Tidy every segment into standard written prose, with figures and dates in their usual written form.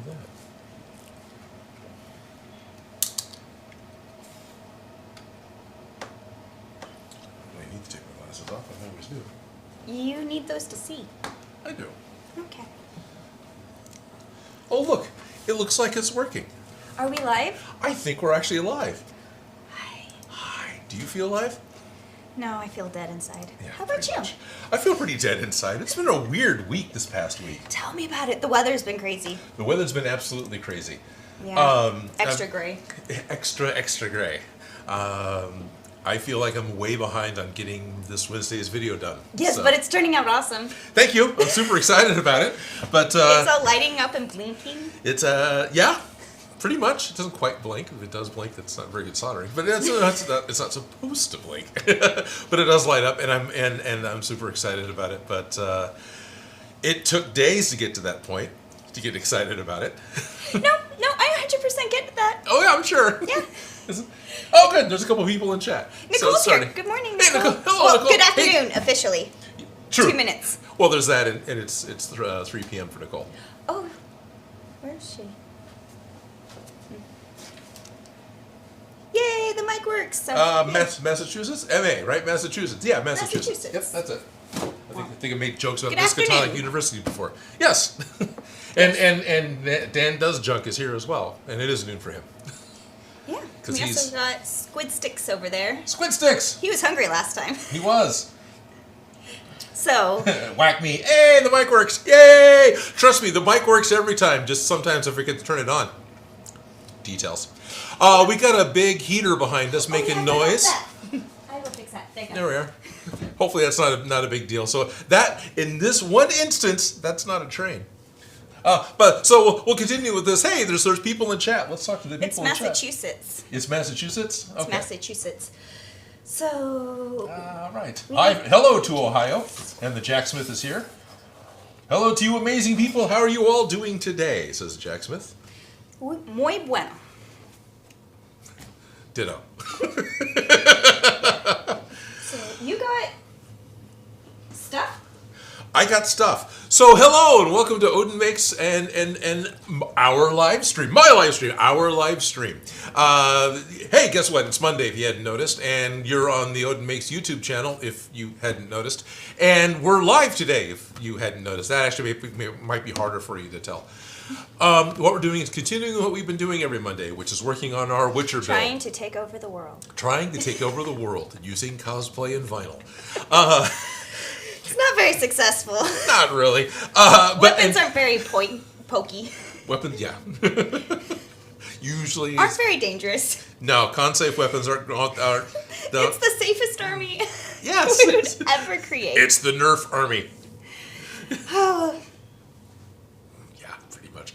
that. I need to take my glasses off. I always do. You need those to see. I do. Okay. Oh, look. It looks like it's working. Are we live? I think we're actually alive. Hi. Hi. Do you feel alive? No, I feel dead inside. Yeah, How about you? much. I feel pretty dead inside. It's been a weird week this past week. Tell me about it. The weather's been crazy. The weather's been absolutely crazy. Yeah. Extra gray. Extra gray. I feel like I'm way behind on getting this Wednesday's video done. Yes, so. but it's turning out awesome. Thank you. I'm super excited about it. But It's all lighting up and blinking. it's yeah, pretty much. It doesn't quite blink. If it does blink, that's not very good soldering. But it's not supposed to blink. But it does light up, and I'm super excited about it. But it took days to get to that point to get excited about it. No, I 100% get to that. Oh yeah, I'm sure. Yeah. Oh, good. There's a couple people in chat. Nicole's so here. Good morning, Hey, Nicole. Nicole. Hello, Well, Nicole. good afternoon, officially. True. 2 minutes. Well, there's that, and it's 3 p.m. for Nicole. Oh, where is she? Yay, the mic works. So, Massachusetts? MA, right? Massachusetts. Yeah, Massachusetts. Massachusetts. Yep, that's it. I think I made jokes about Good Miskatonic afternoon. University before. Yes. and Dan Does Junk is here as well, and it is noon for him. yeah. 'Cause We he's- also got Squid Sticks over there. Squid Sticks! He was hungry last time. He was. So, Whack me. Hey, the mic works. Yay! Trust me, the mic works every time. Just sometimes I forget to turn it on. Details. We got a big heater behind us making I forgot noise. that. I will fix that. There you go. There we are. Hopefully that's not a big deal. So that, in this one instance, that's not a train. But so we'll continue with this. Hey, there's people in chat. Let's talk to the people in chat. It's Massachusetts. It's Massachusetts? Okay. It's Massachusetts. So, All right. Hello to Ohio. And the Jack Smith is here. Hello to you amazing people. How are you all doing today? Says Jack Smith. muy bueno. Ditto. So, you got stuff? I got stuff. So hello and welcome to Odin Makes and our live stream. My live stream. Our live stream. Hey, guess what? It's Monday if you hadn't noticed. And you're on the Odin Makes YouTube channel if you hadn't noticed. And we're live today if you hadn't noticed. That actually might be harder for you to tell. What we're doing is continuing what we've been doing every Monday, which is working on our Witcher build. Trying to take over the world. Trying to take over the world using cosplay and vinyl. It's not very successful. Not really. Weapons aren't very pokey. Weapons, yeah. Usually. Aren't very dangerous. No, con-safe weapons aren't It's the safest army yes. we would ever create. It's the Nerf army. Oh, Yeah, pretty much.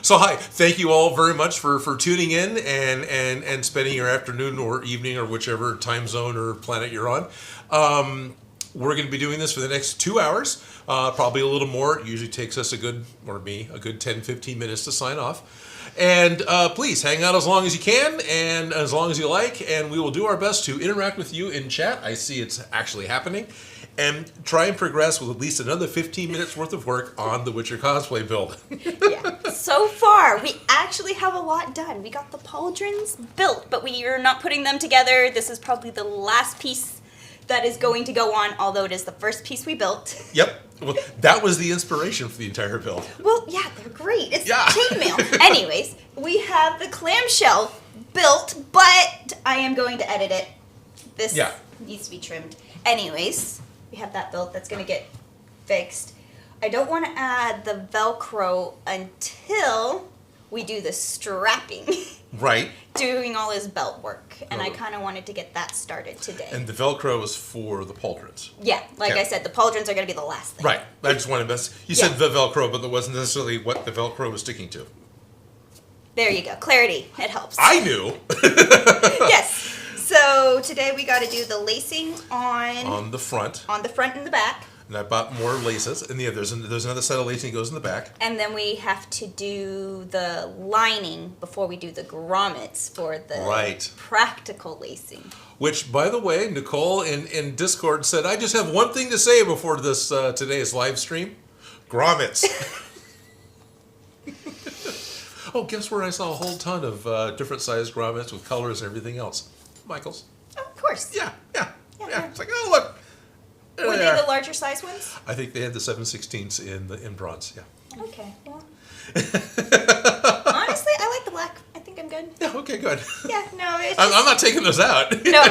So hi, thank you all very much for tuning in and spending your afternoon or evening or whichever time zone or planet you're on. We're going to be doing this for the next 2 hours, probably a little more. It usually takes us a good 10, 15 minutes to sign off. And please hang out as long as you can and as long as you like, and we will do our best to interact with you in chat. I see it's actually happening. And try and progress with at least another 15 minutes worth of work on the Witcher cosplay build. yeah. So far, we actually have a lot done. We got the pauldrons built, but we are not putting them together. This is probably the last piece that is going to go on, although it is the first piece we built. Yep. Well, that was the inspiration for the entire build. Well, yeah, they're great. It's Yeah. chainmail. Anyways, we have the clamshell built, but I am going to edit it. This needs to be trimmed. Anyways, we have that built. That's going to get fixed. I don't want to add the Velcro until we do the strapping. Right. Doing all his belt work. And I kind of wanted to get that started today. And the Velcro is for the pauldrons. Yeah, like Okay. I said, the pauldrons are going to be the last thing. Right. I just wanted to You said the Velcro, but that wasn't necessarily what the Velcro was sticking to. There you go. Clarity. It helps. I knew. Yes. So today we got to do the lacing On the front. on the front and the back. And I bought more laces. And there's another set of lacing that goes in the back. And then we have to do the lining before we do the grommets for the practical lacing. Which, by the way, Nicole in Discord said, I just have one thing to say before today's live stream. Grommets. Oh, guess where I saw a whole ton of different sized grommets with colors and everything else? Michael's. Oh, of course. Yeah. Yeah. It's like, oh, look. There Were they they are. the larger size ones? I think they had the 7/16 in bronze. Yeah. Okay. Well. Honestly, I like the black. I think I'm good. Yeah. Okay. Good. Yeah. No. It's I'm not taking those out. No.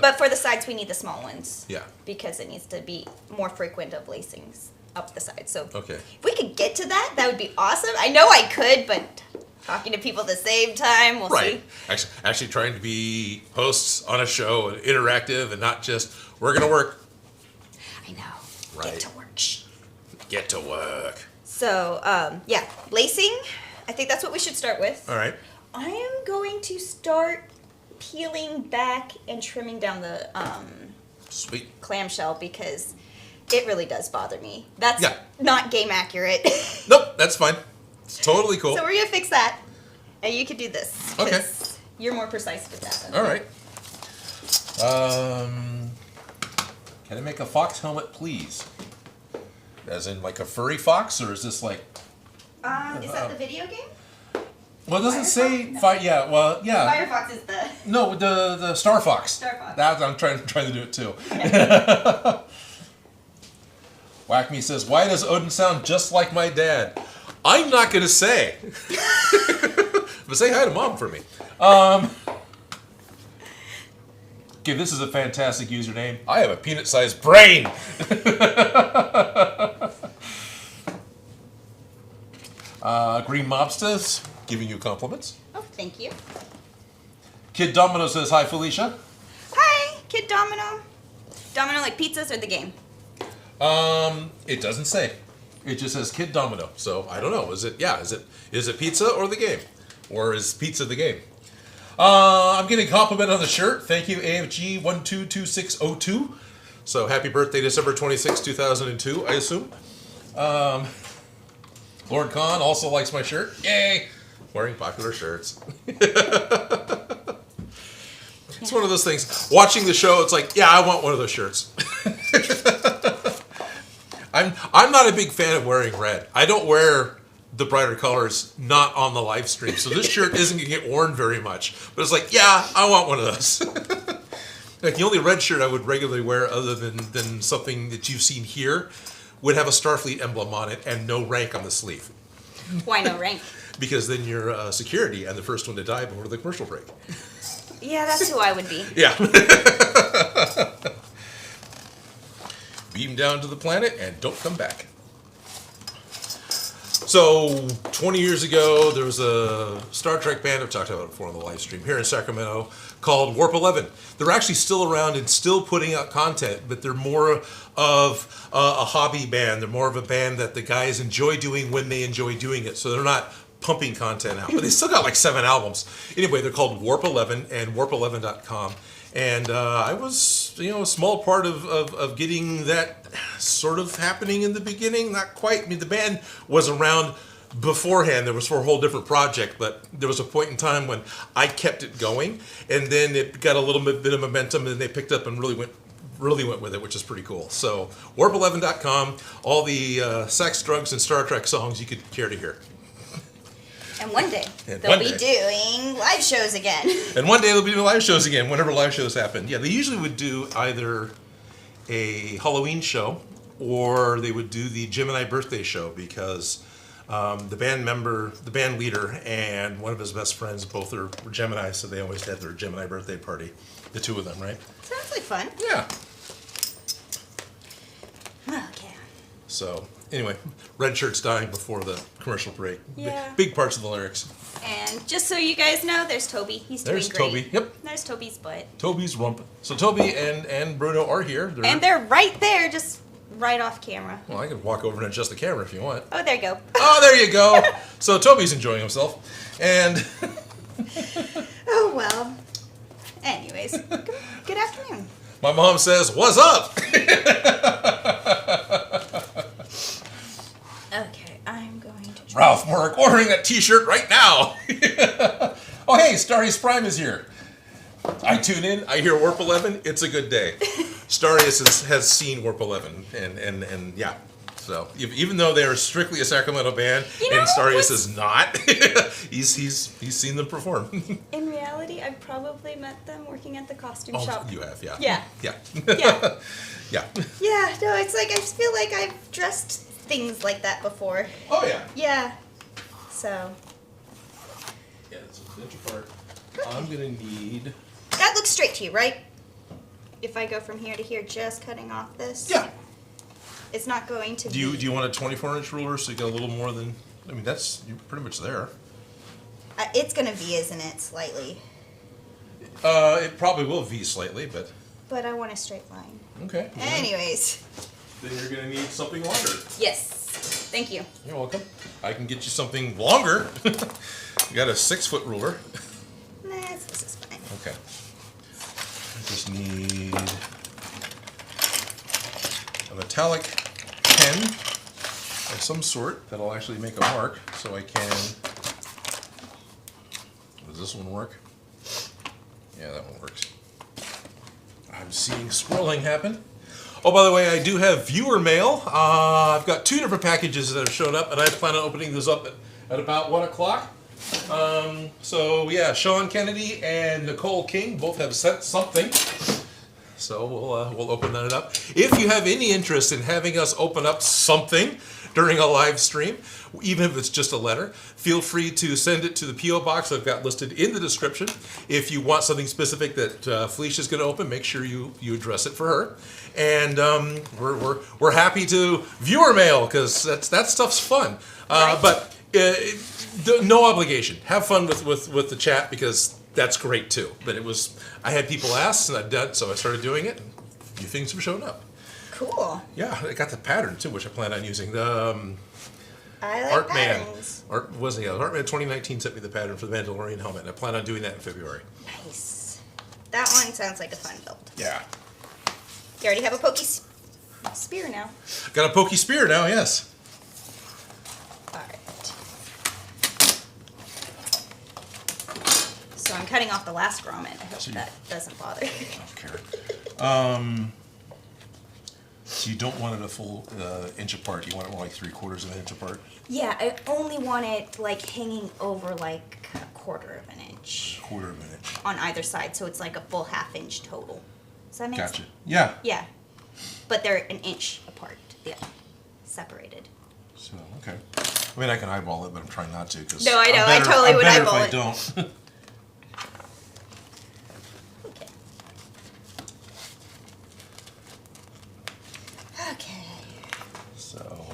But for the sides, we need the small ones. Yeah. Because it needs to be more frequent of lacings up the sides. So Okay. if we could get to that, that would be awesome. I know I could, but talking to people at the same time, we'll Right. see. Actually trying to be hosts on a show and interactive and not just, we're going to work. I know. Right. Get to work. Get to work. So, yeah, lacing. I think that's what we should start with. All right. I am going to start peeling back and trimming down the Sweet. clamshell because it really does bother me. That's Yeah. not game accurate. Nope, that's fine. It's totally cool. So we're going to fix that. And you can do this. 'cause Okay. You're more precise with that than All me. right. Can I make a fox helmet, please? As in like a furry fox, or is this like... Is that the video game? Well, it doesn't say... Firefox? Yeah, well, yeah. Firefox is the... No, the Star Fox. Star Fox. That, I'm trying to do it too. Whack Me says, why does Odin sound just like my dad? I'm not going to say. But say hi to Mom for me. Okay, this is a fantastic username. I have a peanut-sized brain. Green Mobsters, giving you compliments. Oh, thank you. Kid Domino says, hi, Felicia. Hi, Kid Domino. Domino like pizzas or the game? It doesn't say. It just says Kid Domino. So I don't know. Is it pizza or the game? Or is pizza the game? I'm getting a compliment on the shirt. Thank you, AFG122602. So happy birthday, December 26, 2002, I assume. Lord Khan also likes my shirt. Yay! Wearing popular shirts. It's one of those things. Watching the show, it's like, yeah, I want one of those shirts. I'm not a big fan of wearing red. I don't wear the brighter colors not on the live stream, so this shirt isn't going to get worn very much. But it's like, yeah, I want one of those. Like the only red shirt I would regularly wear, other than something that you've seen here, would have a Starfleet emblem on it and no rank on the sleeve. Why no rank? Because then you're security and the first one to die before the commercial break. Yeah, that's who I would be. Yeah. Beam down to the planet and don't come back. So, 20 years ago, there was a Star Trek band, I've talked about it before on the live stream, here in Sacramento, called Warp 11. They're actually still around and still putting out content, but they're more of a hobby band. They're more of a band that the guys enjoy doing when they enjoy doing it. So they're not pumping content out, but they still got like 7 albums. Anyway, they're called Warp 11 and warp11.com. And I was, a small part of getting that sort of happening in the beginning. Not quite. I mean, the band was around beforehand. There was for a whole different project, but there was a point in time when I kept it going, and then it got a little bit of momentum, and they picked up and really went with it, which is pretty cool. So, warp11.com, all the sex, drugs, and Star Trek songs you could care to hear. And one day, they'll be doing live shows again. And one day they'll be doing live shows again, whenever live shows happen. Yeah, they usually would do either a Halloween show or they would do the Gemini birthday show because the band leader, and one of his best friends, both were Gemini, so they always had their Gemini birthday party. The two of them, right? Sounds like fun. Yeah. Okay. So, anyway, red shirt's dying before the commercial break. Yeah. Big parts of the lyrics. And just so you guys know, there's Toby. He's doing There's great. Toby. Yep. There's Toby's butt. Toby's rump. So Toby and Bruno are here. And they're right there, just right off camera. Well, I could walk over and adjust the camera if you want. Oh, there you go. Oh, there you go. So Toby's enjoying himself. And Oh, well. Anyways, good afternoon. my mom says, "What's up?" Okay, I'm going to try. Ralph Merck ordering that t-shirt right now. Oh, hey, Starius Prime is here. I tune in, I hear Warp 11, it's a good day. Starius has seen Warp 11, and yeah. So even though they're strictly a Sacramento band, and Starius is not, he's seen them perform. In reality, I've probably met them working at the costume shop. You have, yeah. Yeah. Yeah. Yeah. Yeah. Yeah, no, it's like I feel like I've dressed things like that before. Oh, yeah. Yeah. So. Yeah, this is the ninja part. I'm going to need... That looks straight to you, right? If I go from here to here, just cutting off this? Yeah. It's not going to be... Do you want a 24-inch ruler so you get a little more than... I mean, you're pretty much there. It's going to V, isn't it? Slightly. It probably will V slightly, but... But I want a straight line. Okay. Anyways. Then you're going to need something longer. Yes. Thank you. You're welcome. I can get you something longer. You got a 6-foot ruler. Nah, this is fine. Okay. I just need a metallic pen of some sort that'll actually make a mark so I can... Does this one work? Yeah, that one works. I'm seeing scrolling happen. Oh, by the way, I do have viewer mail. I've got 2 different packages that have showed up, and I plan on opening those up at about 1 o'clock. So, yeah, Sean Kennedy and Nicole King both have sent something. So we'll open that up. If you have any interest in having us open up something during a live stream, even if it's just a letter, feel free to send it to the P.O. box I've got listed in the description. If you want something specific that Felicia's going to open, make sure you address it for her. And we're happy to viewer mail because that stuff's fun. Right. But no obligation. Have fun with the chat because that's great too. But I had people ask and I've done, so I started doing it. And a few things have shown up. Cool. Yeah, I got the pattern too, which I plan on using. The I like patterns. Artman 2019 sent me the pattern for the Mandalorian helmet, and I plan on doing that in February. Nice. That one sounds like a fun build. Yeah. You already have a pokey spear now. Got a pokey spear now, yes. Alright. So I'm cutting off the last grommet. I hope that doesn't bother. I don't care. So you don't want it a full inch apart. You want it more like 3/4 of an inch apart? Yeah, I only want it like hanging over like a 1/4 of an inch. 1/4 of an inch. On either side, so it's like a full 1/2 inch total. Does that make sense? Gotcha. Yeah. Yeah. But they're an inch apart. Yeah. Separated. So, okay. I mean, I can eyeball it, but I'm trying not to. Cause no, I know. I totally would eyeball it. I'm better if I don't. Okay. So,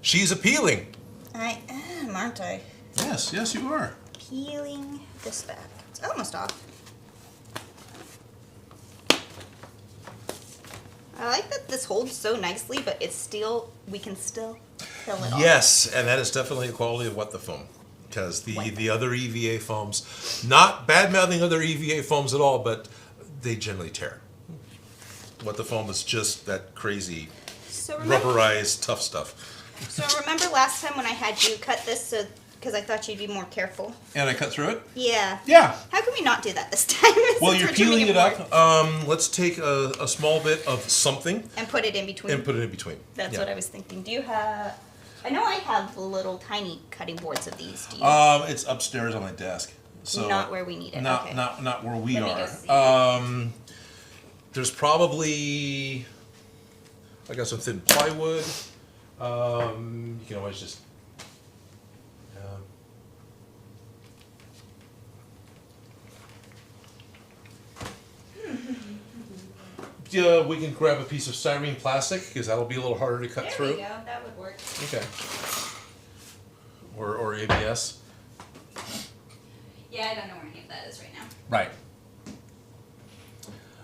she's appealing. I am, aren't I? Yes, you are. Peeling this back. It's almost off. I like that this holds so nicely, but we can still peel it off. Yes, and that is definitely the quality of what the foam. Because the other EVA foams, not bad-mouthing other EVA foams at all, but they generally tear. What the foam is just that crazy rubberized tough stuff. So remember last time when I had you cut this because I thought you'd be more careful? And I cut through it? Yeah. Yeah. How can we not do that this time? Well, you're peeling it up. Let's take a small bit of something. And put it in between. That's what I was thinking. Do you have... I know I have little tiny cutting boards of these. Do you? It's upstairs on my desk. So not where we need it. Okay. Not where we Let me are. go see. There's probably... I got some thin plywood. You can always just... Yeah, we can grab a piece of styrene plastic because that'll be a little harder to cut through. There we go. That would work. Okay. Or ABS. Yeah, I don't know where any of that is right now. Right.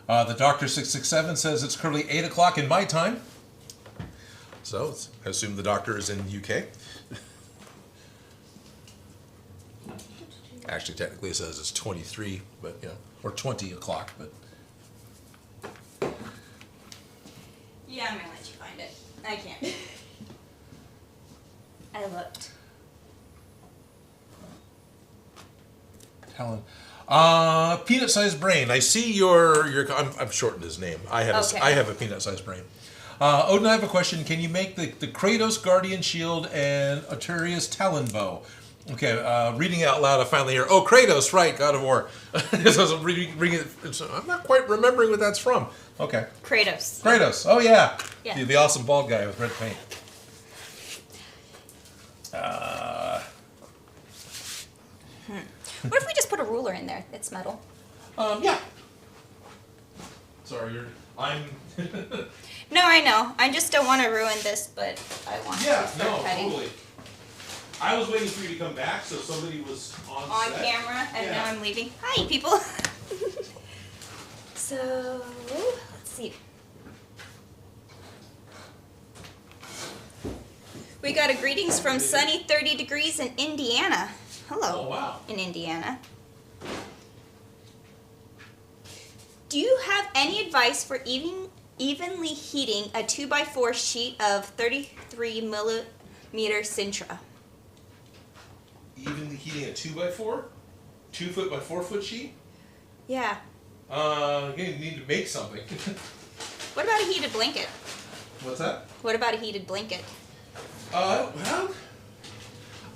The Doctor 667 says it's currently 8 o'clock in my time. So I assume the Doctor is in the UK. Actually, technically it says it's 23, but or 20 o'clock, but. Yeah, I'm gonna let you find it. I can't. I looked. Helen. Peanut-sized brain. I see your I'm shortened his name. I have a peanut-sized brain. Odin, I have a question. Can you make the Kratos Guardian Shield and Atreus Talon Bow? Okay, reading out loud, I finally hear, oh, Kratos, right, God of War. Because I was reading it, so I'm not quite remembering what that's from. Okay. Kratos. Kratos, oh yeah. Yeah. The awesome bald guy with red paint. What if we just put a ruler in there? It's metal. Yeah. Sorry, I'm... No, I know. I just don't want to ruin this, but I want to start cutting. Totally. I was waiting for you to come back, so somebody was on set. Camera, and now I'm leaving. Hi, people. So, let's see. We got a greetings from sunny 30 degrees in Indiana. Hello. Oh, wow. In Indiana. Do you have any advice for evenly heating a 2x4 sheet of 33 millimeter Sintra? Evenly heating a 2x4? 2 foot by 4 foot sheet? Yeah. You need to make something. What about a heated blanket? What's that? What about a heated blanket? Well,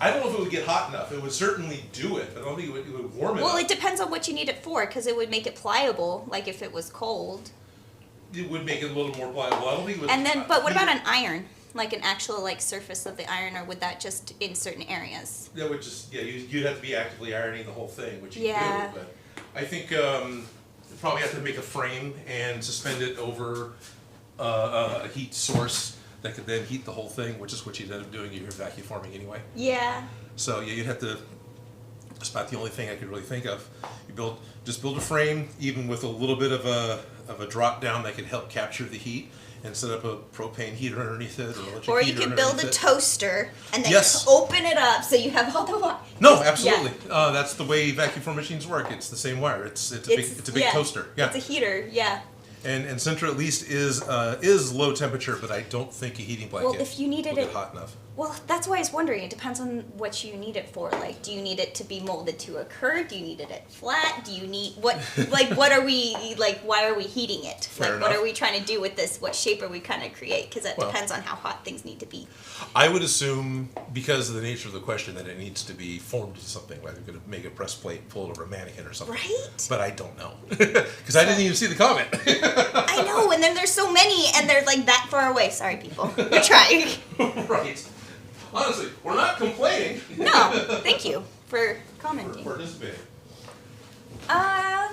I don't know if it would get hot enough. It would certainly do it, but I don't think it would warm it up. Well, it depends on what you need it for, because it would make it pliable, like if it was cold. It would make it a little more pliable. I don't think it would... And then, but what about an iron? Like an actual surface of the iron, or would that just in certain areas? That would just, you'd have to be actively ironing the whole thing, which you do, but I think you probably have to make a frame and suspend it over a heat source that could then heat the whole thing, which is what you'd end up doing if you're vacuum forming anyway. Yeah. So yeah, you'd have to. That's about the only thing I could really think of. You just build a frame, even with a little bit of a drop down that could help capture the heat, and set up a propane heater underneath it, or electric Or you heater could build a underneath it. Toaster and then open it up so you have all the wire. No, absolutely. Yeah. That's the way vacuum form machines work. It's the same wire. It's a big toaster. Yeah. It's a heater. Yeah. And Sintra at least is low temperature, but I don't think a heating blanket Well, if you needed will it get hot enough. Well, that's why I was wondering. It depends on what you need it for. Like, do you need it to be molded to a curve? Do you need it at flat? Do you need what? What are we why are we heating it? Fair enough. What are we trying to do with this? What shape are we trying to create? Because that depends on how hot things need to be. I would assume, because of the nature of the question, that it needs to be formed into something. Like you're going to make a press plate, pull it over a mannequin or something. Right. But I don't know because I didn't even see the comment. I know, and then there's so many, and they're that far away. Sorry, people. We're trying. Right. Honestly, we're not complaining. No, thank you for commenting. For participating. I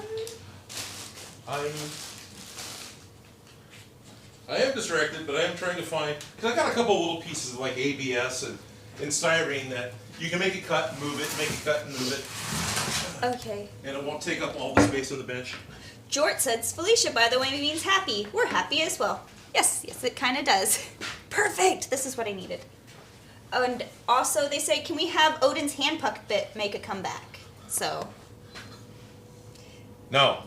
am distracted, but I am trying to find, because I got a couple little pieces of ABS and styrene that you can make it cut and move it, make it cut and move it. Okay. And it won't take up all the space on the bench. Jort says, Felicia, by the way, means happy. We're happy as well. Yes, it kind of does. Perfect. This is what I needed. And also, they say, can we have Odin's hand puppet make a comeback? So. No.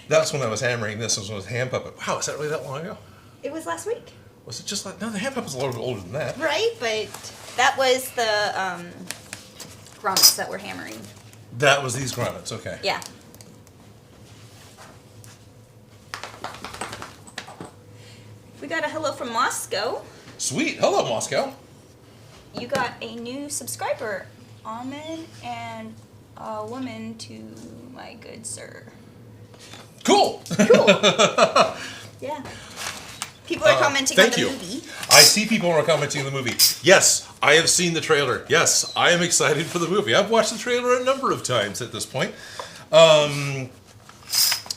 That's when I was hammering this. Was when it was hand puppet. Wow, is that really that long ago? It was last week. Was it just no, the hand puppet's a little bit older than that. Right, but that was the grommets that we're hammering. That was these grommets, okay. Yeah. We got a hello from Moscow. Sweet. Hello, Moscow. You got a new subscriber, Ahmed, and a woman to my good sir. Cool. Cool. Yeah. People are commenting on the movie. I see people are commenting on the movie. Yes, I have seen the trailer. Yes, I am excited for the movie. I've watched the trailer a number of times at this point.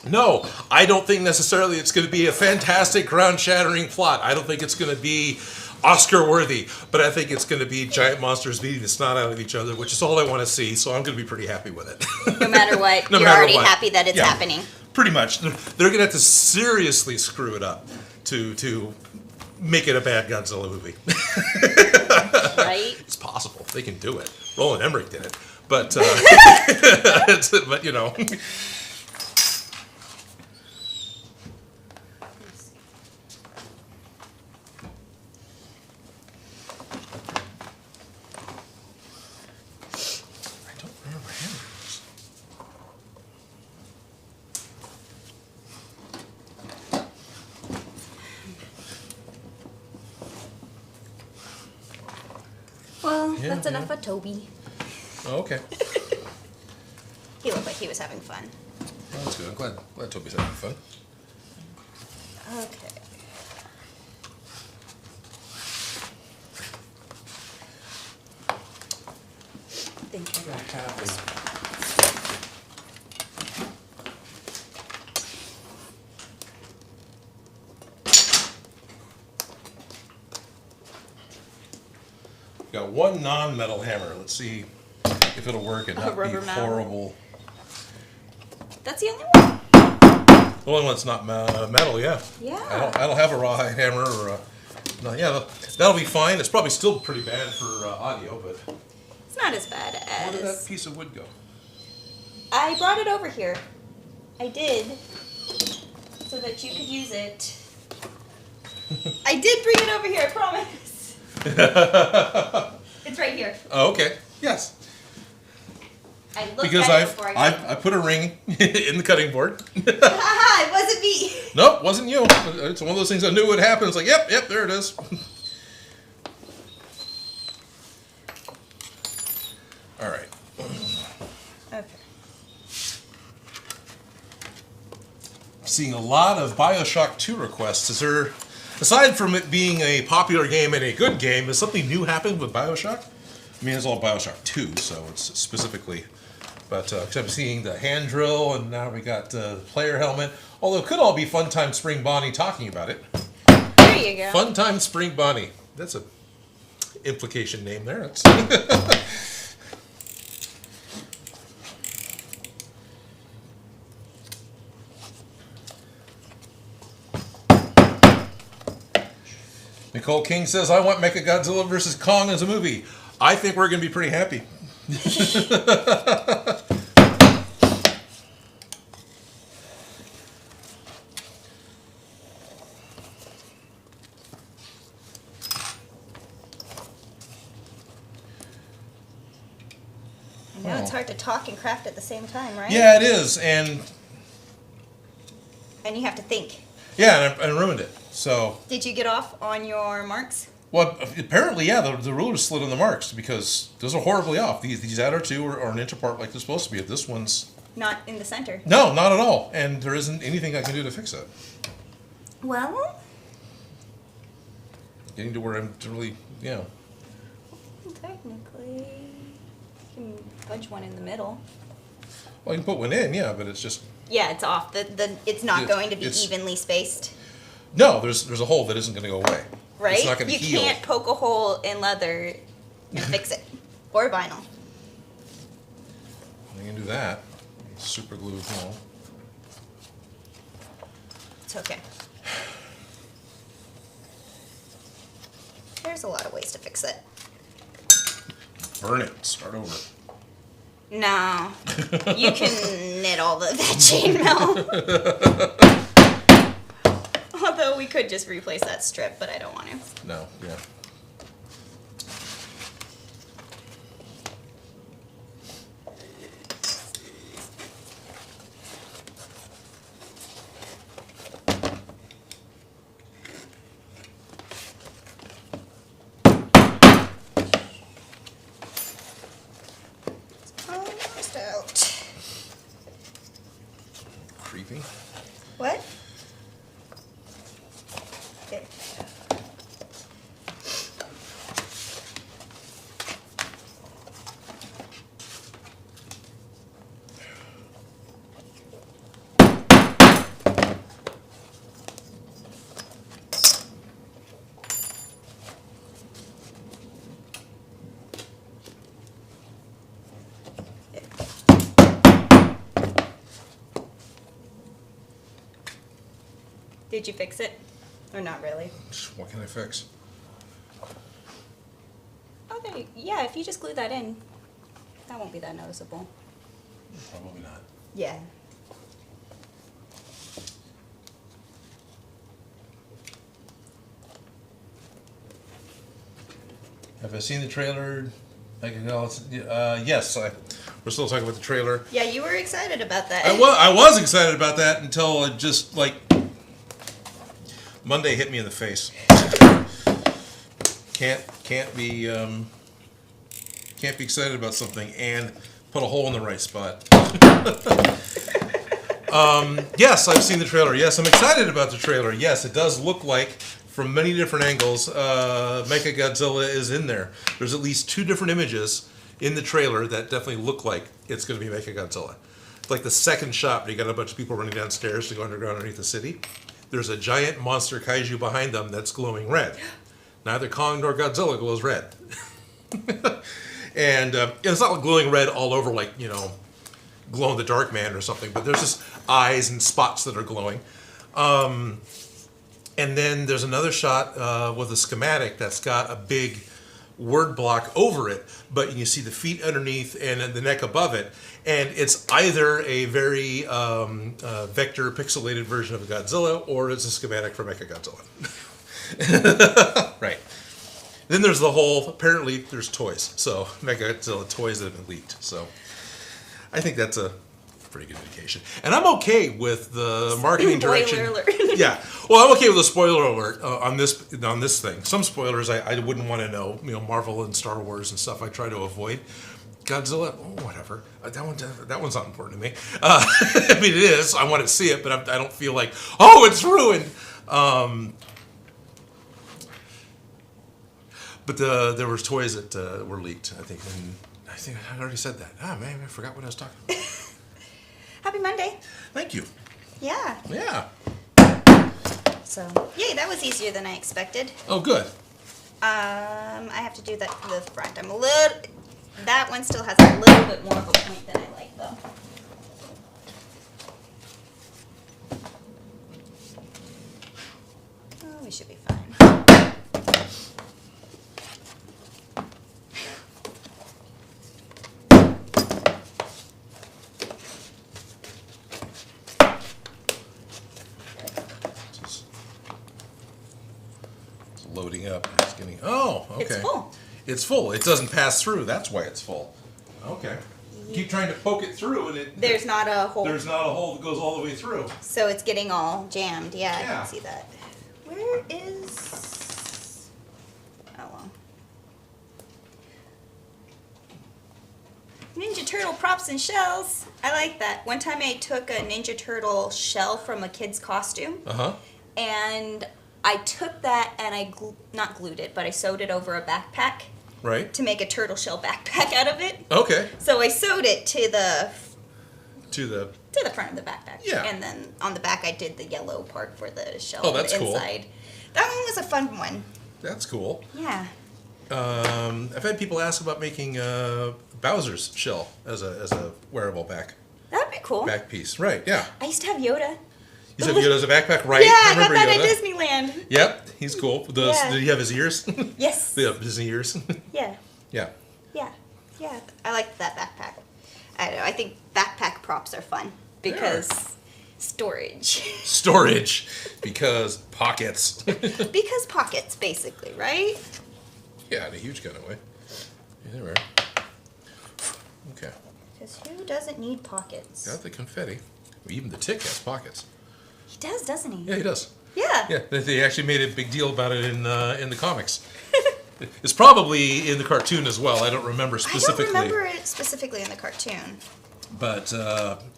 No, I don't think necessarily it's going to be a fantastic, ground-shattering plot. I don't think it's going to be Oscar-worthy, but I think it's going to be giant monsters beating the snot out of each other, which is all I want to see, so I'm going to be pretty happy with it. No matter what, you're already happy that it's happening. Pretty much. They're going to have to seriously screw it up to make it a bad Godzilla movie. Right? It's possible. They can do it. Roland Emmerich did it. But, but you know... Well, that's enough of Toby. Oh, okay. He looked like he was having fun. Well, that's good. I'm glad Toby's having fun. Okay. Got one non-metal hammer. Let's see if it'll work and not be horrible. That's the only one? The only one that's not metal, yeah. Yeah. I don't have a rawhide hammer or a... No, yeah, that'll be fine. It's probably still pretty bad for audio, but... It's not as bad as... Where did that piece of wood go? I brought it over here. I did. So that you could use it. I did bring it over here, I promise. It's right here. Oh, okay. Yes. I looked Because at it before I put a ring in the cutting board. Haha, it wasn't me. Nope, wasn't you. It's one of those things I knew would happen. It's like, yep, there it is. All right. Okay. Seeing a lot of BioShock 2 requests. Is there, aside from it being a popular game and a good game, has something new happened with BioShock? I mean, it's all BioShock 2, so it's specifically... But I'm seeing the hand drill, and now we got the player helmet. Although it could all be Fun Time Spring Bonnie talking about it. There you go. Fun Time Spring Bonnie. That's a implication name there. It's Nicole King says, I want Mechagodzilla vs. Kong as a movie. I think we're going to be pretty happy. I know it's hard to talk and craft at the same time, right? Yeah, it is. And you have to think. yeah, and I ruined it. So... Did you get off on your marks? Well, apparently, yeah, the ruler slid on the marks because those are horribly off. These outer two are an inch apart like they're supposed to be. This one's... Not in the center. No, not at all. And there isn't anything I can do to fix it. Well... Getting to where I'm really, Technically... You can fudge one in the middle. Well, I can put one in, yeah, but it's just... Yeah, it's off. It's not going to be evenly spaced. No, there's a hole that isn't going to go away. Right? It's not going to You heal. can't poke a hole in leather and fix it. Or vinyl. I can do that. Super glue, no. It's okay. There's a lot of ways to fix it. Burn it. Start over. No. You can knit all that chainmail. Although we could just replace that strip, but I don't want to. No, yeah. Almost out. Creepy. What? There. Did you fix it? Or not really? What can I fix? Oh, there you, yeah, if you just glue that in, that won't be that noticeable. Probably not. Yeah. Have I seen the trailer? Yes, we're still talking about the trailer. Yeah, you were excited about that. I was excited about that until it just, like, Monday hit me in the face. Can't be can't be excited about something and put a hole in the right spot. Yes, I've seen the trailer. Yes, I'm excited about the trailer. Yes, it does look like, from many different angles, Mechagodzilla is in there. There's at least 2 different images in the trailer that definitely look like it's going to be Mechagodzilla. Like the second shot, where you got a bunch of people running downstairs to go underground underneath the city. There's a giant monster kaiju behind them that's glowing red. Neither Kong nor Godzilla glows red. And it's not glowing red all over, like, you know, glow in the dark man or something, but there's just eyes and spots that are glowing. And then there's another shot with a schematic that's got a big word block over it, but you see the feet underneath and the neck above it, and it's either a very vector pixelated version of Godzilla, or it's a schematic for Mechagodzilla. Right. Then there's the whole, apparently there's toys, so Mechagodzilla toys that have been leaked, so I think that's a pretty good indication. And I'm okay with the marketing direction. Spoiler alert. Yeah. Well, I'm okay with the spoiler alert on this thing. Some spoilers I wouldn't want to know. You know, Marvel and Star Wars and stuff I try to avoid. Godzilla, whatever. That one's not important to me. I mean, it is. I want to see it, but I don't feel like, oh, it's ruined. But there was toys that were leaked, I think. And I think I already said that. Ah, man, I forgot what I was talking about. Happy Monday. Thank you. Yeah. Yeah. So, yay, that was easier than I expected. Oh, good. I have to do that for the front. That one still has a little bit more of a point than I like, though. Oh, we should be fine. Loading up. It's getting. Oh, okay. It's full. It's full. It doesn't pass through. That's why it's full. Okay. Keep trying to poke it through, and there's not a hole. There's not a hole that goes all the way through. So it's getting all jammed. Yeah, Yeah. I can see that. Where is? Oh well. Ninja Turtle props and shells. I like that. One time I took a Ninja Turtle shell from a kid's costume. And I took that and I not glued it, but I sewed it over a backpack. Right. To make a turtle shell backpack out of it. Okay. So I sewed it to the front of the backpack. Yeah. And then on the back I did the yellow part for the shell Oh, that's cool. inside. That one was a fun one. That's cool. Yeah. I've had people ask about making Bowser's shell as a wearable back That'd be cool. piece. Right. Yeah. I used to have Yoda. You said Yoda as a backpack, right? Yeah, I got remember that Yoda. at Disneyland. Yep, he's cool. Yeah. Did he have his ears? Yes. Yeah, Disney ears. Yeah. Yeah. Yeah. Yeah. I liked that backpack. I don't know. I think backpack props are fun because storage. Storage, because pockets. Because pockets, basically, right? Yeah, in a huge kind of way. Yeah, there we are. Okay. Because who doesn't need pockets? Got the confetti. Even the tick has pockets. He does, doesn't he? Yeah, he does. Yeah. Yeah, they actually made a big deal about it in the comics. It's probably in the cartoon as well. I don't remember specifically. I don't remember it specifically in the cartoon. But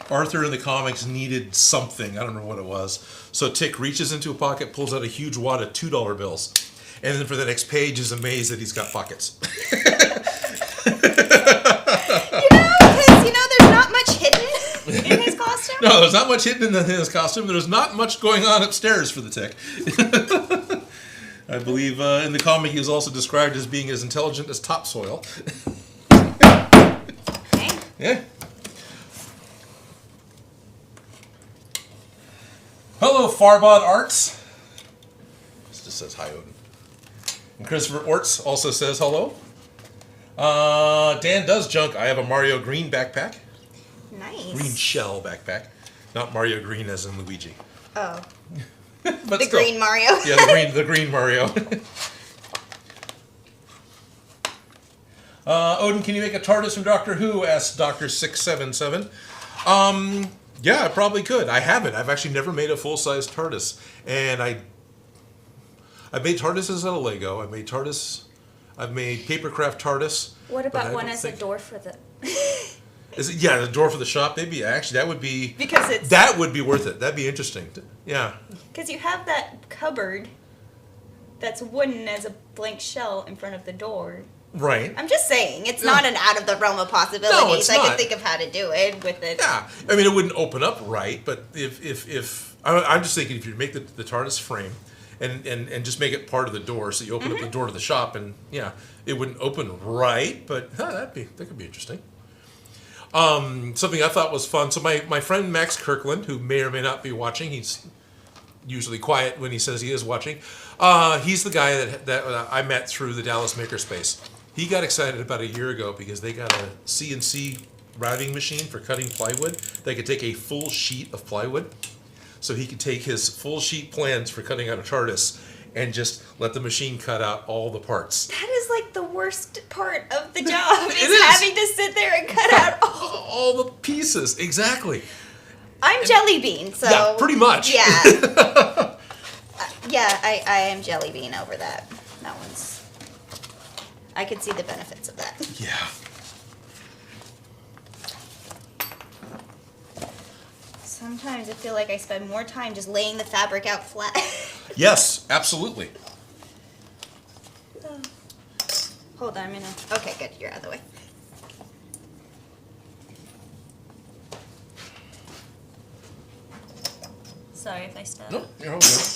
Arthur in the comics needed something. I don't remember what it was. So Tick reaches into a pocket, pulls out a huge wad of $2 bills. And then for the next page is amazed that he's got pockets. Because, there's not much hidden in his costume. No, there's not much hidden in his costume. There's not much going on upstairs for the Tick. I believe in the comic he was also described as being as intelligent as topsoil. Okay. Yeah. Hello, Farbod Arts. This just says hi, Odin. And Christopher Orts also says hello. Dan does junk. I have a Mario Green backpack. Nice. Green shell backpack. Not Mario Green as in Luigi. Oh. But The still. green Mario. Yeah, the green Mario. Odin, can you make a TARDIS from Doctor Who? Asks Dr.677. Yeah, I probably could. I haven't. I've actually never made a full-size TARDIS. And I made TARDISes out of Lego. I made TARDIS I've made papercraft TARDIS. What about one as a door for the... Is it, yeah, the door for the shop, maybe. Actually, that would be... Because it's... That would be worth it. That'd be interesting. Yeah. Because you have that cupboard that's wooden as a blank shell in front of the door. Right. I'm just saying, it's not an out of the realm of possibilities. No, it's not. I can think of how to do it with it. Yeah. I mean, it wouldn't open up right, but if I'm just thinking if you make the TARDIS frame and just make it part of the door, so you open up the door to the shop, and yeah, it wouldn't open right, but that could be interesting. Something I thought was fun. So my friend Max Kirkland, who may or may not be watching, he's usually quiet when he says he is watching. He's the guy that I met through the Dallas Makerspace. He got excited about a year ago because they got a CNC routing machine for cutting plywood. They could take a full sheet of plywood. So he could take his full sheet plans for cutting out a TARDIS and just let the machine cut out all the parts. That is like the worst part of the job, It is is. having to sit there and cut out all the pieces. Exactly. I'm Jelly Bean, so... Yeah, pretty much. Yeah. Yeah, I am Jelly Bean over that. That one's... I could see the benefits of that. Yeah. Sometimes I feel like I spend more time just laying the fabric out flat. Yes, absolutely. Hold on a minute. Okay, good. You're out of the way. Sorry if I step. No, you're all good.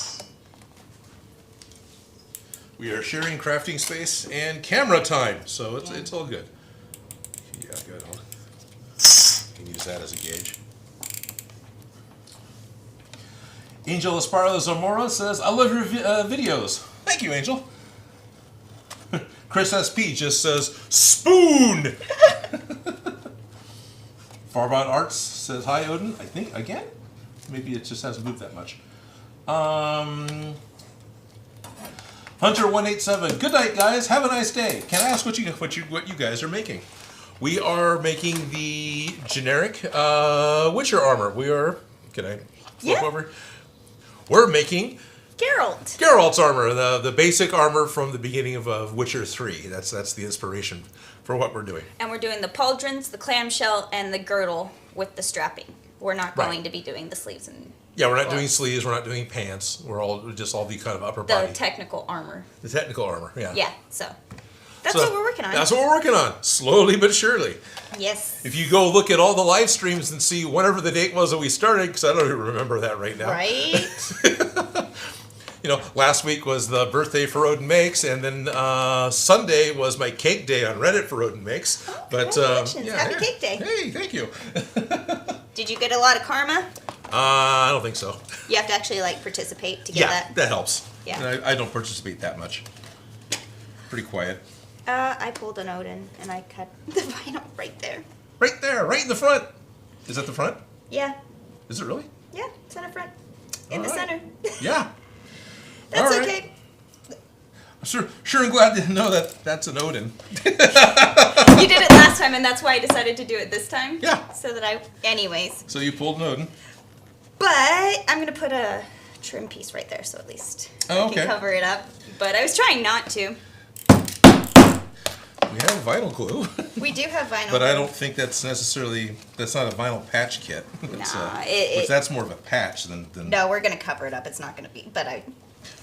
We are sharing crafting space and camera time, so it's all good. Yeah, good. You can use that as a gauge. Angel Esparza Zamora says, I love your videos. Thank you, Angel. Chris SP just says, spoon! Farbot Arts says, hi, Odin. I think, again? Maybe it just hasn't moved that much. Hunter187, good night, guys. Have a nice day. Can I ask what you guys are making? We are making the generic Witcher armor. We are, can I flip over? We're making Geralt's armor, the basic armor from the beginning of Witcher 3. That's the inspiration for what we're doing. And we're doing the pauldrons, the clamshell, and the girdle with the strapping. We're not going to be doing the sleeves and... Yeah, we're not doing sleeves. We're not doing pants. We're all the kind of upper body. The technical armor. The technical armor, yeah. Yeah, so that's what we're working on. That's what we're working on, slowly but surely. Yes. If you go look at all the live streams and see whatever the date was that we started, because I don't even remember that right now. Right. Last week was the birthday for Odin Makes, and then Sunday was my cake day on Reddit for Odin Makes. Oh, but Happy Cake Day. Hey, thank you. Did you get a lot of karma? I don't think so. You have to actually participate to get that? Yeah, that helps. Yeah. And I don't participate that much. Pretty quiet. I pulled an Odin and I cut the vinyl right there. Right there, right in the front. Is that the front? Yeah. Is it really? Yeah, center front. In All the right. center. Yeah. That's All right. okay. I'm sure glad to know that that's an Odin. You did it last time, and that's why I decided to do it this time. Yeah. So that anyways. So you pulled an Odin. But I'm going to put a trim piece right there, so at least I can cover it up. But I was trying not to. We have vinyl glue. We do have vinyl But glue. I don't think that's not a vinyl patch kit. That's more of a patch than... No, we're going to cover it up. It's not going to be,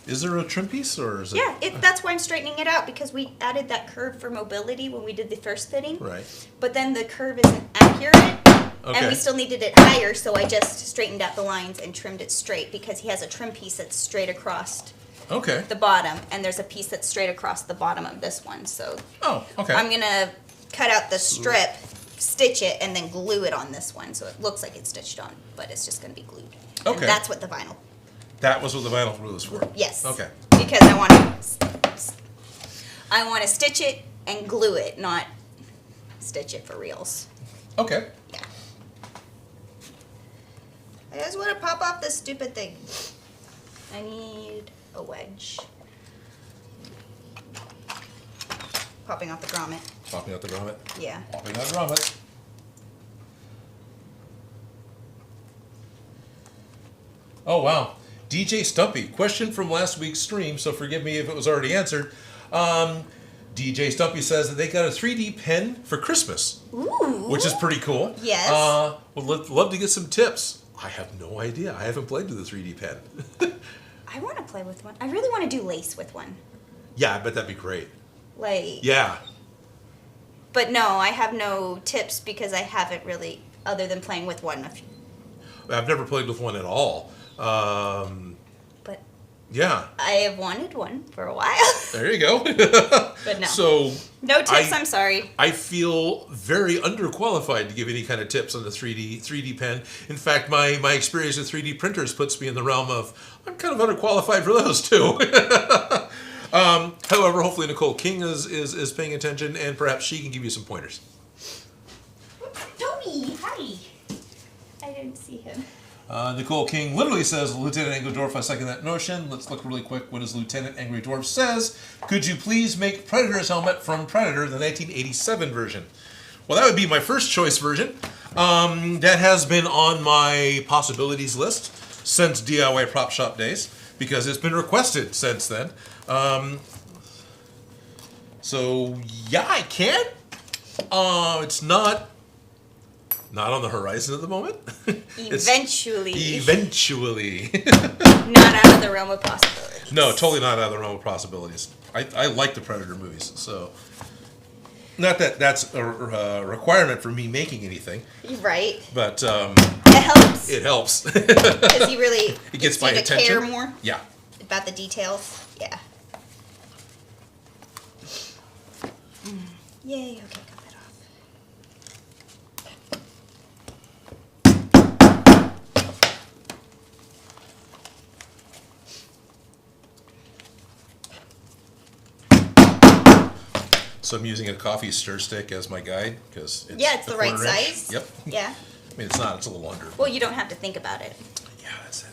Is there a trim piece, or is it... Yeah, that's why I'm straightening it out, because we added that curve for mobility when we did the first fitting. Right. But then the curve isn't accurate, and we still needed it higher, so I just straightened out the lines and trimmed it straight, because he has a trim piece that's straight across the bottom, and there's a piece that's straight across the bottom of this one, so... Oh, okay. I'm going to cut out the strip, stitch it, and then glue it on this one, so it looks like it's stitched on, but it's just going to be glued. Okay. And that's what the vinyl... That was what the vinyl glue was for? Yes. Okay. Because I want to stitch it and glue it, not stitch it for reals. Okay. Yeah. I just want to pop off this stupid thing. I need a wedge. Popping off the grommet. Popping out the grommet? Yeah. Popping out the grommet. Oh, wow. DJ Stumpy, question from last week's stream, so forgive me if it was already answered. DJ Stumpy says that they got a 3D pen for Christmas. Ooh. Which is pretty cool. Yes. Would love to get some tips. I have no idea. I haven't played with a 3D pen. I want to play with one. I really want to do lace with one. Yeah, I bet that'd be great. Like. Yeah. But no, I have no tips because I haven't really, other than playing with one. I've never played with one at all. But yeah. I have wanted one for a while. There you go. But no. So no tips, I'm sorry. I feel very underqualified to give any kind of tips on the 3D pen. In fact, my experience with 3D printers puts me in the realm of I'm kind of underqualified for those too. However, hopefully Nicole King is paying attention, and perhaps she can give you some pointers. Toby, hi. I didn't see him. Nicole King literally says, Lieutenant Angry Dwarf, I second that notion. Let's look really quick. What is Lieutenant Angry Dwarf says? Could you please make Predator's helmet from Predator, the 1987 version? Well, that would be my first choice version. That has been on my possibilities list since DIY Prop Shop days, because it's been requested since then. So, yeah, I can. It's not on the horizon at the moment. Eventually. Eventually. Not out of the realm of possibilities. No, totally not out of the realm of possibilities. I like the Predator movies, so not that that's a requirement for me making anything. Right. But it helps. It helps. Because he really it gets my attention. Care more. Yeah. About the details. Yeah. Yay. Okay. Got that off. So I'm using a coffee stir stick as my guide because it's the right size. Yep. Yeah. I mean, it's not. It's a little under. Well, you don't have to think about it. Yeah, that's it.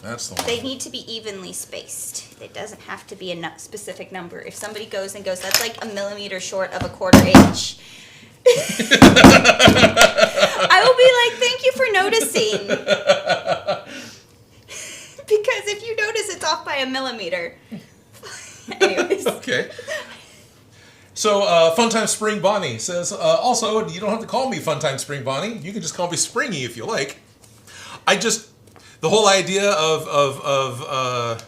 That's the one. They need to be evenly spaced. It doesn't have to be a specific number. If somebody goes, that's like a millimeter short of a 1/4 inch. I will be like, thank you for noticing. Because if you notice it's off by a millimeter. Anyways. Okay. So, Funtime Spring Bonnie says, also, you don't have to call me Funtime Spring Bonnie. You can just call me Springy if you like. The whole idea of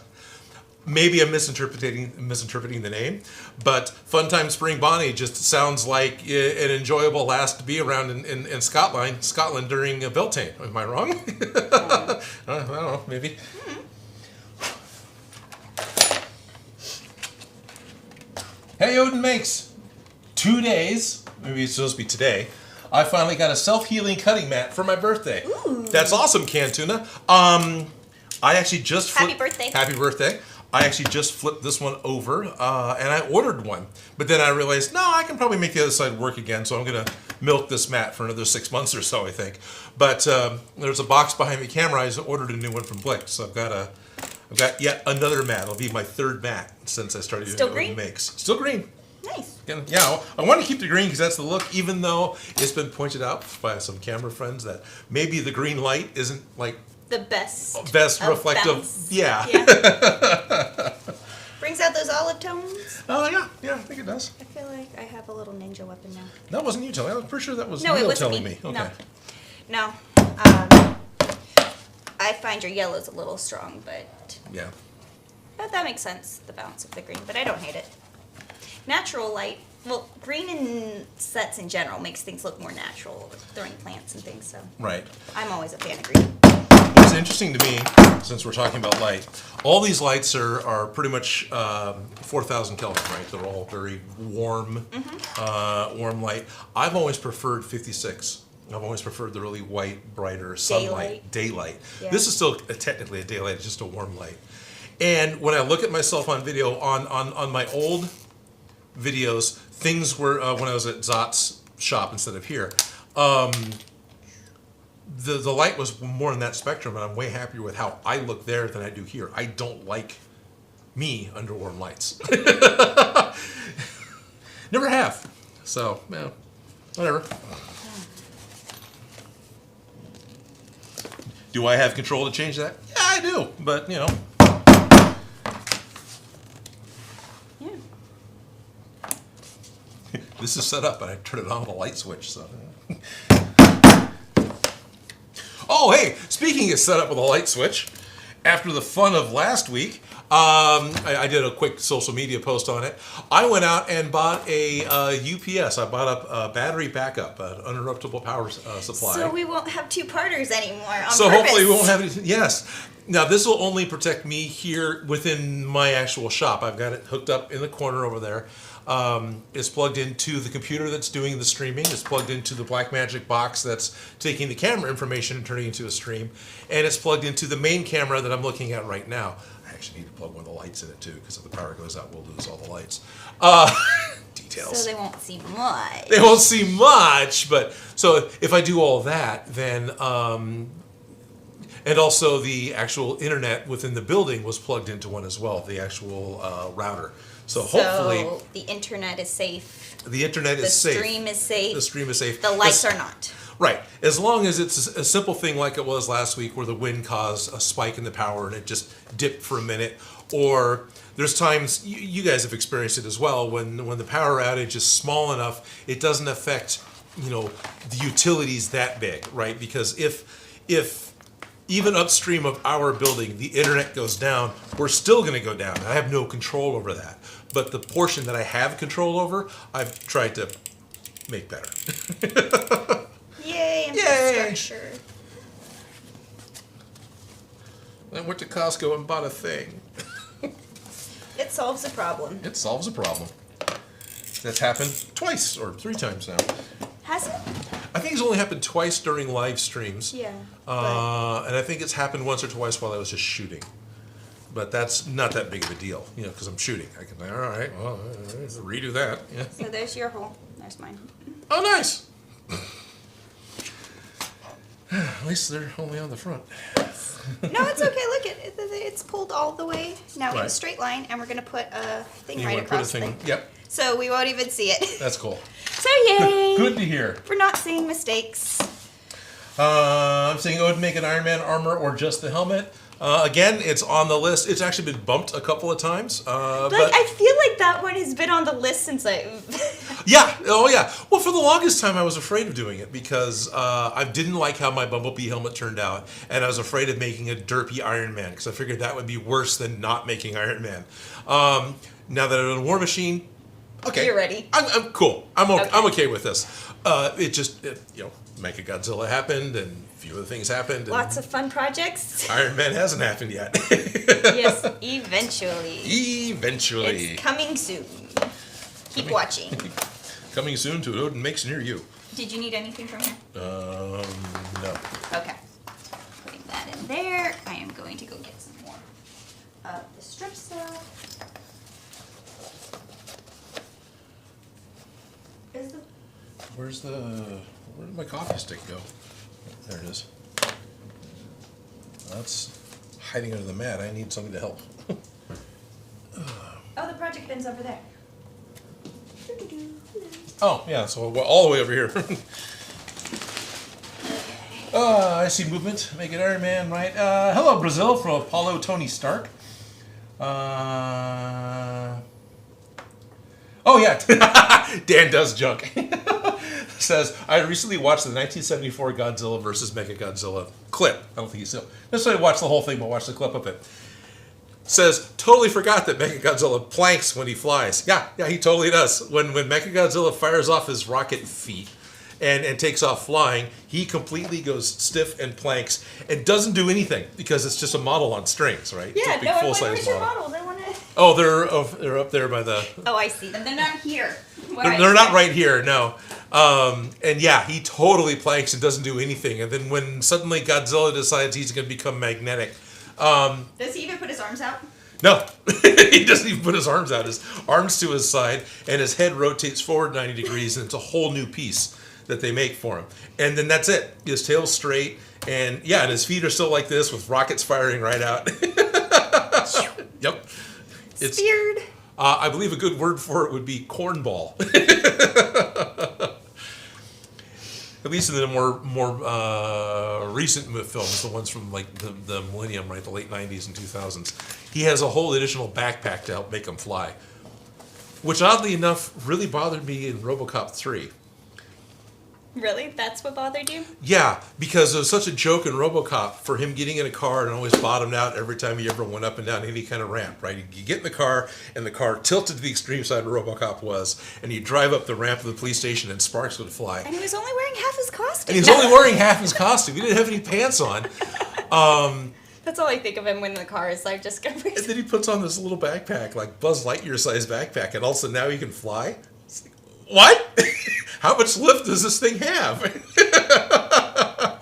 maybe I'm misinterpreting the name, but Funtime Spring Bonnie just sounds like an enjoyable lass to be around in Scotland during Beltane. Am I wrong? I don't know, maybe. Hey, Odin Makes. 2 days, maybe it's supposed to be today, I finally got a self-healing cutting mat for my birthday. Ooh. That's awesome, Cantuna. I actually just Happy birthday. Happy birthday. I actually just flipped this one over, and I ordered one. But then I realized, no, I can probably make the other side work again, so I'm going to milk this mat for another 6 months or so, I think. But there's a box behind the camera. I just ordered a new one from Blink, so I've got yet another mat. It'll be my third mat since I started doing Odin Makes. Still green. Nice. And, yeah, I want to keep the green because that's the look, even though it's been pointed out by some camera friends that maybe the green light isn't like the best reflective. Balance. Yeah. Brings out those olive tones. Oh, yeah, I think it does. I feel like I have a little ninja weapon now. That wasn't you telling me. I'm pretty sure that was No, it Neil wasn't telling me. Okay. No. I find your yellow's a little strong, but Yeah. that makes sense, the balance of the green, but I don't hate it. Natural light, well, green in sets in general makes things look more natural, throwing plants and things, so. Right. I'm always a fan of green. What's interesting to me, since we're talking about light, all these lights are pretty much 4,000 Kelvin, right? They're all very warm, warm light. I've always preferred 56. I've always preferred the really white, brighter sunlight, daylight. Yeah. This is still technically a daylight, it's just a warm light. And when I look at myself on video, on my old videos, things were, when I was at Zot's shop instead of here, the light was more in that spectrum, and I'm way happier with how I look there than I do here. I don't like me under warm lights. Never have. So, yeah, whatever. Do I have control to change that? Yeah, I do, but, you know. Yeah. This is set up, and I turn it on with a light switch. So. Oh, hey! Speaking of set up with a light switch, after the fun of last week, I did a quick social media post on it. I went out and bought a UPS. I bought a battery backup, an uninterruptible power supply. So we won't have two-parters anymore on So purpose. hopefully we won't have it. Yes. Now this will only protect me here within my actual shop. I've got it hooked up in the corner over there. It's plugged into the computer that's doing the streaming. It's plugged into the Blackmagic box that's taking the camera information and turning it into a stream. And it's plugged into the main camera that I'm looking at right now. I actually need to plug one of the lights in it too, because if the power goes out, we'll lose all the lights. Details. So they won't see much. They won't see much, but so if I do all that, then and also the actual internet within the building was plugged into one as well, the actual router. So hopefully the internet is safe. The internet is safe. The stream is safe. The stream is safe. The lights are not. Right. As long as it's a simple thing like it was last week where the wind caused a spike in the power and it just dipped for a minute. Or there's times, you guys have experienced it as well, when the power outage is small enough, it doesn't affect, the utilities that big, right? Because if even upstream of our building, the internet goes down, we're still going to go down. I have no control over that. But the portion that I have control over, I've tried to make better. Yay, Yay. infrastructure. I went to Costco and bought a thing. It solves a problem. It solves a problem. That's happened twice or 3 times now. Has it? I think it's only happened twice during live streams. Yeah. And I think it's happened once or twice while I was just shooting. But that's not that big of a deal, because I'm shooting. I can, all right, well, redo that. Yeah. So there's your hole. There's mine. Oh, nice. At least they're only on the front. No, it's okay. Look, it's pulled all the way now in a Right. straight line, and we're gonna put a thing You right wanna put a across thing? the Yep, so we won't even see it. that's cool. So yay! Good to hear. For not seeing mistakes. I'm saying Odin Make an Iron Man armor or just the helmet. Again, it's on the list. It's actually been bumped a couple of times. But I feel like that one has been on the list since I. yeah, oh yeah. Well, for the longest time, I was afraid of doing it because I didn't like how my Bumblebee helmet turned out, and I was afraid of making a derpy Iron Man because I figured that would be worse than not making Iron Man. Now that I'm in War Machine, okay, You're ready. I'm cool. I'm okay with this. Mecha Godzilla happened, and a few other things happened. And Lots of fun projects. Iron Man hasn't happened yet. Yes, eventually. Eventually. It's coming soon. Keep watching. Coming soon to Odin Makes near you. Did you need anything from here? No. Okay. Putting that in there. I am going to go get some more of the strip stuff. Where did my coffee stick go? There it is. That's hiding under the mat. I need something to help. Oh, the project bin's over there. Oh, yeah, so all the way over here. I see movement. Make it Iron Man, right? Hello, Brazil, from Apollo Tony Stark. Oh, yeah. Dan does junk. Says, I recently watched the 1974 Godzilla vs. Mechagodzilla clip. I don't think you still necessarily watched the whole thing, but watched the clip of it. Says, totally forgot that Mechagodzilla planks when he flies. Yeah, he totally does. When Mechagodzilla fires off his rocket feet and takes off flying, he completely goes stiff and planks and doesn't do anything because it's just a model on strings, right? Yeah, it's a big full-size your models? I want to. Oh, they're up there by the... Oh, I see them. They're not here. They're not right here, no. And yeah, he totally planks and doesn't do anything. And then when suddenly Godzilla decides he's going to become magnetic... Does he even put his arms out? No, he doesn't even put his arms out. His arms to his side, and his head rotates forward 90 degrees, and it's a whole new piece that they make for him. And then that's it. His tail's straight, and yeah, and his feet are still like this with rockets firing right out. Yep. It's Speared. I believe a good word for it would be cornball. At least in the more recent films, the ones from like the millennium, right, the late 90s and 2000s, he has a whole additional backpack to help make him fly. which oddly enough really bothered me in RoboCop 3. Really? That's what bothered you? Yeah, because it was such a joke in RoboCop for him getting in a car and always bottomed out every time he ever went up and down any kind of ramp, right? You get in the car, and the car tilted to the extreme side where RoboCop was, and you drive up the ramp of the police station and sparks would fly. And he was only wearing half his costume. And he was only wearing half his costume. He didn't have any pants on. That's all I think of him when the car is like just going. And then he puts on this little backpack, like Buzz Lightyear-sized backpack, and all of a sudden now he can fly? It's like, what? How much lift does this thing have?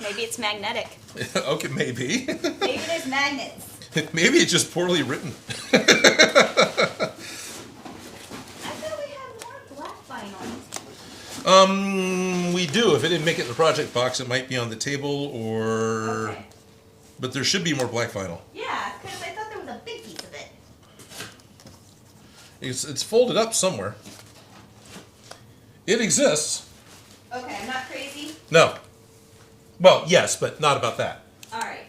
Maybe it's magnetic. Okay, maybe. Maybe there's magnets. Maybe it's just poorly written. I thought we had more black vinyl. We do. If it didn't make it in the project box, it might be on the table, or... Okay. But there should be more black vinyl. Yeah, because I thought there was a big piece of it. It's folded up somewhere. It exists. Okay, I'm not crazy. No. Well, yes, but not about that. All right.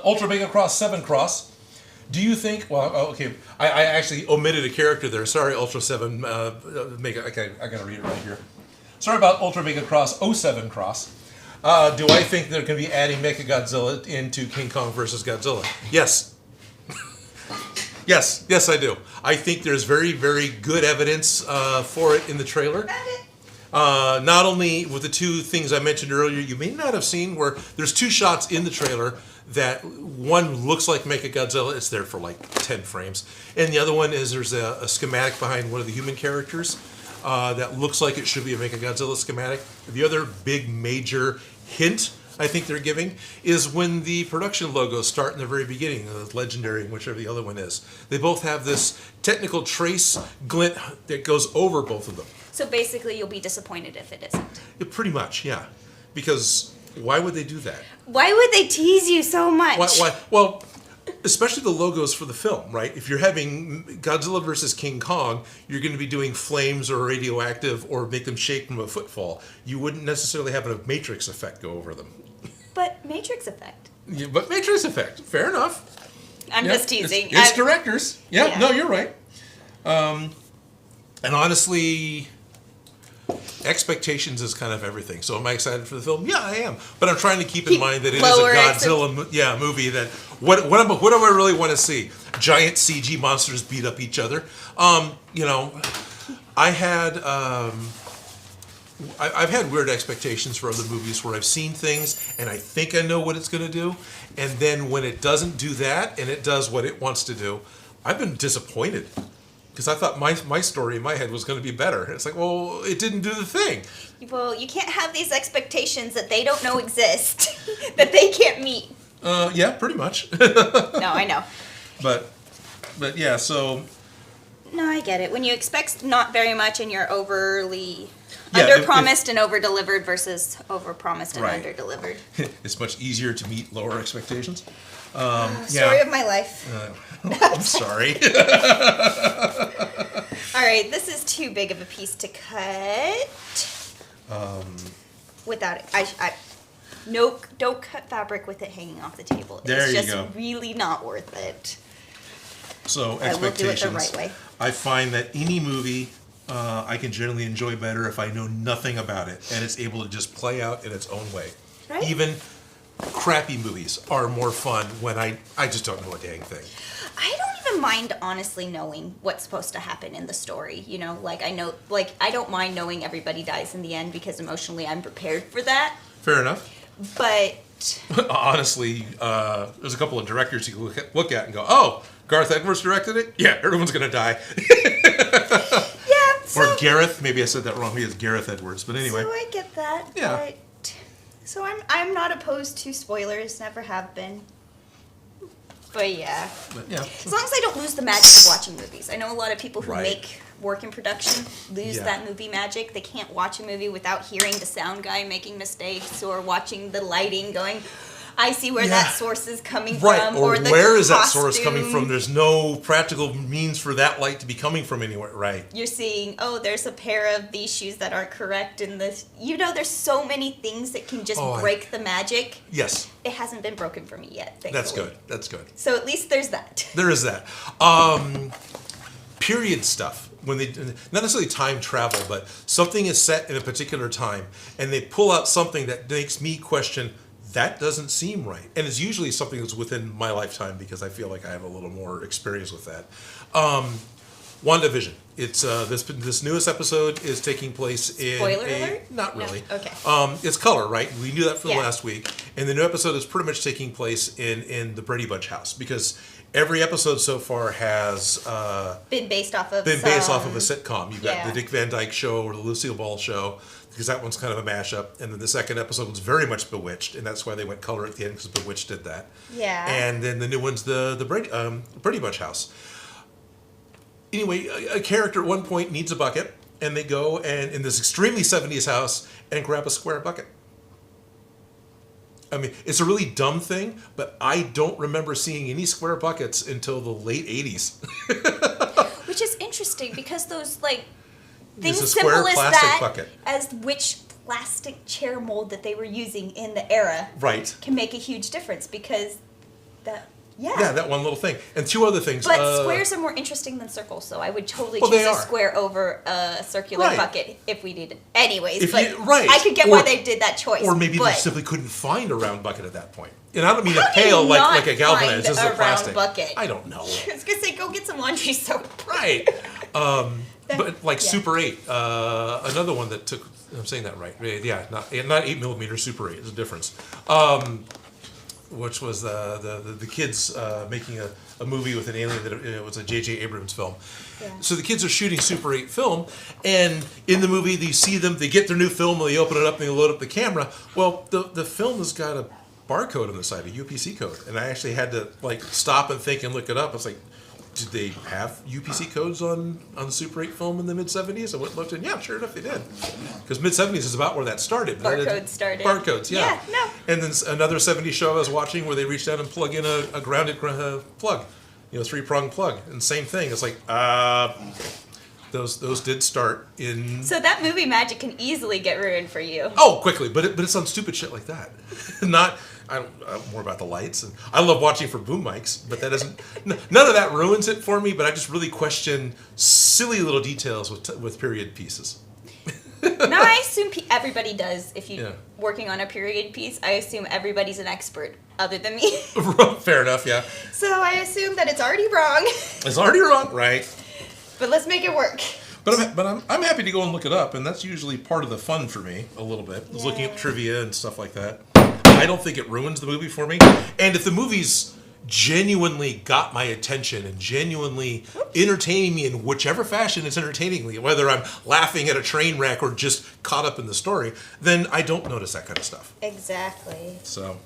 Ultra Mega Cross 7 Cross. Do you think? Well, okay. I actually omitted a character there. Sorry, Ultra 7 Mega. Okay, I gotta read it right here. Sorry about Ultra Mega Cross 07 Cross. Do I think they're going to be adding Mechagodzilla into King Kong versus Godzilla? Yes. Yes, I do. I think there's very, very good evidence for it in the trailer. Not only with the two things I mentioned earlier, you may not have seen where there's two shots in the trailer that one looks like Mechagodzilla. It's there for like 10 frames. And the other one is there's a schematic behind one of the human characters that looks like it should be a Mechagodzilla schematic. The other big major hint I think they're giving is when the production logos start in the very beginning, the Legendary and whichever the other one is. They both have this technical trace glint that goes over both of them. So basically you'll be disappointed if it isn't. Yeah, pretty much, yeah. Because why would they do that? Why would they tease you so much? Why? Well, especially the logos for the film, right? If you're having Godzilla versus King Kong, you're going to be doing flames or radioactive or make them shake from a footfall. You wouldn't necessarily have a Matrix effect go over them. But Matrix effect. Yeah, but Matrix effect, fair enough. I'm just teasing. It's directors. Yeah, no, you're right. And honestly, expectations is kind of everything. So am I excited for the film? Yeah, I am. But I'm trying to keep in mind that it is a Godzilla movie that what do I really want to see? Giant CG monsters beat up each other. I had I've had weird expectations for other movies where I've seen things and I think I know what it's going to do, and then when it doesn't do that and it does what it wants to do, I've been disappointed. Because I thought my story in my head was going to be better. It's like, well, it didn't do the thing. Well, you can't have these expectations that they don't know exist, that they can't meet. Yeah, pretty much. No, I know. But yeah, so... No, I get it. When you expect not very much and you're overly under-promised and over-delivered versus over-promised and under-delivered. It's much easier to meet lower expectations. Story of my life. I'm sorry. All right, this is too big of a piece to cut. Without it, nope, don't cut fabric with it hanging off the table. There you go. It's just really not worth it. So expectations. I will do it the right way. I find that any movie I can generally enjoy better if I know nothing about it and it's able to just play out in its own way. Right? Even crappy movies are more fun when I just don't know a dang thing. I don't even mind honestly knowing what's supposed to happen in the story. You know, like I don't mind knowing everybody dies in the end because emotionally I'm prepared for that. Fair enough. But honestly, there's a couple of directors you can look at and go, oh, Garth Edwards directed it? Yeah, everyone's going to die. Yeah. Or Gareth. Maybe I said that wrong. He is Gareth Edwards. But anyway. So I get that. Yeah. But, so I'm not opposed to spoilers. Never have been. But yeah. As long as I don't lose the magic of watching movies. I know a lot of people who work in production lose that movie magic. They can't watch a movie without hearing the sound guy making mistakes or watching the lighting going, I see where that source is coming right. from. Or the where costume. is that source coming from? There's no practical means for that light to be coming from anywhere. Right. You're seeing, there's a pair of these shoes that aren't correct in this. There's so many things that can just break the magic. Yes. It hasn't been broken for me yet, thankfully. That's good. That's good. So at least there's that. There is that. Period stuff. When they, not necessarily time travel, but something is set in a particular time, and they pull out something that makes me question, that doesn't seem right. And it's usually something that's within my lifetime because I feel like I have a little more experience with that. WandaVision. It's this newest episode is taking place in Spoiler alert? Not really. No. Okay. It's color, right? We knew that from Yeah. last week, and the new episode is pretty much taking place in the Brady Bunch house because every episode so far has been based off of a sitcom. You've got Yeah. the Dick Van Dyke Show or the Lucille Ball Show, because that one's kind of a mashup. And then the second episode was very much Bewitched, and that's why they went color at the end, because Bewitched did that. Yeah. And then the new one's the Brady Bunch house. Anyway, a character at one point needs a bucket, and they go and in this extremely 70s house and grab a square bucket. I mean, it's a really dumb thing, but I don't remember seeing any square buckets until the late 80s. Which is interesting because those It's things a simple square as plastic that, bucket. as which plastic chair mold that they were using in the era, Right. can make a huge difference because that. Yeah, that one little thing. And two other things. But squares are more interesting than circles, so I would totally Well, choose they a are. square over a circular Right. bucket if we did it. Anyways, If but you- right. I could get Or- why they did that choice. Or maybe but they simply couldn't find a round bucket at that point. And I don't mean a How do you pail like not a galvanized. This is find a a round plastic bucket? I don't know. I was gonna say, go get some laundry soap. Right. But like Yeah. Super 8, another one that took. I'm saying that right. Yeah, not 8mm, Super 8. There's a difference. Which was the kids making a movie with an alien that it was a J.J. Abrams film. Yeah. So the kids are shooting Super 8 film, and in the movie you see them, they get their new film, and they open it up and they load up the camera. Well, the film has got a barcode on the side, a UPC code, and I actually had to stop and think and look it up. I was like, did they have UPC codes on the Super 8 film in the mid-70s? I went and looked, and yeah, sure enough, they did. Because mid-70s is about where that started. Barcodes started. Barcodes, yeah. Yeah, no. And then another 70s show I was watching where they reached out and plug in a grounded plug, 3-prong plug. And same thing. It's like, those did start in... So that movie magic can easily get ruined for you. Oh, quickly, but it's on stupid shit like that. Not... I don't more about the lights, and I love watching for boom mics, but that doesn't. None of that ruins it for me. But I just really question silly little details with period pieces. Now I assume everybody does. If you're Yeah. working on a period piece, I assume everybody's an expert other than me. Fair enough, yeah. So I assume that it's already wrong. It's already wrong, right? But let's make it work. But I'm happy to go and look it up, and that's usually part of the fun for me a little bit. Is looking at trivia and stuff like that. I don't think it ruins the movie for me. And if the movie's genuinely got my attention and genuinely entertaining me in whichever fashion it's entertaining me, whether I'm laughing at a train wreck or just caught up in the story, then I don't notice that kind of stuff. Exactly. So.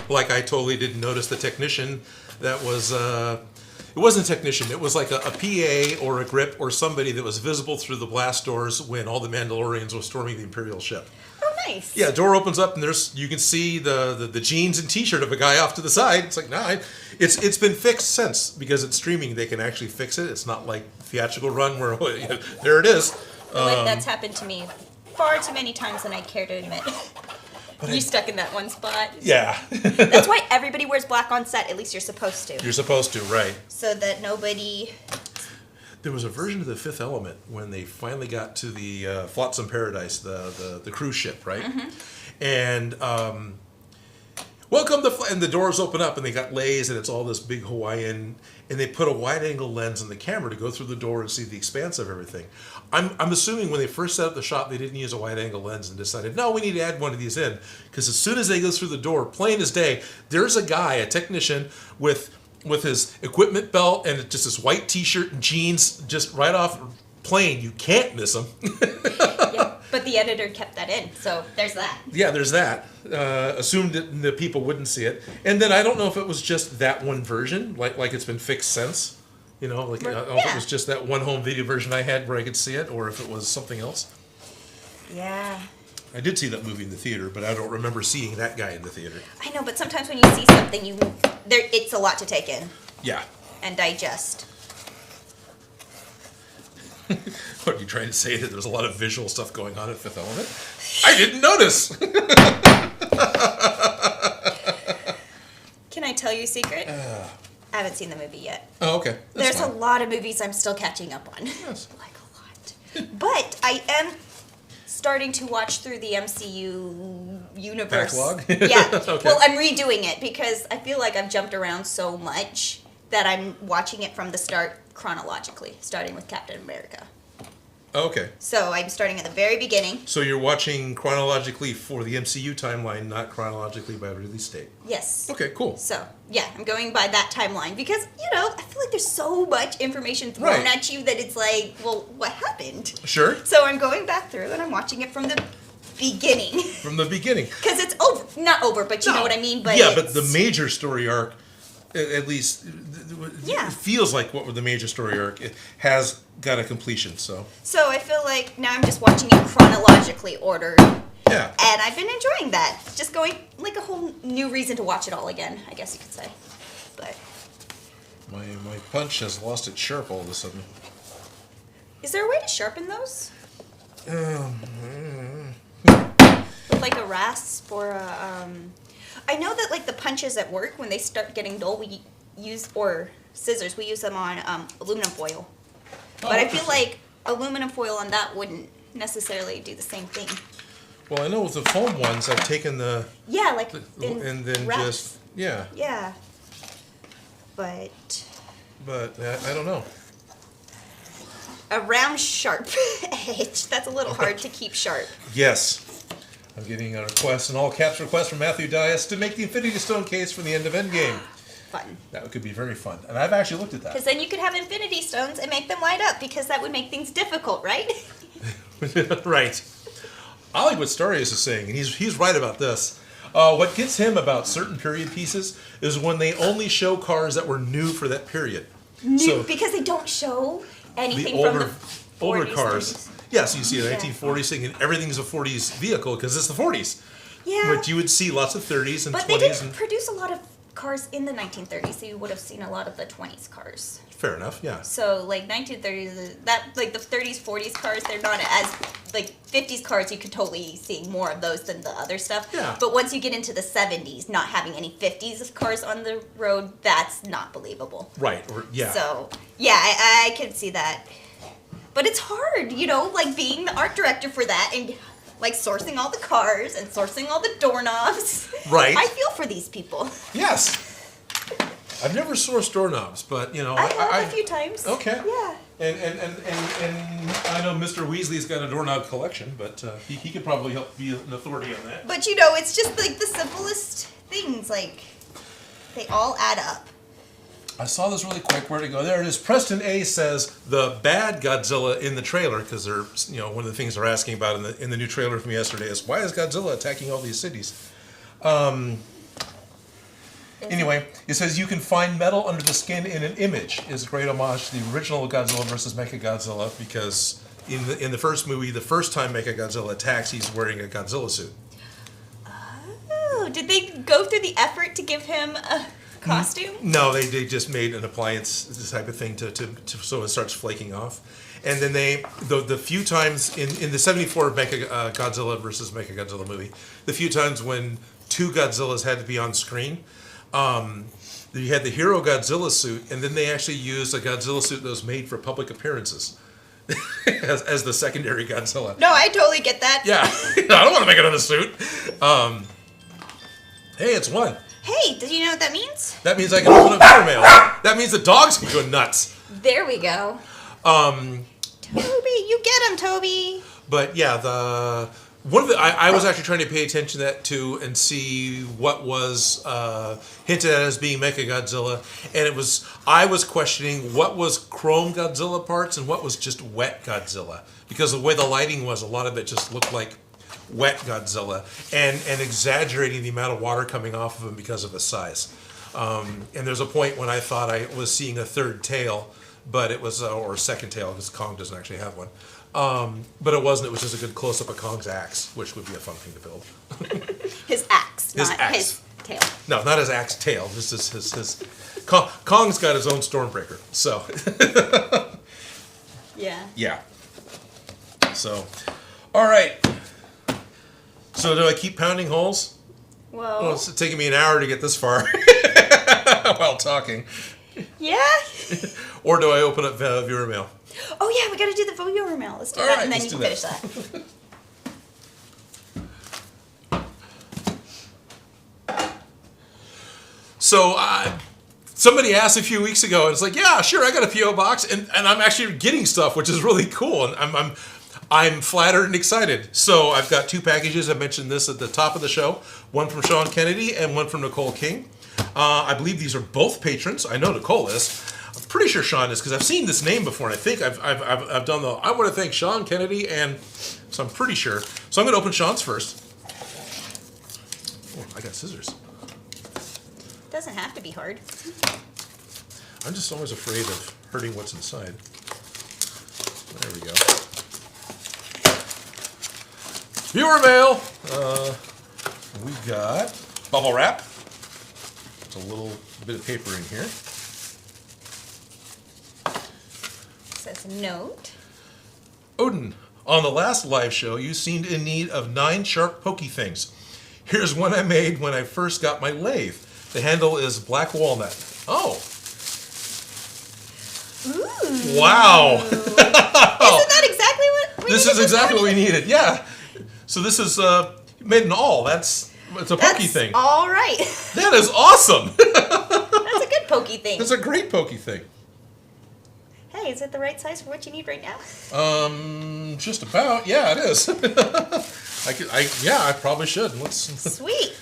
Like I totally didn't notice the technician that was... It wasn't a technician. It was like a PA or a grip or somebody that was visible through the blast doors when all the Mandalorians were storming the Imperial ship. Oh, nice. Yeah, door opens up and you can see the jeans and T-shirt of a guy off to the side. It's like, it's been fixed since, because it's streaming. They can actually fix it. It's not like theatrical run where there it is. That's happened to me far too many times than I care to admit. You stuck in that one spot. Yeah. That's why everybody wears black on set. At least you're supposed to. You're supposed to, right? So that nobody. There was a version of The Fifth Element when they finally got to the Flotsam Paradise, the cruise ship, right? Mm-hmm. And welcome and the doors open up and they got lays and it's all this big Hawaiian, and they put a wide-angle lens on the camera to go through the door and see the expanse of everything. I'm assuming when they first set up the shot, they didn't use a wide-angle lens and decided, no, we need to add one of these in. Because as soon as they go through the door, plain as day, there's a guy, a technician, with his equipment belt and just this white T-shirt and jeans, just right off plane. You can't miss him. Yeah, but the editor kept that in, so there's that. Yeah, there's that. Assumed that the people wouldn't see it. And then I don't know if it was just that one version, like it's been fixed since. You know, like I don't know if it was just that one home video version I had where I could see it, or if it was something else. Yeah. I did see that movie in the theater, but I don't remember seeing that guy in the theater. I know, but sometimes when you see something, it's a lot to take in. Yeah. And digest. What are you trying to say? That there's a lot of visual stuff going on at Fifth Element? I didn't notice. Can I tell you a secret? I haven't seen the movie yet. Oh, okay. There's a lot of movies I'm still catching up on. Yes. Like a lot. But I am starting to watch through the MCU universe. Backlog? Yeah. Okay. Well, I'm redoing it because I feel like I've jumped around so much that I'm watching it from the start chronologically, starting with Captain America. Okay. So I'm starting at the very beginning. So you're watching chronologically for the MCU timeline, not chronologically by release date. Yes. Okay, cool. So, yeah, I'm going by that timeline because, I feel like there's so much information thrown at you that it's like, well, what happened? Sure. So I'm going back through and I'm watching it from the beginning. From the beginning. Because it's over. Not over, but you know what I mean? But yeah, but the major story arc, at least, Yeah. it feels like what the major story arc it has got a completion, so. So I feel like now I'm just watching it chronologically ordered. Yeah. And I've been enjoying that. Just going, like a whole new reason to watch it all again, I guess you could say. But My punch has lost its sharp all of a sudden. is there a way to sharpen those? Mm. With like a rasp or a, I know that like the punches at work, when they start getting dull, we use, or scissors, we use them on aluminum foil. But I feel like aluminum foil on that wouldn't necessarily do the same thing. Well, I know with the foam ones, I've taken the... Yeah, like and then wraps. just... Yeah. Yeah. But I don't know. a round sharp edge, that's a little hard to keep sharp. Yes. I'm getting a request, an all-caps request from Matthew Dias to make the Infinity Stone case for the end of Endgame. Fun. That could be very fun. And I've actually looked at that. Because then you could have Infinity Stones and make them light up, because that would make things difficult, right? Right. I like what Starius is saying, and he's right about this. What gets him about certain period pieces is when they only show cars that were new for that period. Because they don't show anything the from the 40s, older cars. 30s. Yeah, so you see a Yeah. 1940s thing, and everything's a 40s vehicle because it's the 40s. Yeah. But you would see lots of 30s and But 20s. they didn't and produce a lot of cars in the 1930s, so you would have seen a lot of the 20s cars. fair enough, yeah. So, like, 1930s, like, the 30s, 40s cars, they're not as, like, 50s cars, you could totally see more of those than the other stuff. Yeah. But once you get into the 70s, not having any 50s cars on the road, that's not believable. Right, or yeah. So, yeah, I can see that. But it's hard, like, being the art director for that and, like, sourcing all the cars and sourcing all the doorknobs. Right. I feel for these people. Yes. I've never sourced doorknobs, but I have a few times. Okay. Yeah. And I know Mr. Weasley's got a doorknob collection, but he could probably help be an authority on that. But it's just like the simplest things. Like, they all add up. I saw this really quick. Where'd it go? There it is. Preston A says the bad Godzilla in the trailer, because they're one of the things they're asking about in the new trailer from yesterday is why is Godzilla attacking all these cities? Anyway, it says you can find metal under the skin in an image. Is a great homage to the original Godzilla versus Mechagodzilla because in the first movie, the first time Mechagodzilla attacks, he's wearing a Godzilla suit. Oh, did they go through the effort to give him a costume? No, they just made an appliance this type of thing to so it starts flaking off. And then the few times in the 74 Godzilla versus Mechagodzilla movie, the few times when two Godzillas had to be on screen, you had the hero Godzilla suit, and then they actually used a Godzilla suit that was made for public appearances as the secondary Godzilla. No, I totally get that. Yeah, I don't want to make another suit. Hey, it's one. Hey, did you know what that means? That means I can open up bear mail. That means the dogs can go nuts. There we go. Toby, you get him, Toby. But yeah, I was actually trying to pay attention to that too and see what was hinted at as being Mechagodzilla, and I was questioning what was Chrome Godzilla parts and what was just wet Godzilla, because the way the lighting was, a lot of it just looked like wet Godzilla, and exaggerating the amount of water coming off of him because of the size. And there's a point when I thought I was seeing a third tail, but it was, or second tail, because Kong doesn't actually have one. But it wasn't. It was just a good close-up of Kong's axe, which would be a fun thing to build. His axe, His not axe. his tail. No, not his axe tail. Just his Kong's got his own Stormbreaker. So, Yeah. yeah. So, all right. So do I keep pounding holes? Well, Well, it's taking me an hour to get this far while talking. yeah. Or do I open up viewer mail? Oh yeah, we gotta do the viewer mail. Let's do All that, right, and then let's you do can finish that. So somebody asked a few weeks ago, and it's like, yeah, sure, I got a PO box, and I'm actually getting stuff, which is really cool, and I'm flattered and excited. So I've got 2 packages. I mentioned this at the top of the show. One from Sean Kennedy and one from Nicole King. I believe these are both patrons. I know Nicole is. I'm pretty sure Sean is because I've seen this name before, and I think I've done the. I want to thank Sean Kennedy, and so I'm pretty sure. So I'm going to open Sean's first. Oh, I got scissors. Doesn't have to be hard. I'm just always afraid of hurting what's inside. There we go. Viewer mail. We got bubble wrap. There's a little bit of paper in here. Says note. Odin, on the last live show, you seemed in need of 9 sharp pokey things. Here's one I made when I first got my lathe. The handle is black walnut. Oh. Ooh. Wow. Isn't that exactly what we This needed is exactly what we morning? needed. Yeah. So this is made in all. It's a pokey thing. All right. That is awesome. That's a good pokey thing. That's a great pokey thing. Hey, is it the right size for what you need right now? Just about. Yeah, it is. I probably should. Sweet.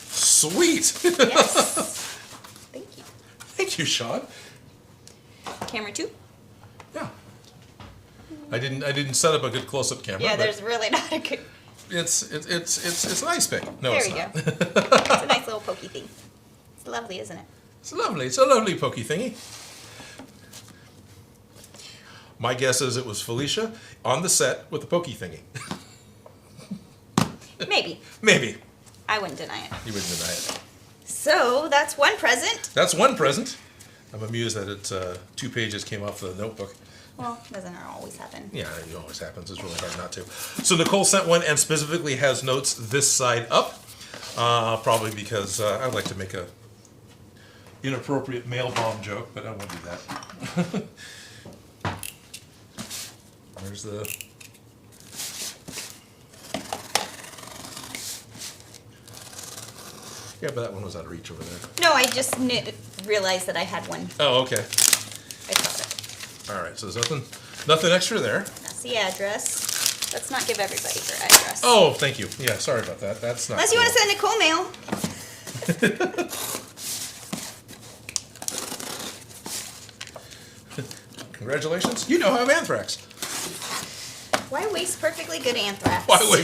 Sweet. Yes. Thank you. Thank you, Sean. Camera 2? Yeah. I didn't set up a good close-up camera. Yeah, but there's really not a good. it's a nice pick. No, There it's we not. go. It's a nice little pokey thing. It's lovely, isn't it? It's lovely. It's a lovely pokey thingy. My guess is it was Felicia on the set with the pokey thingy. Maybe. Maybe. I wouldn't deny it. You wouldn't deny it. So that's one present. That's one present. I'm amused that it 2 pages came off the notebook. Well, doesn't it always happen? Yeah, it always happens. It's really hard not to. So Nicole sent one and specifically has notes this side up. Probably because I'd like to make a inappropriate mail bomb joke, but I won't do that. There's the... Yeah, but that one was out of reach over there. No, I just realized that I had one. Oh, okay. I caught it. All right, so there's nothing extra there. That's the address. Let's not give everybody her address. Oh, thank you. Yeah, sorry about that. That's not Unless you want to send Nicole mail. Congratulations. You know I have anthrax. Why waste perfectly good anthrax? By the way,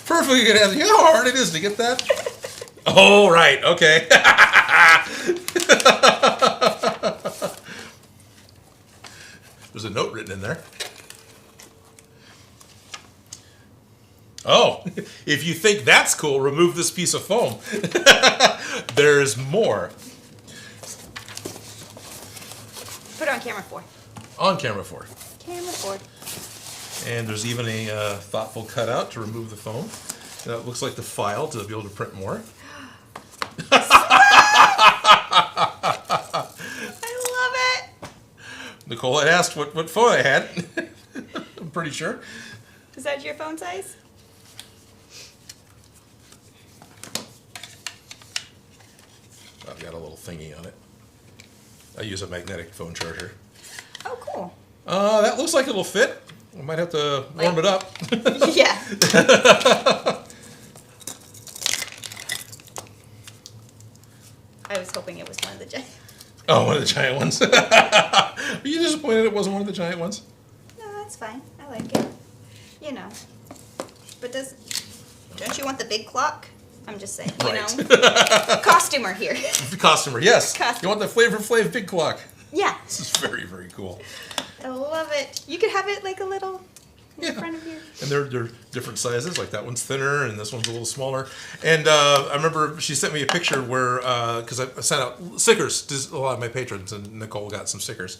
perfectly good answer. You know how hard it is to get that? Oh, right. Okay. There's a note written in there. Oh, if you think that's cool, remove this piece of foam. There's more. Put it on camera 4. On camera 4. Camera 4. And there's even a thoughtful cutout to remove the foam. That looks like the file to be able to print more. I love it. Nicole had asked what phone I had. I'm pretty sure. Is that your phone size? I've got a little thingy on it. I use a magnetic phone charger. Oh, cool. That looks like it'll fit. I might have to warm it up. Yeah. I was hoping it was one of the giant. Oh, one of the giant ones. Are you disappointed it wasn't one of the giant ones? No, that's fine. I like it. You know. But don't you want the big clock? I'm just saying, you Right. know. Costumer here. Costumer, yes. Costumer. You want the Flavor Flav big clock. Yeah. This is very, very cool. I love it. You could have it like a little in front of you. And they're different sizes. Like that one's thinner, and this one's a little smaller. And I remember she sent me a picture where, because I sent out stickers to a lot of my patrons, and Nicole got some stickers.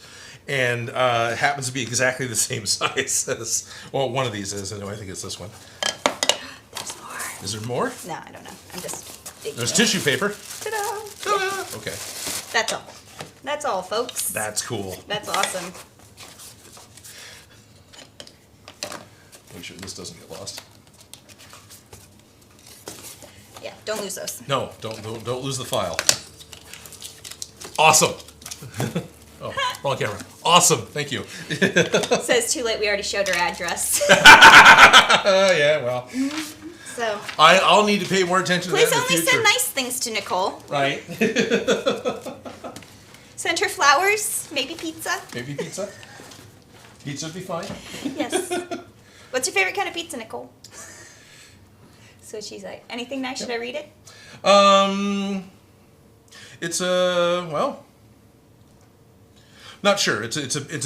And it happens to be exactly the same size as, well, one of these is. I think it's this one. There's more. Is there more? No, I don't know. I'm just digging. There's tissue paper. Ta-da. Ta-da. Okay. That's all. That's all, folks. That's cool. That's awesome. Make sure this doesn't get lost. Yeah, don't lose those. No, don't lose the file. Awesome. Oh, wrong camera. Awesome. Thank you. Says too late. We already showed her address. Yeah, well. So. I'll need to pay more attention to that in the Please future. only send nice things to Nicole. Right. Send her flowers, maybe pizza. Maybe pizza. Pizza would be fine. Yes. What's your favorite kind of pizza, Nicole? So she's like, anything nice? Should I read it? It's well, not sure. It's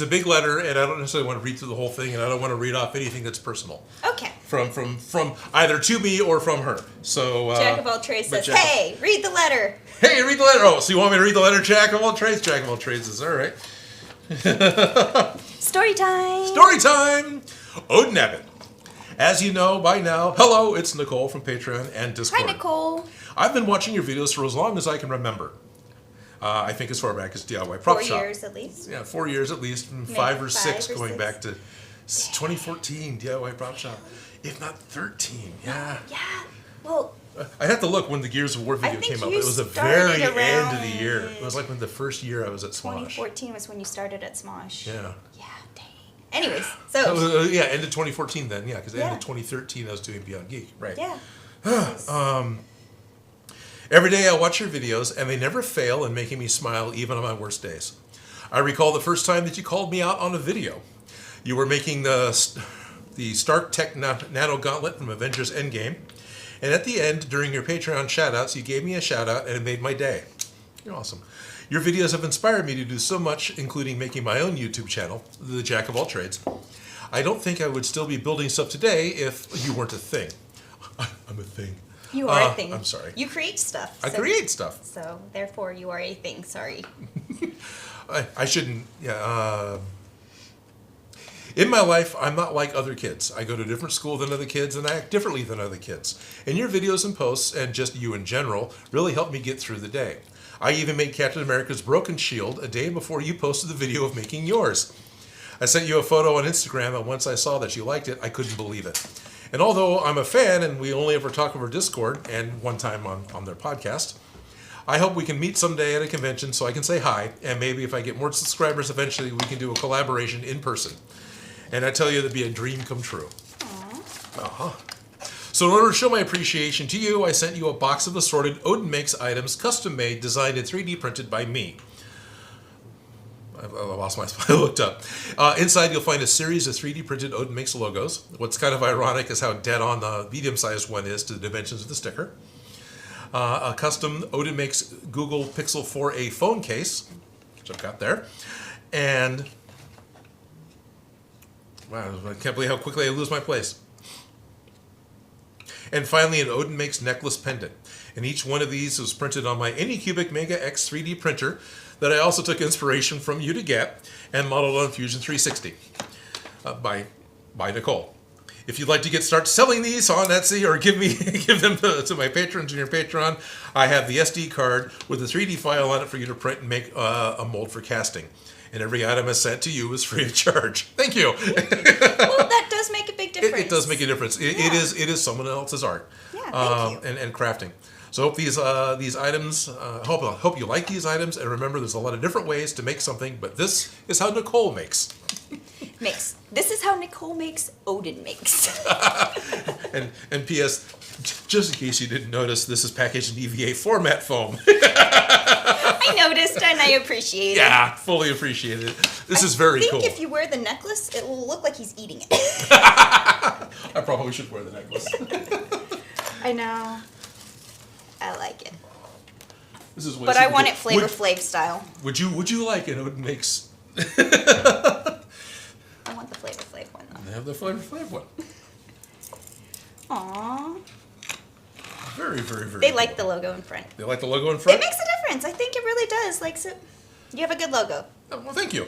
a big letter, and I don't necessarily want to read through the whole thing, and I don't want to read off anything that's personal. Okay. From either to me or from her. So Jack of all trades says, "Hey, read the letter." Hey, read the letter. Oh, so you want me to read the letter? Jack of all trades. Jack of all trades is all right. Story time. Story time. Odin Abbott. As you know by now, hello, it's Nicole from Patreon and Discord. Hi, Nicole. I've been watching your videos for as long as I can remember. I think as far back as DIY Prop Shop. 4 years at least. Yeah, 4 years at least, and Maybe 5 or 6 5 or going 6. back to 2014 DIY Prop Shop, if not 13. Yeah. Yeah. Well, I had to look when the Gears of War video think came up. you It was the started very end of the around- year. It was like when the first year I was at Smosh. 2014 was when you started at Smosh. Yeah. Yeah, dang. Anyways, so. Yeah, end of 2014 then. Yeah, because end Yeah. of 2013 I was doing Beyond Geek. Right. Yeah. Every day I watch your videos, and they never fail in making me smile even on my worst days. I recall the first time that you called me out on a video. You were making the Stark Tech Nano Gauntlet from Avengers Endgame, and at the end, during your Patreon shoutouts, you gave me a shoutout, and it made my day. You're awesome. Your videos have inspired me to do so much, including making my own YouTube channel, The Jack of All Trades. I don't think I would still be building stuff today if you weren't a thing. I'm a thing. You are a thing. I'm sorry. You create stuff. I create stuff. So, therefore, you are a thing. Sorry. I shouldn't. Yeah. In my life, I'm not like other kids. I go to a different school than other kids, and I act differently than other kids. And your videos and posts, and just you in general, really help me get through the day. I even made Captain America's broken shield a day before you posted the video of making yours. I sent you a photo on Instagram, and once I saw that you liked it, I couldn't believe it. And although I'm a fan, and we only ever talk over Discord, and one time on their podcast, I hope we can meet someday at a convention so I can say hi, and maybe if I get more subscribers eventually, we can do a collaboration in person. And I tell you, that'd be a dream come true. Aww. Uh-huh. So in order to show my appreciation to you, I sent you a box of assorted Odin Makes items, custom-made, designed, and 3D printed by me. I lost my spot. I looked up. Inside, you'll find a series of 3D printed Odin Makes logos. What's kind of ironic is how dead on the medium-sized one is to the dimensions of the sticker. A custom Odin Makes Google Pixel 4a phone case, which I've got there. And, wow, I can't believe how quickly I lose my place. And finally, an Odin Makes necklace pendant. And each one of these was printed on my Anycubic Mega X 3D printer that I also took inspiration from you to get and modeled on Fusion 360 by Nicole. If you'd like to start selling these on Etsy or give them to my patrons in your Patreon, I have the SD card with a 3D file on it for you to print and make a mold for casting. And every item I sent to you is free of charge. Thank you. Well, that does make a big difference. It does make a difference. It is someone else's art. Yeah, thank you. And crafting. So hope these items. Hope you like these items. And remember, there's a lot of different ways to make something, but this is how Nicole makes. This is how Nicole makes Odin Makes. and P.S. Just in case you didn't notice, this is packaged in EVA format foam. I noticed and I appreciate it. Yeah, fully appreciate it. This is very cool. I think if you wear the necklace, it will look like he's eating it. I probably should wear the necklace. I know. I like it. This is what But I want it Flavor Flav style. Would you like an Odin Makes? I want the Flavor Flav one though. They have the Flavor Flav one. Aww. Very, very, very. They like the logo in front. They like the logo in front? It makes a difference. I think it really does. Like, so, you have a good logo. Oh, well, thank you.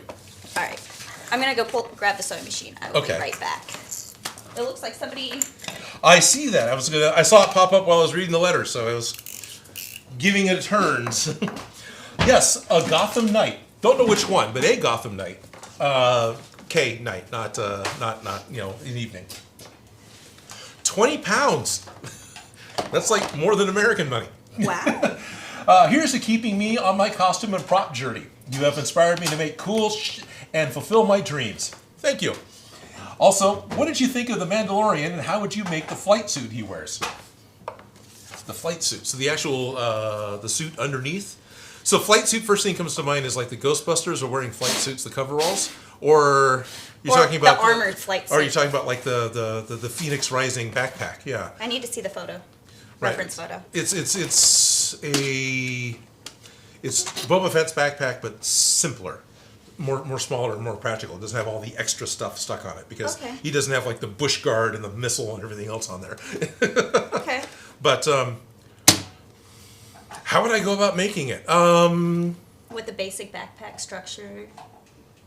All right. I'm going to go grab the sewing machine. I will be right back. It looks like somebody... I see that. I saw it pop up while I was reading the letter, so I was giving it turns. Yes, a Gotham Knight. Don't know which one, but a Gotham Knight. K Knight, not an evening. 20 pounds. That's like more than American money. Wow. Here's to keeping me on my costume and prop journey. You have inspired me to make cool and fulfill my dreams. Thank you. Also, what did you think of the Mandalorian, and how would you make the flight suit he wears? The flight suit. So the actual the suit underneath. So flight suit, first thing comes to mind is like the Ghostbusters are wearing flight suits, the coveralls, or you're talking about the armored flight suit. Or are you talking about like the Phoenix Rising backpack? Yeah. I need to see the photo. Right. Reference photo. It's Boba Fett's backpack, but simpler, more smaller, more practical. It doesn't have all the extra stuff stuck on it because he doesn't have like the bush guard and the missile and everything else on there. Okay. But how would I go about making it? With the basic backpack structure.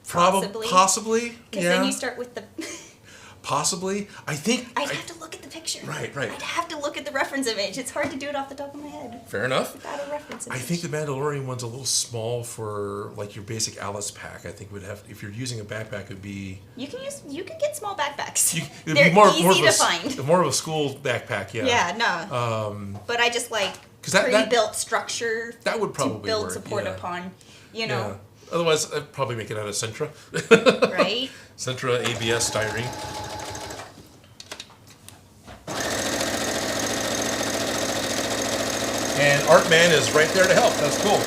Possibly. Because then you start with the. Possibly. I think I'd have to look at the picture. Right. I'd have to look at the reference image. It's hard to do it off the top of my head. Fair enough. Without a reference image. I think the Mandalorian one's a little small for like your basic Alice pack. I think would have, if you're using a backpack, it'd be. You can get small backpacks. It'd They're be more easy to find. More of a school backpack, yeah. Yeah, no. But I just like pre-built structure. That would probably to build work, support upon. You know. Yeah. Otherwise, I'd probably make it out of Sentra. Right. Sentra ABS styrene. And Artman is right there to help. That's cool.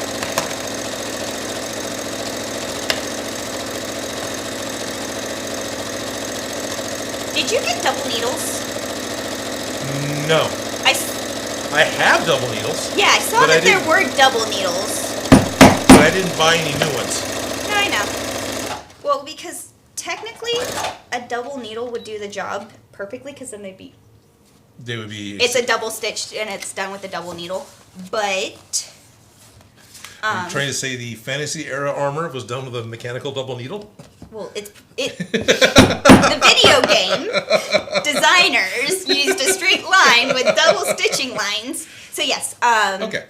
Did you get double needles? No. I have double needles. Yeah, I saw that there were double needles. But I didn't buy any new ones. No, I know. Well, because technically a double needle would do the job perfectly because then they'd be... They would be... It's a double stitched and it's done with a double needle. But... Are you trying to say the fantasy era armor was done with a mechanical double needle? Well, the video game designers used a straight line with double stitching lines. So yes. Okay.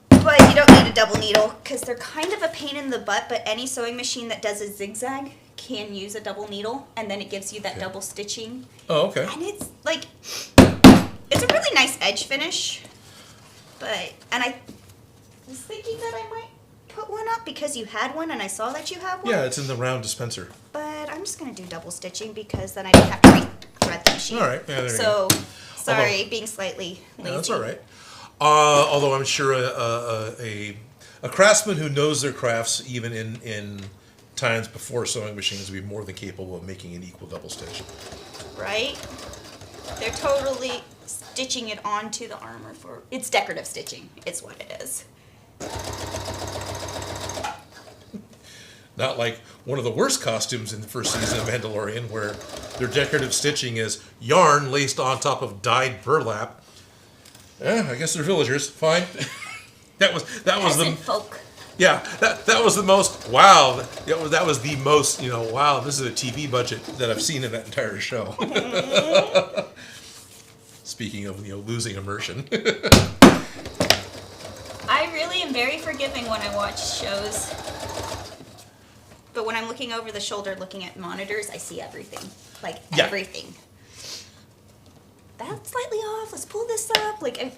But you don't need a double needle because they're kind of a pain in the butt. But any sewing machine that does a zigzag can use a double needle, and then it gives you that double stitching. Oh, okay. And it's like it's a really nice edge finish. But I was thinking that I might put one up because you had one and I saw that you have one. Yeah, it's in the round dispenser. But I'm just going to do double stitching because then I don't have to re-thread the machine. All right. Yeah, there you go. Sorry, being slightly lazy. No, that's all right. Although I'm sure a craftsman who knows their crafts, even in times before sewing machines, would be more than capable of making an equal double stitch. Right? They're totally stitching it onto the armor for... It's decorative stitching. It's what it is. Not like one of the worst costumes in the first season of Mandalorian, where their decorative stitching is yarn laced on top of dyed burlap. I guess they're villagers. Fine. that was the folk. Yeah, that was the most wow. That was the most wow. This is a TV budget that I've seen in that entire show. Speaking of losing immersion. I really am very forgiving when I watch shows. But when I'm looking over the shoulder, looking at monitors, I see everything. Like, everything. That's slightly off. Let's pull this up. I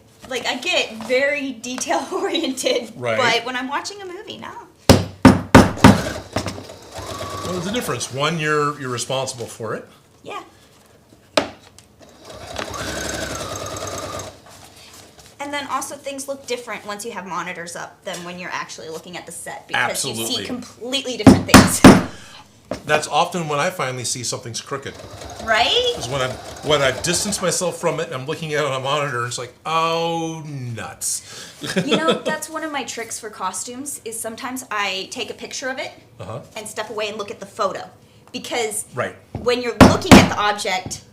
get very detail-oriented. Right. But when I'm watching a movie, no. Well, there's a difference. One, you're responsible for it. Yeah. And then also things look different once you have monitors up than when you're actually looking at the set because you see completely different things. That's often when I finally see something's crooked. Right? Is when I've distanced myself from it and I'm looking at it on a monitor and it's like, oh, nuts. You know, that's one of my tricks for costumes is sometimes I take a picture of it and step away and look at the photo. Because when you're looking at the object,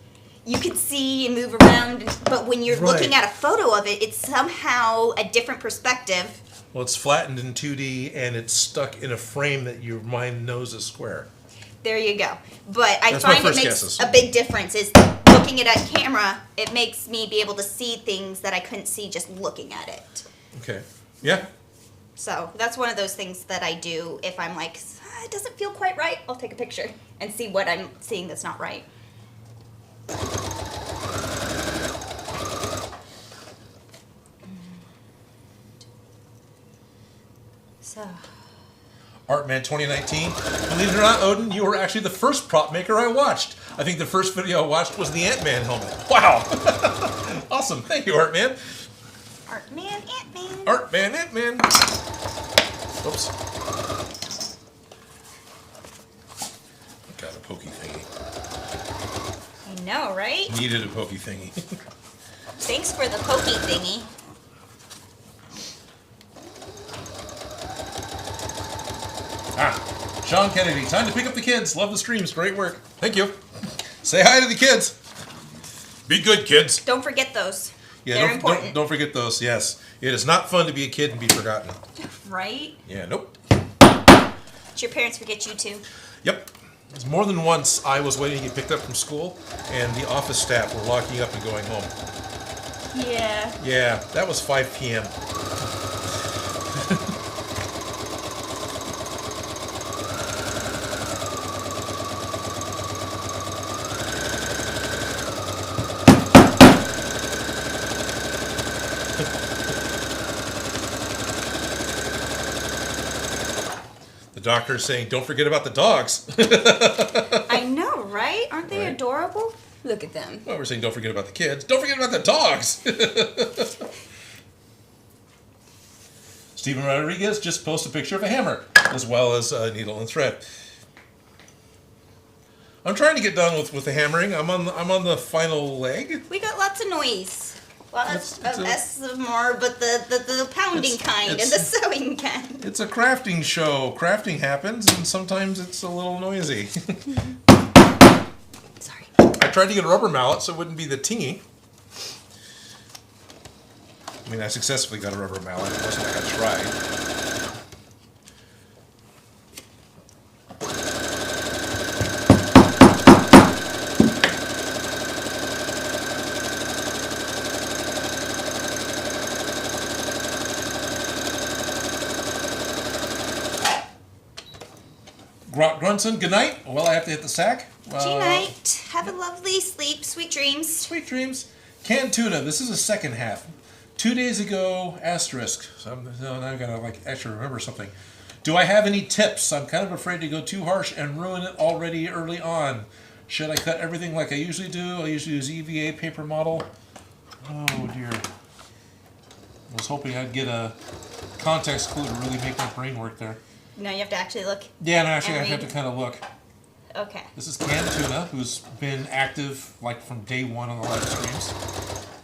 you can see and move around, but when you're looking at a photo of it, it's somehow a different perspective. Well, it's flattened in 2D and it's stuck in a frame that your mind knows is square. There you go. But I That's find my it first makes guesses. a big difference is looking at a camera, it makes me be able to see things that I couldn't see just looking at it. Okay. Yeah. So that's one of those things that I do if I'm like, it doesn't feel quite right, I'll take a picture and see what I'm seeing that's not right. So... Artman 2019. Believe it or not, Odin, you were actually the first prop maker I watched. I think the first video I watched was the Ant-Man helmet. Wow. Awesome. Thank you, Artman. Artman, Ant-Man. Artman, Ant-Man. Oops. Got a pokey thingy. I know, right? Needed a pokey thingy. Thanks for the pokey thingy. Sean Kennedy, time to pick up the kids. Love the streams. Great work. Thank you. Say hi to the kids. Be good, kids. Don't forget those. Yeah, They're important. Don't forget those. Yes. It is not fun to be a kid and be forgotten. Right? Yeah, nope. Did your parents forget you too? Yep. It's more than once I was waiting to get picked up from school and the office staff were locking up and going home. Yeah. Yeah, that was 5 p.m. The doctor's saying, don't forget about the dogs. I know, right? Aren't they adorable? Look at them. Well, we're saying don't forget about the kids. Don't forget about the dogs. Stephen Rodriguez just posted a picture of a hammer, as well as a needle and thread. I'm trying to get done with the hammering. I'm on the final leg. We got lots of noise. Lots of SMR, but the pounding kind and the sewing kind. It's a crafting show. Crafting happens, and sometimes it's a little noisy. Sorry. I tried to get a rubber mallet so it wouldn't be the tingy. I mean, I successfully got a rubber mallet. It wasn't like I tried. Grunson, good night. Well, I have to hit the sack. Good night. Have a lovely sleep. Sweet dreams. Sweet dreams. Canned tuna. This is the second half. 2 days ago, asterisk. So now I've got to actually remember something. Do I have any tips? I'm kind of afraid to go too harsh and ruin it already early on. Should I cut everything like I usually do? I usually use EVA paper model. Oh dear. I was hoping I'd get a context clue to really make my brain work there. No, you have to actually look. Yeah, no, actually I have to kind of look. Okay. This is Canned Tuna, who's been active from day one on the live streams.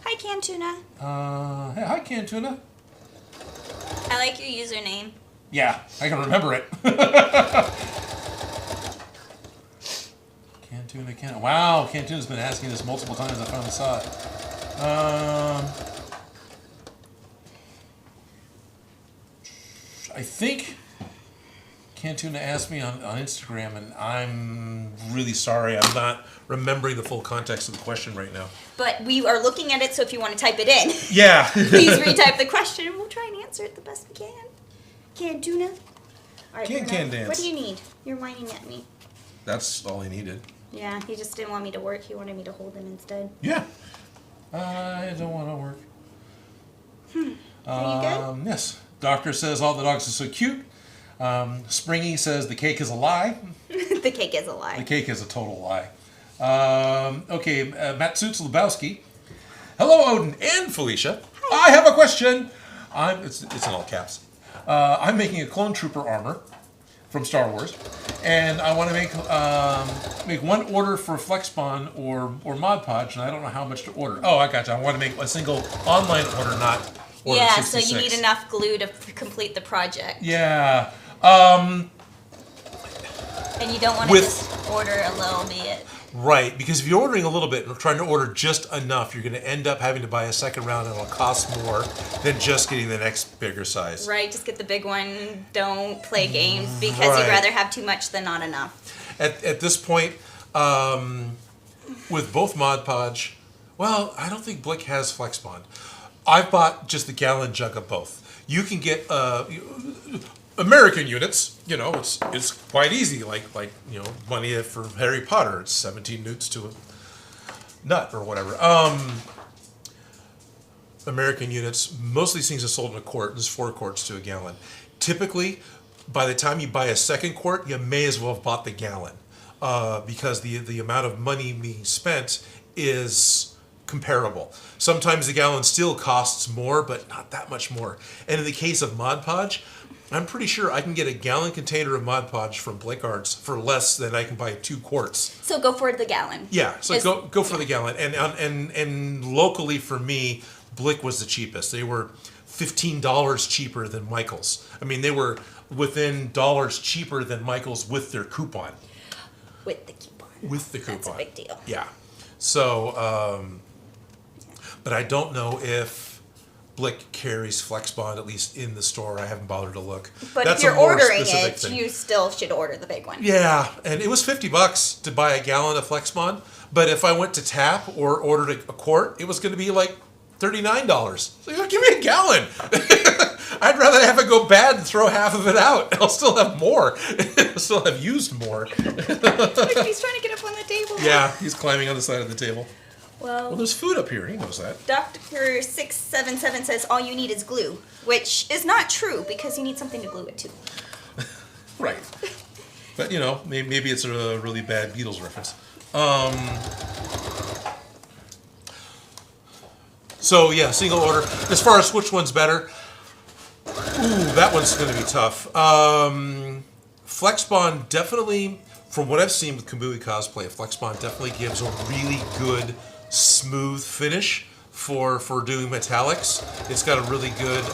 Hi, Canned Tuna. Hey, hi, Canned Tuna. I like your username. Yeah, I can remember it. Canned Tuna, wow, Canned Tuna's been asking this multiple times. I finally saw it. I think Canned Tuna asked me on Instagram, and I'm really sorry. I'm not remembering the full context of the question right now. But we are looking at it, so if you want to type it in, yeah, please retype the question, and we'll try and answer it the best we can. Canned Tuna. All right, Can dance. What do you need? You're whining at me. That's all I needed. Yeah, he just didn't want me to work. He wanted me to hold him instead. Yeah. I don't want to work. Are you good? Yes. Doctor says all the dogs are so cute. Springy says the cake is a lie. The cake is a lie. The cake is a total lie. Okay, Matsuts Lebowski. Hello, Odin and Felicia. Hi. I have a question. It's in all caps. I'm making a clone trooper armor. from Star Wars, and I want to make one order for Flexbond or Mod Podge, and I don't know how much to order. Oh, I got you. I want to make a single online order, not order 66. So you need enough glue to complete the project. Yeah. And you don't want to just order a little bit. Right, because if you're ordering a little bit and trying to order just enough, you're going to end up having to buy a second round, and it'll cost more than just getting the next bigger size. Right, just get the big one. Don't play games because you'd rather have too much than not enough. At this point, with both Mod Podge, well, I don't think Blick has Flexbond. I've bought just the gallon jug of both. You can get American units, it's quite easy. Like money for Harry Potter, it's 17 newts to a nut or whatever. American units, most of these things are sold in a quart. There's 4 quarts to a gallon. Typically, by the time you buy a second quart, you may as well have bought the gallon because the amount of money being spent is comparable. Sometimes the gallon still costs more, but not that much more. And in the case of Mod Podge, I'm pretty sure I can get a gallon container of Mod Podge from Blick Arts for less than I can buy 2 quarts. So go for the gallon. Yeah, so go for the gallon. And locally for me, Blick was the cheapest. They were $15 cheaper than Michael's. I mean, they were within dollars cheaper than Michael's with their coupon. With the coupon. With the coupon. That's a big deal. Yeah. So, but I don't know if Blick carries Flexbond, at least in the store. I haven't bothered to look. But That's if you're a more ordering specific it, thing. you still should order the big one. Yeah, and it was $50 to buy a gallon of Flexbond. But if I went to Tap or ordered a quart, it was going to be like $39. So give me a gallon. I'd rather have it go bad and throw half of it out. I'll still have more. I'll still have used more. He's trying to get up on the table. Yeah, he's climbing on the side of the table. Well, There's food up here. He knows that. Dr. 677 says all you need is glue, which is not true because you need something to glue it to. Right. But, maybe it's a really bad Beatles reference. So, yeah, single order. As far as which one's better, that one's going to be tough. Flexbond definitely, from what I've seen with Kamui Cosplay, Flexbond definitely gives a really good, smooth finish for doing metallics. It's got a really good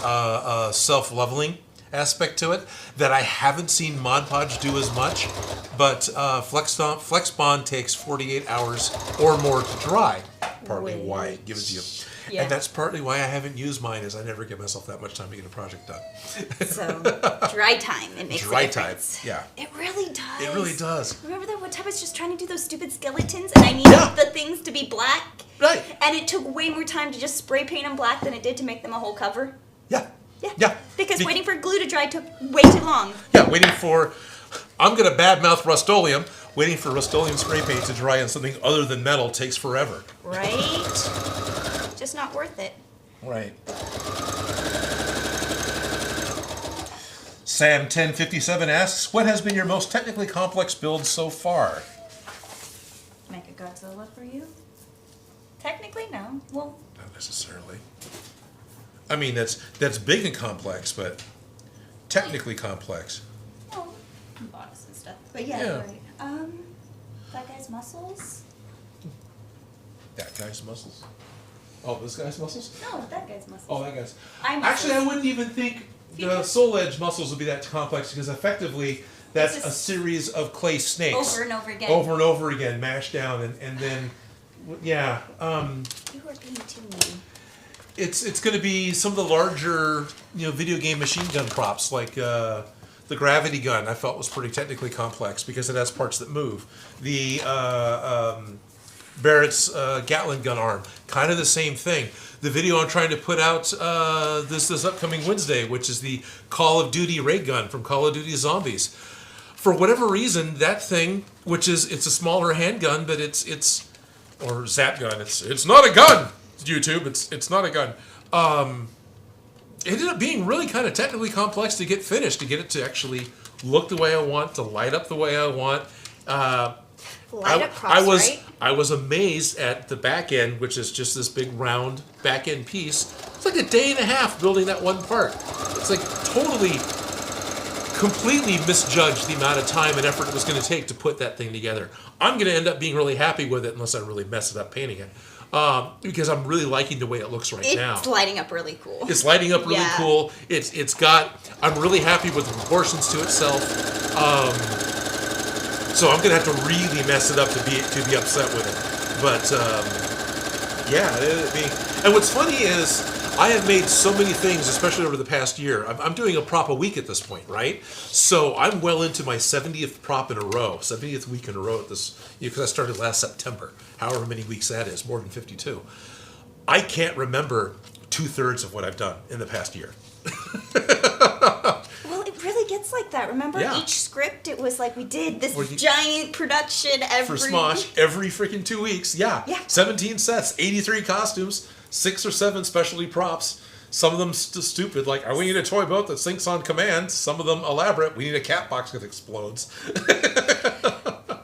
self-leveling aspect to it that I haven't seen Mod Podge do as much, but Flexbond takes 48 hours or more to dry. Partly why it gives you. Yeah. And that's partly why I haven't used mine, is I never give myself that much time to get a project done. So, dry time, it makes a difference. Yeah. It really does. It really does. Remember that one time I was just trying to do those stupid skeletons and I needed the things to be black? Right. And it took way more time to just spray paint them black than it did to make them a whole cover? Yeah. Yeah. Because waiting for glue to dry took way too long. Yeah, I'm going to badmouth Rust-Oleum. Waiting for Rust-Oleum spray paint to dry on something other than metal takes forever. Right? Just not worth it. Right. Sam1057 asks, what has been your most technically complex build so far? Make a Godzilla for you? Technically, no. Well, not necessarily. I mean, that's big and complex, but technically complex. Oh, box and stuff. But yeah. Right. That guy's muscles? That guy's muscles? Oh, this guy's muscles? No, that guy's muscles. Oh, that guy's. Actually, I wouldn't even think the Soul Edge muscles would be that complex because effectively that's a series of clay snakes. Over and over again. Over and over again, mashed down, and then, yeah. You are being too mean. It's going to be some of the larger, video game machine gun props, like the gravity gun. I felt was pretty technically complex because it has parts that move. The Barrett's Gatling gun arm, kind of the same thing. The video I'm trying to put out this upcoming Wednesday, which is the Call of Duty ray gun from Call of Duty Zombies. For whatever reason, that thing, which is it's a smaller handgun, but it's or zap gun. It's not a gun. YouTube, it's not a gun. It ended up being really kind of technically complex to get finished, to get it to actually look the way I want, to light up the way I want. I was amazed at the back end, which is just this big round back end piece. It's like a day and a half building that one part. It's like totally completely misjudged the amount of time and effort it was going to take to put that thing together. I'm going to end up being really happy with it unless I really mess it up painting it. Because I'm really liking the way it looks now. It's lighting up really cool. It's lighting up really cool. It's got. I'm really happy with the proportions to itself. So I'm gonna have to really mess it up to be upset with it. But and what's funny is I have made so many things, especially over the past year. I'm doing a prop a week at this point, right? So I'm well into my 70th prop in a row, 70th week in a row at this, because I started last September, however many weeks that is, more than 52. I can't remember 2/3 of what I've done in the past year. Well, it really gets like that. Remember each script? It was like we did this giant production for Smosh every freaking 2 weeks. Yeah. 17 sets, 83 costumes, 6 or 7 specialty props. Some of them stupid, like we need a toy boat that sinks on command. Some of them elaborate. We need a cat box that explodes.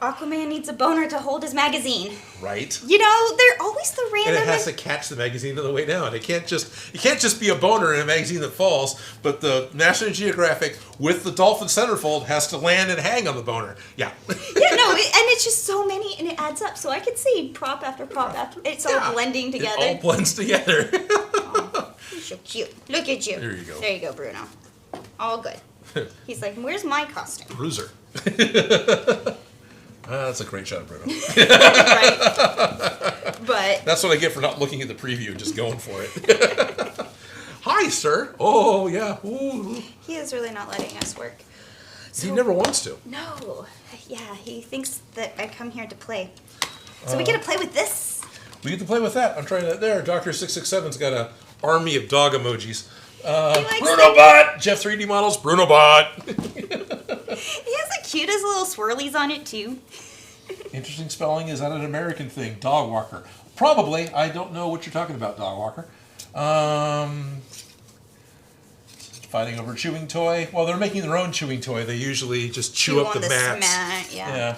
Aquaman needs a boner to hold his magazine. Right. You know, they're always the random. And it has to catch the magazine on the way down. It can't just be a boner in a magazine that falls. But the National Geographic with the dolphin centerfold has to land and hang on the boner. Yeah. And it's just so many, and it adds up. So I could see prop after prop after. It's all blending together. It all blends together. Oh, you're so cute. Look at you. There you go. There you go, Bruno. All good. He's like, where's my costume? Bruiser. That's a great shot of Bruno. Right. But that's what I get for not looking at the preview, just going for it. Hi, sir. Oh, yeah. Ooh. He is really not letting us work. So, he never wants to. No. Yeah, he thinks that I come here to play. So we get to play with this. We get to play with that. I'm trying that there. Dr. 667's got an army of dog emojis. Brunobot! Jeff 3D models, Brunobot. He has the cutest little swirlies on it, too. Interesting spelling. Is that an American thing? Dog walker. Probably. I don't know what you're talking about, dog walker. Fighting over chewing toy. Well, they're making their own chewing toy. They usually just chew up the mats. Yeah.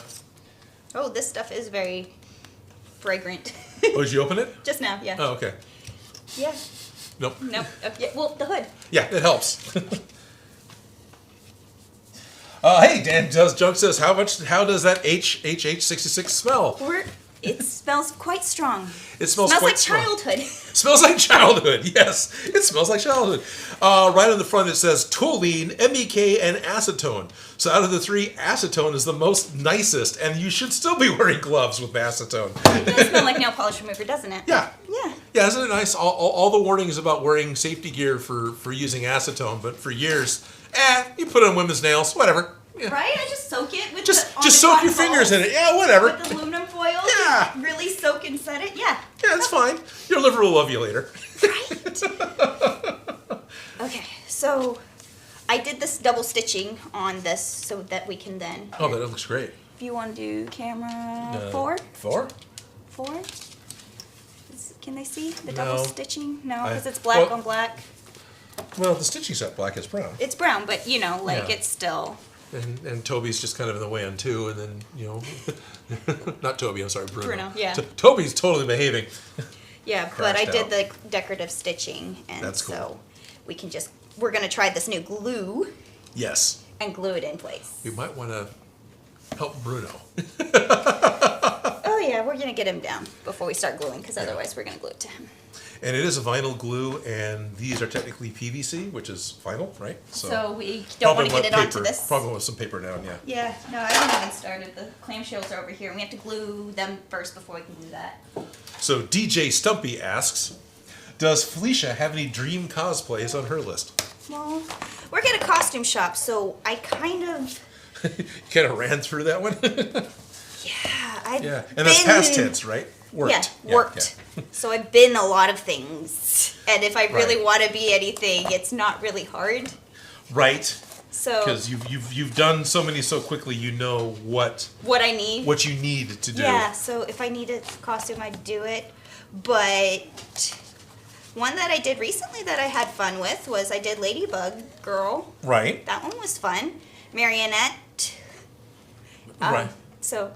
Oh, this stuff is very fragrant. Oh, did you open it? Just now, yeah. Oh, okay. Yeah. Nope. Yeah, well, the hood. Yeah, it helps. Hey, Dan Junk says, how does that HH66 smell? It smells quite strong. It smells quite like strong. childhood. Smells like childhood, yes. It smells like childhood. Right on the front it says toluene, MEK, and acetone. So out of the 3, acetone is the most nicest, and you should still be wearing gloves with acetone. It does smell like nail polish remover, doesn't it? Yeah. Yeah. Yeah, isn't it nice? All the warnings about wearing safety gear for using acetone, but for years, you put it on women's nails, whatever. Yeah. Right? I just soak it with just soak your fingers in it. Yeah, whatever. With aluminum foil. Yeah. Really soak and set it. Yeah. Yeah, it's fine. Your liver will love you later. Right. Okay, so I did this double stitching on this so that we can then. Oh, that looks great. If you want to do camera 4. 4? 4. Can they see the double stitching? No, because it's black on black. Well, the stitching's not black, it's brown. It's brown, but it's still. And Toby's just kind of in the way on 2, and then, not Toby, I'm sorry, Bruno. Bruno, yeah. Toby's totally behaving. Yeah, but I did the decorative stitching, and that's cool. So we're going to try this new glue. Yes. And glue it in place. We might want to help Bruno. Oh yeah, we're going to get him down before we start gluing, because otherwise we're going to glue it to him. And it is a vinyl glue, and these are technically PVC, which is vinyl, right? So we don't want to get it onto this. Probably want some paper down, yeah. Yeah, no, I haven't even started. The clamshells are over here, and we have to glue them first before we can glue that. So DJ Stumpy asks, does Felicia have any dream cosplays on her list? Well, we're at a costume shop, so I kind of... You kind of ran through that one? Yeah, and that's past tense, right? Worked. Yeah, worked. Yeah. So I've been a lot of things, and if I really want to be anything, it's not really hard. Right. So because you've done so many so quickly, you know what I need, what you need to do. Yeah. So if I need a costume, I'd do it. But one that I did recently that I had fun with was I did Ladybug Girl. Right. That one was fun. Marionette. Right. So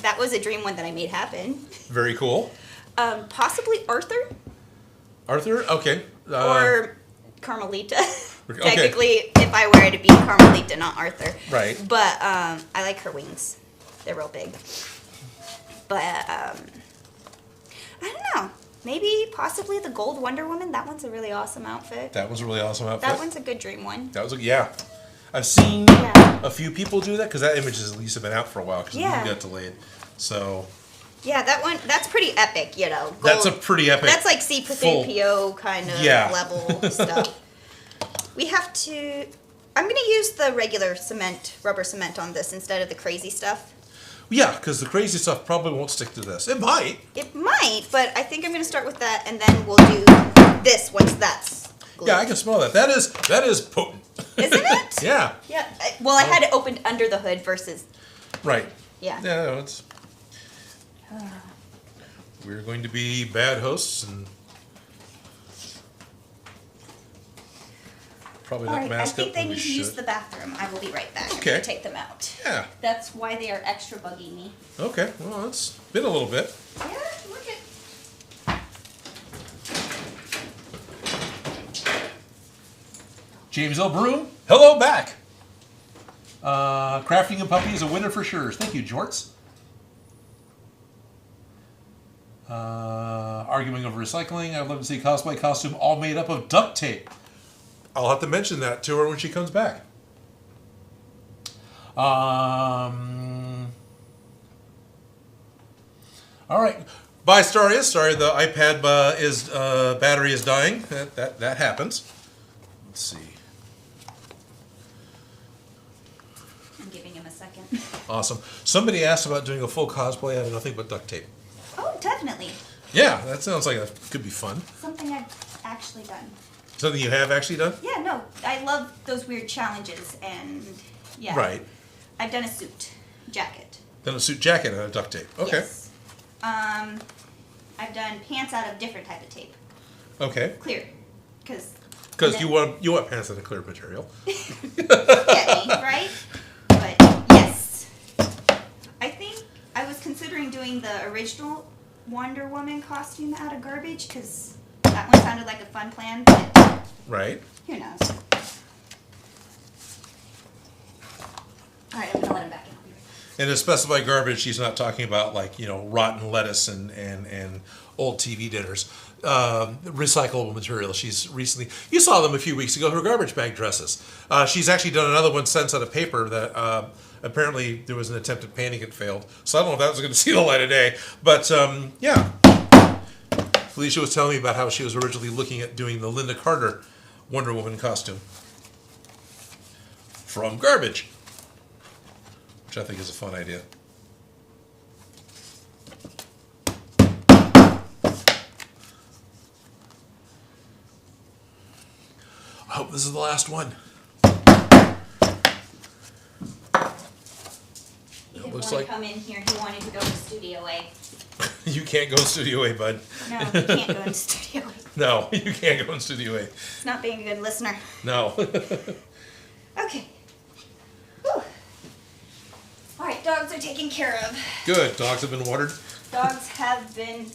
that was a dream one that I made happen. Very cool. Possibly Arthur. Arthur? Okay. Or Carmelita. Okay. Technically, if I were to be Carmelita, not Arthur. Right. But I like her wings. They're real big. But I don't know. Maybe possibly the Gold Wonder Woman. That one's a really awesome outfit. That was a really awesome outfit. That one's a good dream one. That was yeah. I've seen a few people do that because that image has at least been out for a while because the movie got delayed. So. Yeah, that one, that's pretty epic, you know. Gold, that's a pretty epic. That's like C-3PO kind of level stuff. We have to. I'm going to use the regular rubber cement on this instead of the crazy stuff. Yeah, because the crazy stuff probably won't stick to this. It might. It might, but I think I'm going to start with that, and then we'll do this once that's glued. Yeah, I can smell that. That is potent. Isn't it? Yeah. Yeah. Well, I had it opened under the hood versus. Right. Yeah. Yeah, no, it's. We're going to be bad hosts and probably not mask up. I think they when need we to use the bathroom. I will be right back. Okay. I'm going to take them out. Yeah. That's why they are extra bugging me. Okay. Well, it's been a little bit. Yeah, look at. James L. Broom, hello back. Crafting a puppy is a winner for sure. Thank you, Jorts. Arguing over recycling. I'd love to see a cosplay costume all made up of duct tape. I'll have to mention that to her when she comes back. All right. Bye, Staria. Sorry, the iPad battery is dying. That happens. Let's see. I'm giving him a second. Awesome. Somebody asked about doing a full cosplay out of nothing but duct tape. Oh, definitely. Yeah, that sounds like that could be fun. Something I've actually done. Something you have actually done? Yeah, no. I love those weird challenges, and yeah. Right. I've done a suit jacket. Done a suit jacket out of duct tape. Okay. Yes. I've done pants out of different type of tape. Okay. Clear. Because you want pants out of clear material. Get me, right? But yes. I think I was considering doing the original Wonder Woman costume out of garbage because that one sounded like a fun plan, but right. Who knows? All right, I'm gonna let him back in. And to specify garbage, she's not talking about rotten lettuce and old TV dinners. Recyclable material. You saw them a few weeks ago, her garbage bag dresses. She's actually done another one since out of paper that apparently there was an attempt at painting it failed. So I don't know if that was going to see the light of day. But yeah. Felicia was telling me about how she was originally looking at doing the Linda Carter Wonder Woman costume from garbage, which I think is a fun idea. I hope this is the last one. He didn't want to come in here. He wanted to go to Studio A. You can't go in Studio A, bud. No, you can't go in Studio A. No, you can't go in Studio A. It's not being a good listener. No. Okay. Whew. All right, dogs are taken care of. Good. Dogs have been watered? Dogs have been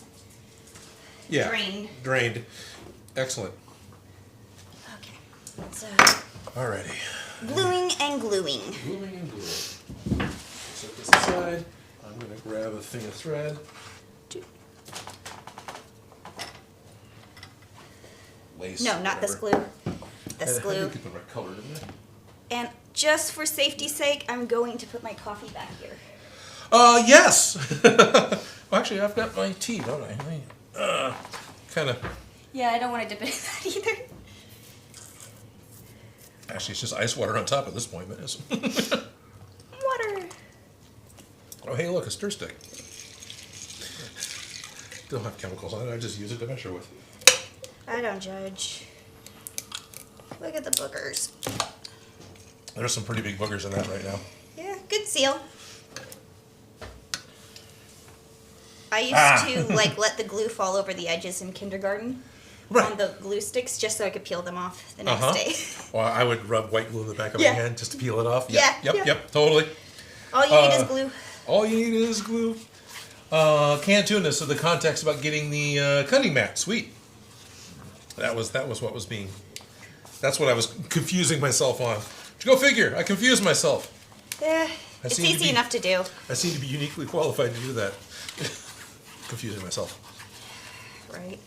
drained. Excellent. Okay. So. Alrighty. Gluing and gluing. Gluing and gluing. Set this aside. I'm going to grab a thing of thread. Lace. No, not this glue. This glue. I think it's the right color, didn't it? And just for safety's sake, I'm going to put my coffee back here. Yes. Well, actually, I've got my tea, don't I? Kind of. Yeah, I don't want to dip it in that either. Actually, it's just ice water on top at this point, but it's Water. Oh, hey, look, a stir stick. Don't have chemicals on it. I just use it to measure with. I don't judge. Look at the boogers. There's some pretty big boogers in that right now. Yeah, good seal. I used to let the glue fall over the edges in kindergarten on the glue sticks just so I could peel them off the next day. Well, I would rub white glue in the back of my hand just to peel it off. Yep, totally. All you need is glue. All you need is glue. Canned tuna, so the context about getting the cutting mat. Sweet. That was what was being That's what I was confusing myself on. Go figure. I confused myself. Yeah, it's easy enough to do. I seem to be uniquely qualified to do that. Confusing myself. Right.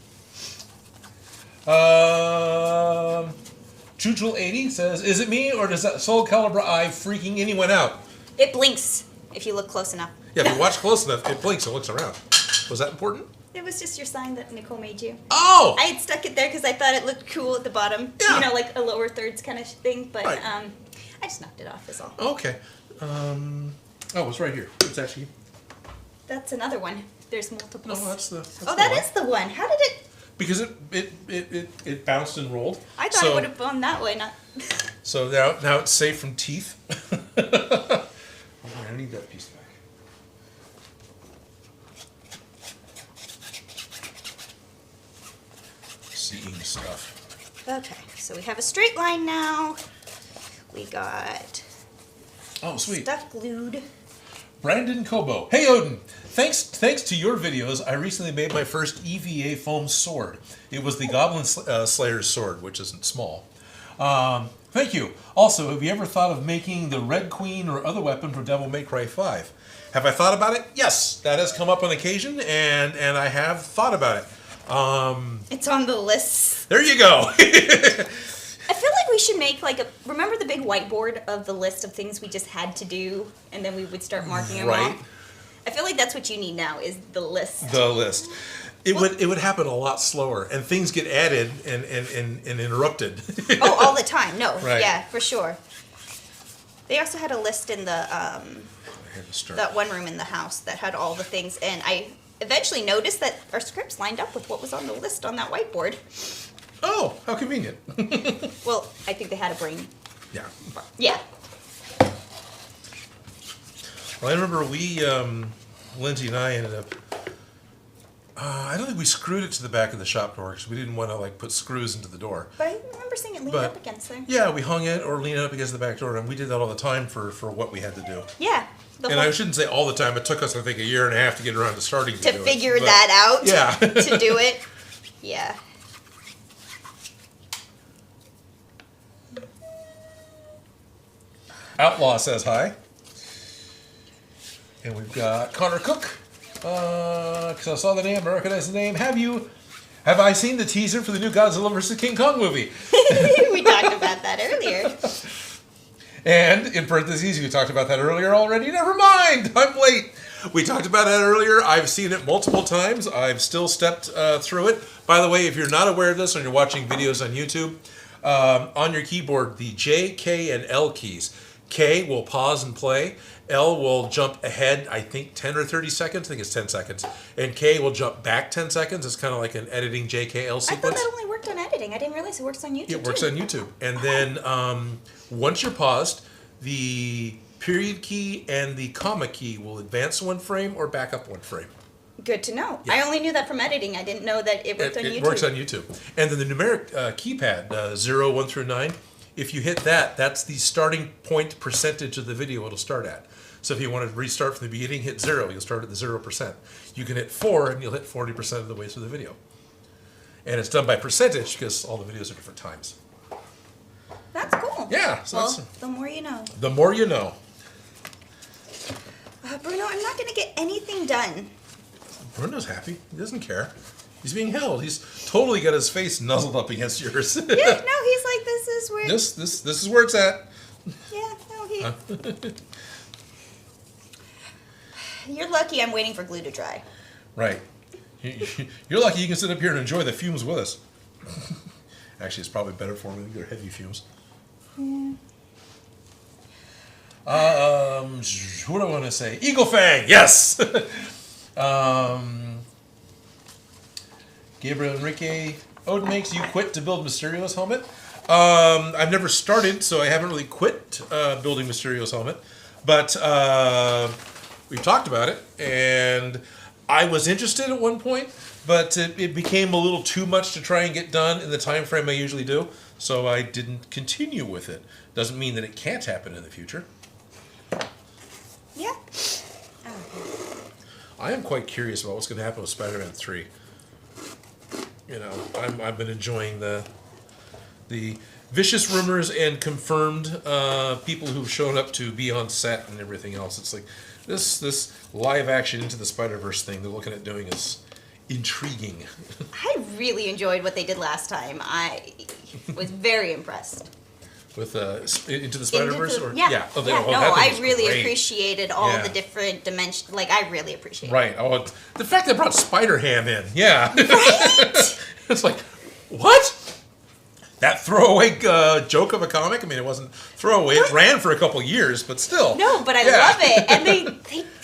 Chujul80 says, is it me or does that Soul Calibur eye freaking anyone out? It blinks if you look close enough. Yeah, if you watch close enough, it blinks and looks around. Was that important? It was just your sign that Nicole made you. Oh! I had stuck it there because I thought it looked cool at the bottom. Yeah. You know, like a lower thirds kind of thing. But right. I just knocked it off is all. Okay. It's right here. It's actually... That's another one. There's multiple. No, that's the that is the one. How did it... Because it bounced and rolled. I thought it would have gone that way, not... So now it's safe from teeth. I need that piece back. Seeing stuff. Okay, so we have a straight line now. We got... Oh, sweet. Stuff glued. Brandon Kobo. Hey, Odin. Thanks to your videos, I recently made my first EVA foam sword. It was the Goblin Slayer's sword, which isn't small. Thank you. Also, have you ever thought of making the Red Queen or other weapon for Devil May Cry 5? Have I thought about it? Yes, that has come up on occasion, and I have thought about it. It's on the list. There you go. I feel like we should make like remember the big whiteboard of the list of things we just had to do, and then we would start marking them off? I feel like that's what you need now is the list. The list. It would happen a lot slower, and things get added and interrupted. Oh, all the time. No, right. Yeah, for sure. They also had a list in the that one room in the house that had all the things, and I eventually noticed that our scripts lined up with what was on the list on that whiteboard. Oh, how convenient. Well, I think they had a brain. Yeah. Yeah. Well, I remember Lindsay and I ended up, I don't think we screwed it to the back of the shop door because we didn't want to put screws into the door. But I remember seeing it lean up against there. Yeah, we hung it or leaned it up against the back door, and we did that all the time for what we had to do. Yeah. And I shouldn't say all the time. It took us, I think, a year and a half to get around to starting to do it. To figure that out. Yeah. To do it. Yeah. Outlaw says hi. And we've got Connor Cook. Because I saw the name, I recognize the name. Have I seen the teaser for the new Godzilla vs. King Kong movie? We talked about that earlier. And, in parentheses, we talked about that earlier already. Never mind, I'm late. We talked about that earlier. I've seen it multiple times. I've still stepped through it. By the way, if you're not aware of this and you're watching videos on YouTube, on your keyboard, the J, K, and L keys. K will pause and play. L will jump ahead, I think 10 or 30 seconds. I think it's 10 seconds. And K will jump back 10 seconds. It's kind of like an editing JKL sequence. I thought that only worked on editing. I didn't realize it works on YouTube. It works on YouTube. And then once you're paused, the period key and the comma key will advance one frame or back up one frame. Good to know. Yeah. I only knew that from editing. I didn't know that it worked on YouTube. It works on YouTube. And then the numeric keypad, 0, 1 through 9, if you hit that, that's the starting point percentage of the video it'll start at. So if you want to restart from the beginning, hit 0, you'll start at the 0%. You can hit 4, and you'll hit 40% of the way through the video. And it's done by percentage because all the videos are different times. That's cool. Yeah. So well, the more you know. The more you know. Bruno, I'm not going to get anything done. Bruno's happy. He doesn't care. He's being held. He's totally got his face nuzzled up against yours. Yeah, no, he's like, this is where... This is where it's at. Yeah, no, he... You're lucky I'm waiting for glue to dry. Right. You're lucky you can sit up here and enjoy the fumes with us. Actually, it's probably better for me. They're heavy fumes. Yeah. What do I want to say? Eagle Fang, yes! Gabriel Enrique, Odin Makes, you quit to build Mysterio's helmet. I've never started, so I haven't really quit building Mysterio's helmet. But we've talked about it, and I was interested at one point, but it became a little too much to try and get done in the time frame I usually do, so I didn't continue with it. Doesn't mean that it can't happen in the future. Yeah. I am quite curious about what's going to happen with Spider-Man 3. You know, I've been enjoying the the vicious rumors and confirmed people who've shown up to be on set and everything else. It's like this live action Into the Spider-Verse thing they're looking at doing is intriguing. I really enjoyed what they did last time. I was very impressed. With Into the Spider-Verse? I really appreciated all the different dimensions. Like, I really appreciated it. Right. Oh, the fact they brought Spider-Ham in. Yeah. Right? It's like, what? That throwaway joke of a comic? I mean, it wasn't throwaway. It ran for a couple years, but still. No, but I love it. And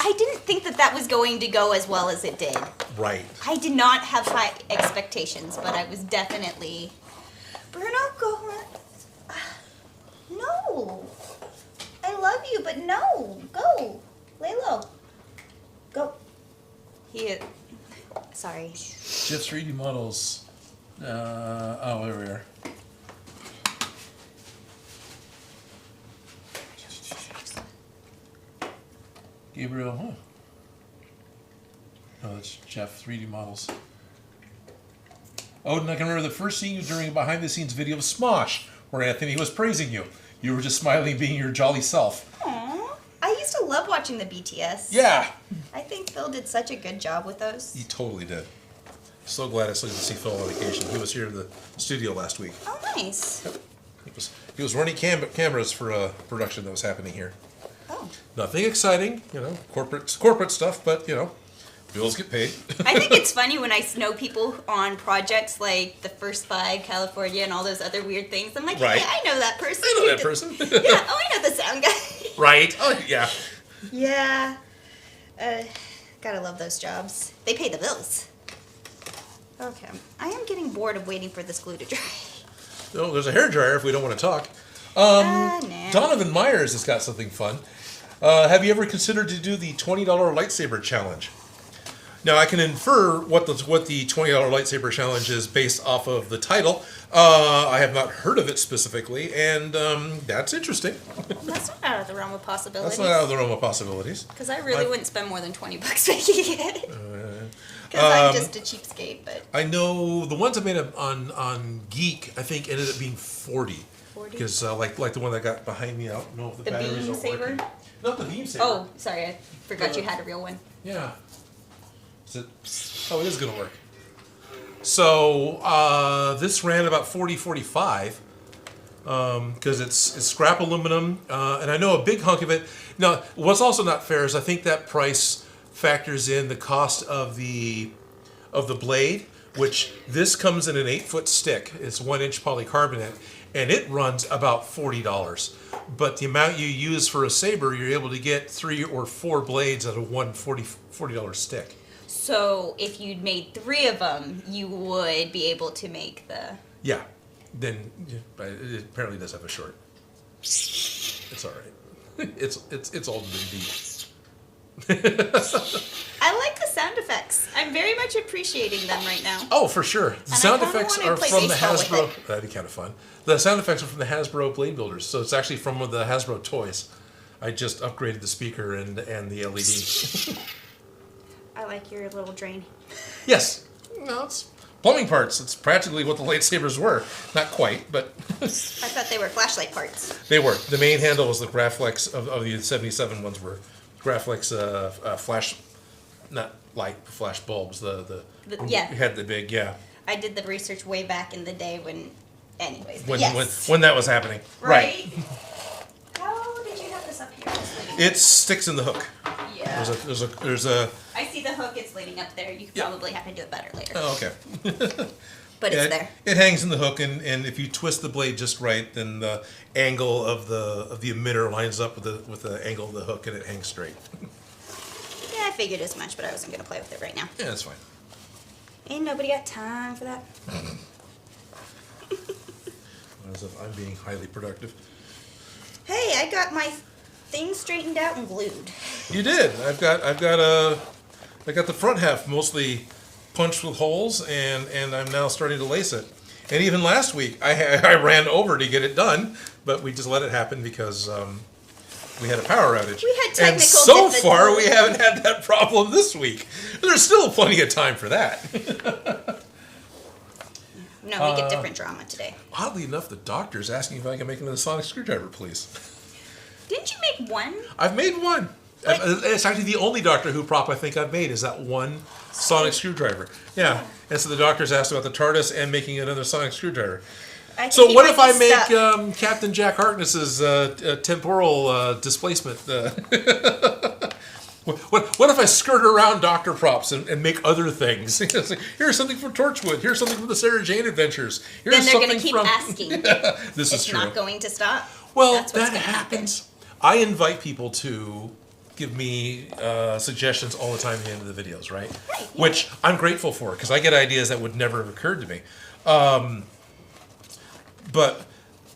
I didn't think that was going to go as well as it did. Right. I did not have high expectations, but I was definitely... Bruno, go on. No. I love you, but no. Go. Lay low. Go. Sorry. Just 3D models. There we are. Gabriel, huh? Oh, that's Jeff, 3D models. Odin, I can remember the first seeing you during a behind-the-scenes video of Smosh, where Anthony was praising you. You were just smiling, being your jolly self. Aww. I used to love watching the BTS. Yeah. I think Phil did such a good job with those. He totally did. So glad I still get to see Phil on vacation. He was here in the studio last week. Oh, nice. He was running cameras for a production that was happening here. Oh. Nothing exciting, corporate stuff, but, bills get paid. I think it's funny when I know people on projects like The First Five, California, and all those other weird things. I'm like, right. Hey, I know that person. I know that person. Yeah, I know the sound guy. Right. Oh, yeah. Yeah. Gotta love those jobs. They pay the bills. Okay. I am getting bored of waiting for this glue to dry. No, there's a hairdryer if we don't want to talk. Nah. Donovan Myers has got something fun. Have you ever considered to do the $20 lightsaber challenge? Now, I can infer what the $20 lightsaber challenge is based off of the title. I have not heard of it specifically, and that's interesting. That's not out of the realm of possibilities. That's not out of the realm of possibilities. Because I really wouldn't spend more than $20 making it. Because I'm just a cheapskate, but... I know the ones I made on Geek, I think, ended up being 40. 40? Because like the one that got behind me, I don't know if the batteries are working. Not the beam saber. Oh, sorry, I forgot you had a real one. Yeah. It is going to work. So this ran about $40-$45 because it's scrap aluminum, and I know a big hunk of it. Now, what's also not fair is I think that price factors in the cost of the blade, which this comes in an 8-foot stick. It's 1-inch polycarbonate, and it runs about $40. But the amount you use for a saber, you're able to get 3 or 4 blades out of one $40 stick. So if you'd made 3 of them, you would be able to make the... Yeah. Then it apparently does have a short. It's all right. It's old and deep. I like the sound effects. I'm very much appreciating them right now. Oh, for sure. The sound effects are from the Hasbro. That'd be kind of fun. The sound effects are from the Hasbro Blade Builders, so it's actually from the Hasbro toys. I just upgraded the speaker and the LED. I like your little drain. Yes. No, it's plumbing parts. It's practically what the lightsabers were. Not quite, but... I thought they were flashlight parts. They were. The main handle was the Graflex of the 77 ones were Graflex flash, not light, flash bulbs. Yeah. Had the big, yeah. I did the research way back in the day when When that was happening. Right. How did you have this up here? It sticks in the hook. Yeah. There's a. I see the hook. It's leaning up there. You could probably have to do it better later. Oh, okay. But it's there. It hangs in the hook, and if you twist the blade just right, then the angle of the emitter lines up with the angle of the hook, and it hangs straight. Yeah, I figured as much, but I wasn't gonna play with it right now. Yeah, that's fine. Ain't nobody got time for that. As if I'm being highly productive. Hey, I got my thing straightened out and glued. You did. I got the front half mostly punched with holes, and I'm now starting to lace it. And even last week, I ran over to get it done, but we just let it happen because we had a power outage. We had technical and so difficulties. far, we haven't had that problem this week. There's still plenty of time for that. No, we get different drama today. Oddly enough, the doctor's asking if I can make another sonic screwdriver, please. Didn't you make one? I've made one. It's actually the only Doctor Who prop I think I've made is that one sonic screwdriver. Yeah. And so the doctor's asked about the TARDIS and making another sonic screwdriver. So what if I make Captain Jack Harkness's temporal displacement? What if I skirt around Doctor props and make other things? Here's something from Torchwood. Here's something from the Sarah Jane Adventures. Here's then they're going to keep asking. This is true. It's not going to stop. Well, that happens. I invite people to give me suggestions all the time at the end of the videos, right? Right. Yeah. Which I'm grateful for because I get ideas that would never have occurred to me. But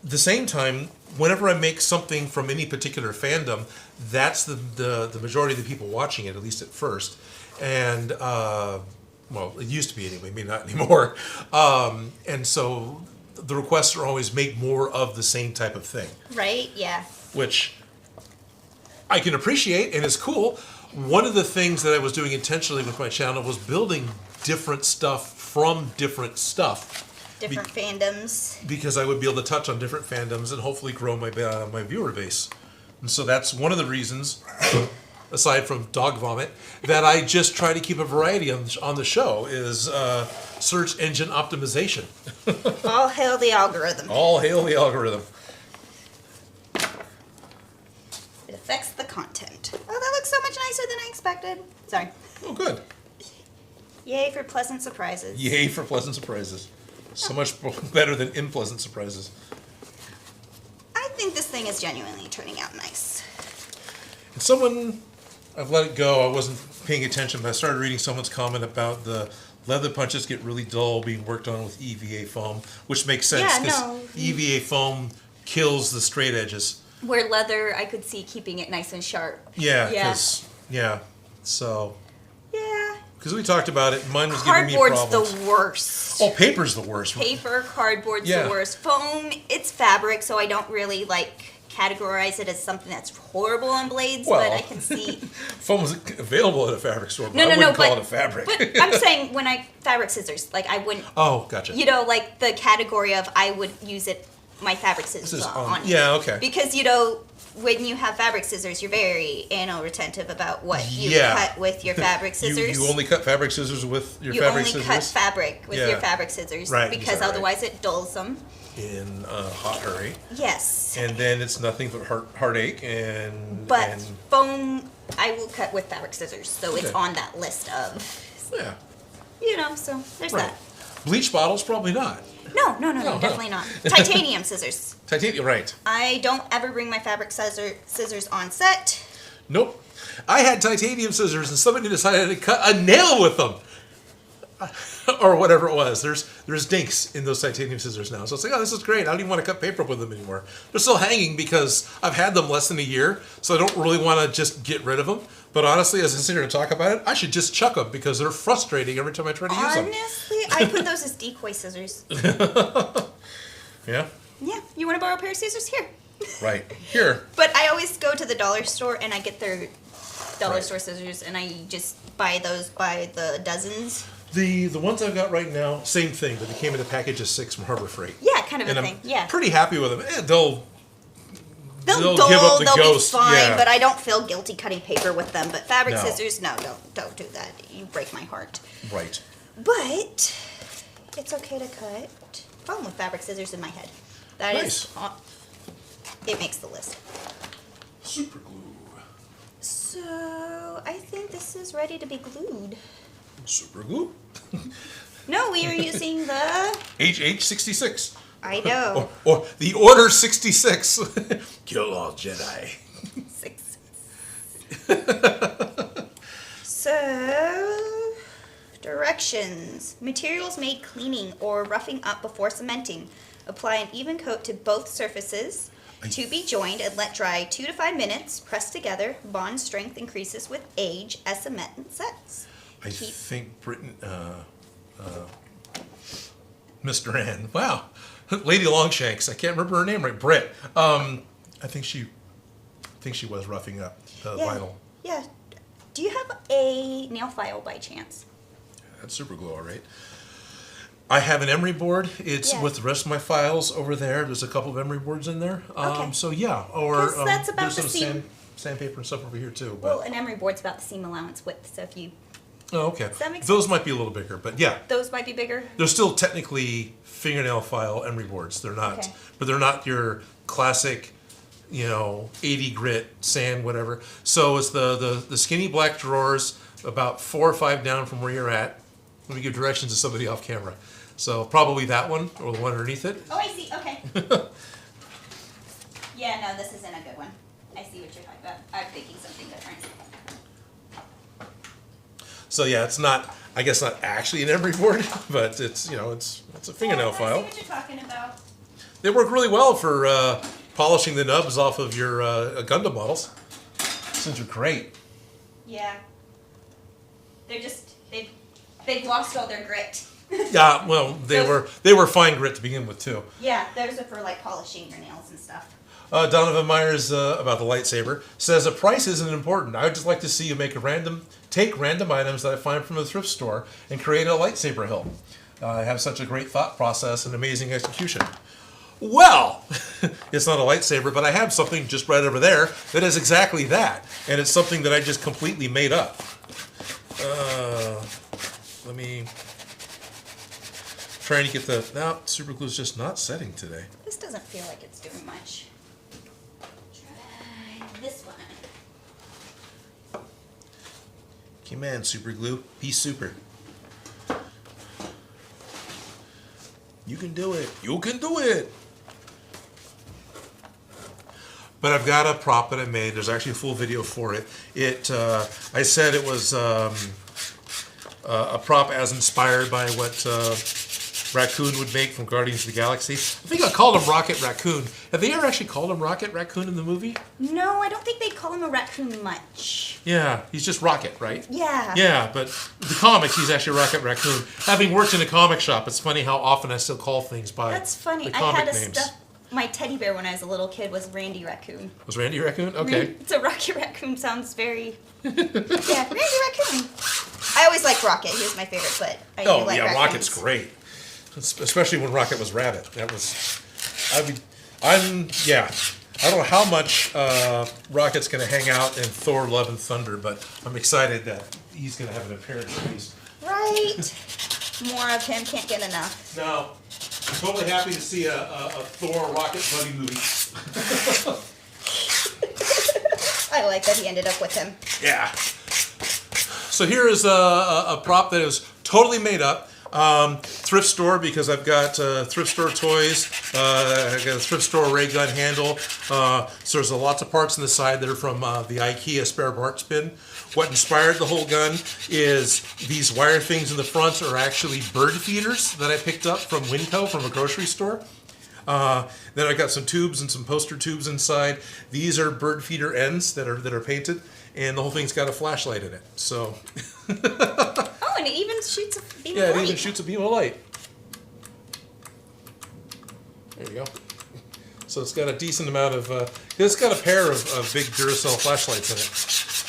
at the same time, whenever I make something from any particular fandom, that's the majority of the people watching it, at least at first. And, well, it used to be anyway, maybe not anymore. And so the requests are always make more of the same type of thing. Right, yeah. Which I can appreciate and is cool. One of the things that I was doing intentionally with my channel was building different stuff from different stuff. Different fandoms. Because I would be able to touch on different fandoms and hopefully grow my my viewer base. And so that's one of the reasons, aside from dog vomit, that I just try to keep a variety on the show is search engine optimization. All hail the algorithm. All hail the algorithm. It affects the content. Oh, that looks so much nicer than I expected. Sorry. Oh, good. Yay for pleasant surprises. Yay for pleasant surprises. So much better than unpleasant surprises. I think this thing is genuinely turning out nice. And someone, I've let it go, I wasn't paying attention, but I started reading someone's comment about the leather punches get really dull being worked on with EVA foam, which makes sense because EVA foam kills the straight edges. Where leather, I could see keeping it nice and sharp. Yeah, so... Yeah. Because we talked about it, mine was giving me problems. Cardboard's the worst. Oh, paper's the worst. Paper, cardboard's the worst. Foam, it's fabric, so I don't really categorize it as something that's horrible on blades, but I can see... Foam's available at a fabric store, but I wouldn't call it a fabric. But I'm saying when fabric scissors, I wouldn't... Oh, gotcha. The category of I would use my fabric scissors on it. Yeah, okay. Because, when you have fabric scissors, you're very anal retentive about what you cut with your fabric scissors. You only cut fabric scissors with your fabric scissors? You only cut fabric with your fabric scissors. Right. Because otherwise it dulls them. In a hot hurry. Yes. And then it's nothing but heartache But foam, I will cut with fabric scissors. So it's on that list of... Yeah. So there's that. Bleach bottles, probably not. No, definitely not. Titanium scissors. Titanium, right. I don't ever bring my fabric scissors on set. Nope. I had titanium scissors and somebody decided to cut a nail with them. Or whatever it was. There's dinks in those titanium scissors now. So it's this is great. I don't even want to cut paper with them anymore. They're still hanging because I've had them less than a year, so I don't really want to just get rid of them. But honestly, as I sit here and talk about it, I should just chuck them because they're frustrating every time I try to use them. Honestly, I put those as decoy scissors. Yeah? Yeah. You want to borrow a pair of scissors? Here. Right. Here. But I always go to the dollar store and I get their dollar store scissors and I just buy those by the dozens. The ones I've got right now, same thing, but they came in a package of 6 from Harbor Freight. Yeah, kind of a thing. Yeah. Pretty happy with them. They'll dull, give up the they'll ghost. Be fine, but I don't feel guilty cutting paper with them. But fabric scissors, no, don't do that. You break my heart. Right. But it's okay to cut foam with fabric scissors in my head. That is, it makes the list. Super glue. So I think this is ready to be glued. Super glue? No, we are using the... HH66. I know. Or the Order 66. Kill all Jedi. 6. So, directions. Materials made cleaning or roughing up before cementing. Apply an even coat to both surfaces. To be joined and let dry 2 to 5 minutes. Press together. Bond strength increases with age as cement sets. I think Britain, Mr. Ann. Wow. Lady Longshanks. I can't remember her name right. Brett. I think she was roughing up the vinyl. Yeah. Do you have a nail file by chance? That's super glue, all right. I have an emery board. It's Yeah. with the rest of my files over there. There's a couple of emery boards in there. Okay. So yeah, or 'Cause that's about there's the some seam. sandpaper and stuff over here too. But Well, an emery board's about the seam allowance width, so if you... oh, okay. Does that make Those sense? might be a little bigger, but yeah, Those might be bigger. they're still technically fingernail file emery boards. They're not, Okay. but they're not your classic, 80 grit sand, whatever. So it's the skinny black drawers about 4 or 5 down from where you're at. Let me give directions to somebody off camera. So probably that one or the one underneath it. Oh, I see. Okay. Yeah, no, this isn't a good one. I see what you're talking about. I'm thinking something different. So yeah, it's not, I guess not actually an emery board, but it's a fingernail I file. see what you're talking about. They work really well for polishing the nubs off of your Gundam models. These are great. Yeah. They're just they've lost all their grit. Yeah, well, they were fine grit to begin with too. Yeah, those are for like polishing your nails and stuff. Donovan Myers about the lightsaber says a price isn't important. I would just like to see you take random items that I find from the thrift store and create a lightsaber hilt. I have such a great thought process and amazing execution. Well, it's not a lightsaber, but I have something just right over there that is exactly that, and it's something that I just completely made up. Let me trying to get super glue's just not setting today. This doesn't feel like it's doing much. Try this one. Come on, super glue. Be super. You can do it. You can do it. But I've got a prop that I made. There's actually a full video for it. I said it was a prop as inspired by what Raccoon would make from Guardians of the Galaxy. I think I called him Rocket Raccoon. Have they ever actually called him Rocket Raccoon in the movie? No, I don't think they call him a raccoon much. Yeah, he's just Rocket, right? Yeah. Yeah, but the comics, he's actually Rocket Raccoon. Having worked in a comic shop, it's funny how often I still call things by That's funny. the I comic had a names. stuffed. My teddy bear when I was a little kid was Randy Raccoon. Was Randy Raccoon? Okay. It's a Rocket Raccoon sounds very... yeah, Randy Raccoon. I always liked Rocket. He was my favorite, but I do like raccoons. Rocket's great. Especially when Rocket was Rabbit. That was... I don't know how much Rocket's going to hang out in Thor Love and Thunder, but I'm excited that he's going to have an appearance at least. Right. More of him. Can't get enough. No. I'm totally happy to see a Thor Rocket buddy movie. I like that he ended up with him. Yeah. So here is a prop that is totally made up. Thrift store, because I've got thrift store toys. I've got a thrift store ray gun handle. So there's lots of parts on the side that are from the IKEA spare parts bin. What inspired the whole gun is these wire things in the front are actually bird feeders that I picked up from Winco from a grocery store. Then I got some tubes and some poster tubes inside. These are bird feeder ends that are painted, and the whole thing's got a flashlight in it. So. Oh, and it even shoots a beam of light. Yeah, it even shoots a beam of light. There you go. So it's got a decent amount of. It's got a pair of big Duracell flashlights in it.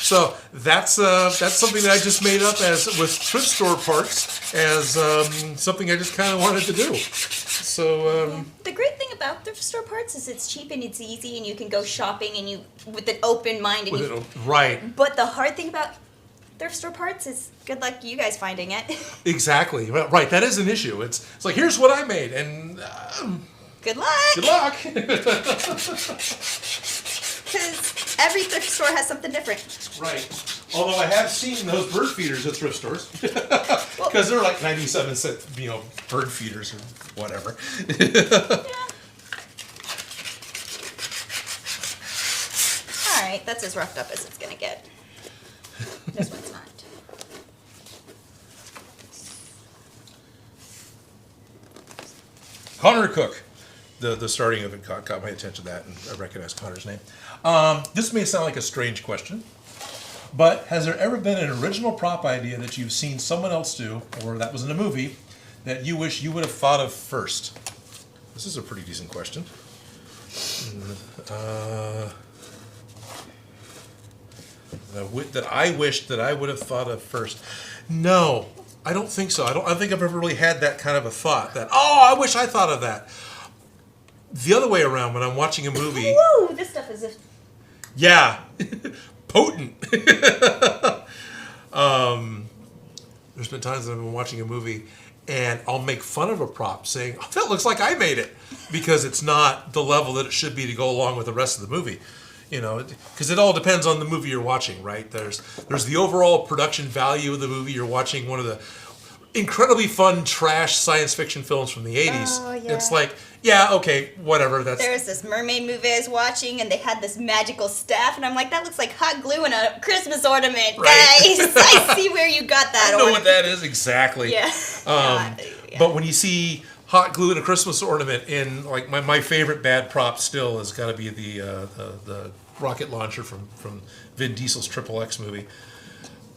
So that's something that I just made up as with thrift store parts as something I just kind of wanted to do. So the great thing about thrift store parts is it's cheap and it's easy, and you can go shopping and you with an open mind. And right. But the hard thing about thrift store parts is good luck you guys finding it. Exactly. Right. That is an issue. It's like, here's what I made, and good luck. good luck. Because every thrift store has something different. Right. Although I have seen those bird feeders at thrift stores. Because they're like 97 cent, bird feeders or whatever. Yeah. All right, that's as roughed up as it's gonna get. This one's not. Connor Cook. The starting of it caught my attention, that, and I recognize Connor's name. This may sound like a strange question, but has there ever been an original prop idea that you've seen someone else do, or that was in a movie, that you wish you would have thought of first? This is a pretty decent question. That I wished that I would have thought of first. No, I don't think so. I don't think I've ever really had that kind of a thought that, oh, I wish I thought of that. The other way around, when I'm watching a movie... Whoa, this stuff is... Yeah. Potent. There's been times that I've been watching a movie and I'll make fun of a prop saying, oh, that looks like I made it, because it's not the level that it should be to go along with the rest of the movie. Because it all depends on the movie you're watching, right? There's the overall production value of the movie. You're watching one of the incredibly fun trash science fiction films from the 80s. Oh, yeah. It's like, yeah, okay, whatever. There's this mermaid movie I was watching, and they had this magical staff, and I'm like, that looks like hot glue in a Christmas ornament, right. Guys. I see where you got that. I know what that is exactly. Yeah. Yeah. But when you see hot glue in a Christmas ornament, in like my favorite bad prop still has got to be the rocket launcher from Vin Diesel's Triple X movie.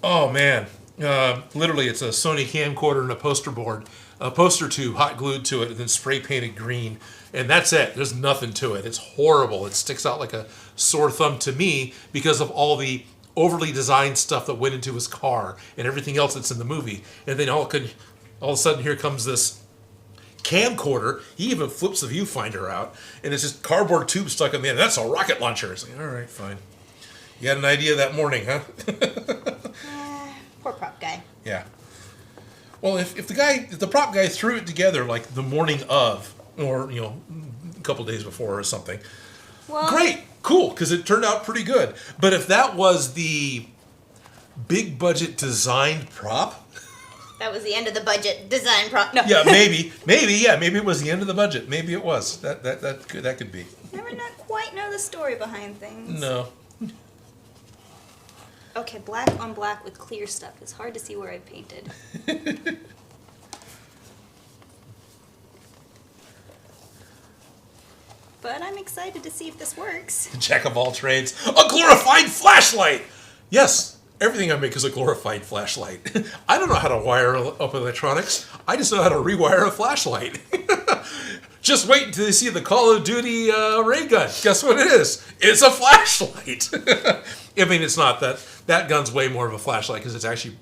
Oh man. Literally, it's a Sony camcorder and a poster tube hot glued to it, and then spray painted green, and that's it. There's nothing to it. It's horrible. It sticks out like a sore thumb to me because of all the overly designed stuff that went into his car and everything else that's in the movie. And then all of a sudden, here comes this camcorder. He even flips the viewfinder out, and it's just cardboard tube stuck in the end. That's a rocket launcher. It's like, all right, fine. You had an idea that morning, huh? Poor prop guy. Yeah. Well, if the prop guy threw it together like the morning of, or a couple days before or something, well, great, cool, because it turned out pretty good. But if that was the big budget designed prop, that was the end of the budget design prop. No. Yeah, maybe it was the end of the budget. Maybe it was. That could be. Never not quite know the story behind things. No. Okay, black on black with clear stuff. It's hard to see where I painted. But I'm excited to see if this works. Jack of all trades. A glorified flashlight! Yes, everything I make is a glorified flashlight. I don't know how to wire up electronics. I just know how to rewire a flashlight. Just wait until you see the Call of Duty ray gun. Guess what it is? It's a flashlight. I mean, it's not that. That gun's way more of a flashlight because it's actually,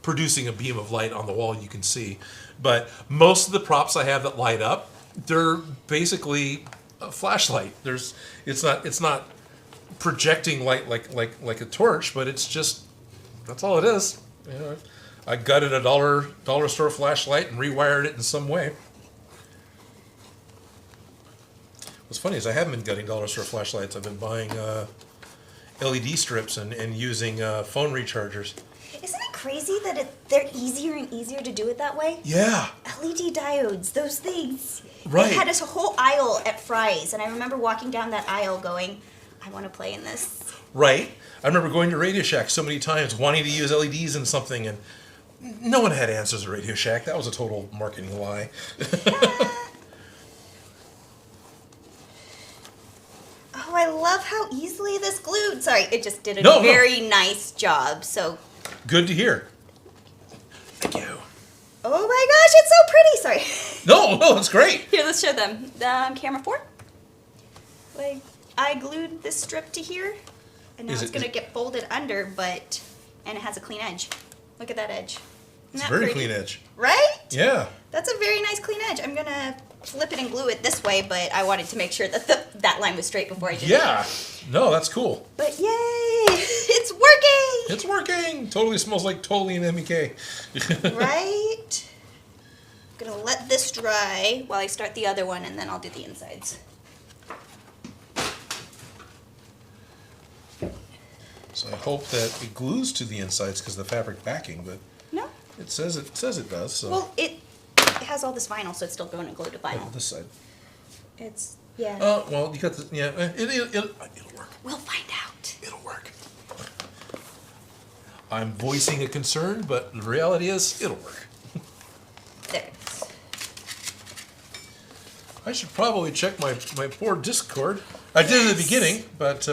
producing a beam of light on the wall you can see. But most of the props I have that light up, they're basically a flashlight. It's not projecting light like a torch, but it's just, that's all it is. I gutted a dollar store flashlight and rewired it in some way. What's funny is I haven't been gutting dollar store flashlights. I've been buying LED strips and using phone rechargers. Isn't it crazy that they're easier and easier to do it that way? Yeah. LED diodes, those things. Right. They had a whole aisle at Fry's, and I remember walking down that aisle going, I want to play in this. Right. I remember going to Radio Shack so many times wanting to use LEDs in something, and no one had answers at Radio Shack. That was a total marketing lie. Oh, I love how easily this glued. Sorry, it just did a No. very nice job. So Good to hear. Thank you. oh my gosh, it's so pretty. Sorry. No, it's great. Here, let's show them. Camera 4. Like, I glued this strip to here, and now it's going to get folded under, and it has a clean edge. Look at that edge. It's a very clean edge. Right? Yeah. That's a very nice clean edge. I'm going to flip it and glue it this way, but I wanted to make sure that that line was straight before I did it. Yeah. No, that's cool. But yay! It's working! It's working. Totally smells like Totally and MEK. Right? I'm gonna let this dry while I start the other one, and then I'll do the insides. So I hope that it glues to the insides because of the fabric backing, but No? it says it does. So Well, it has all this vinyl, so it's still going to glue to vinyl. this side. It's, yeah. Well, you got the it'll work. We'll find out. It'll work. I'm voicing a concern, but the reality is it'll work. There it is. I should probably check my poor Discord. I did in the beginning, but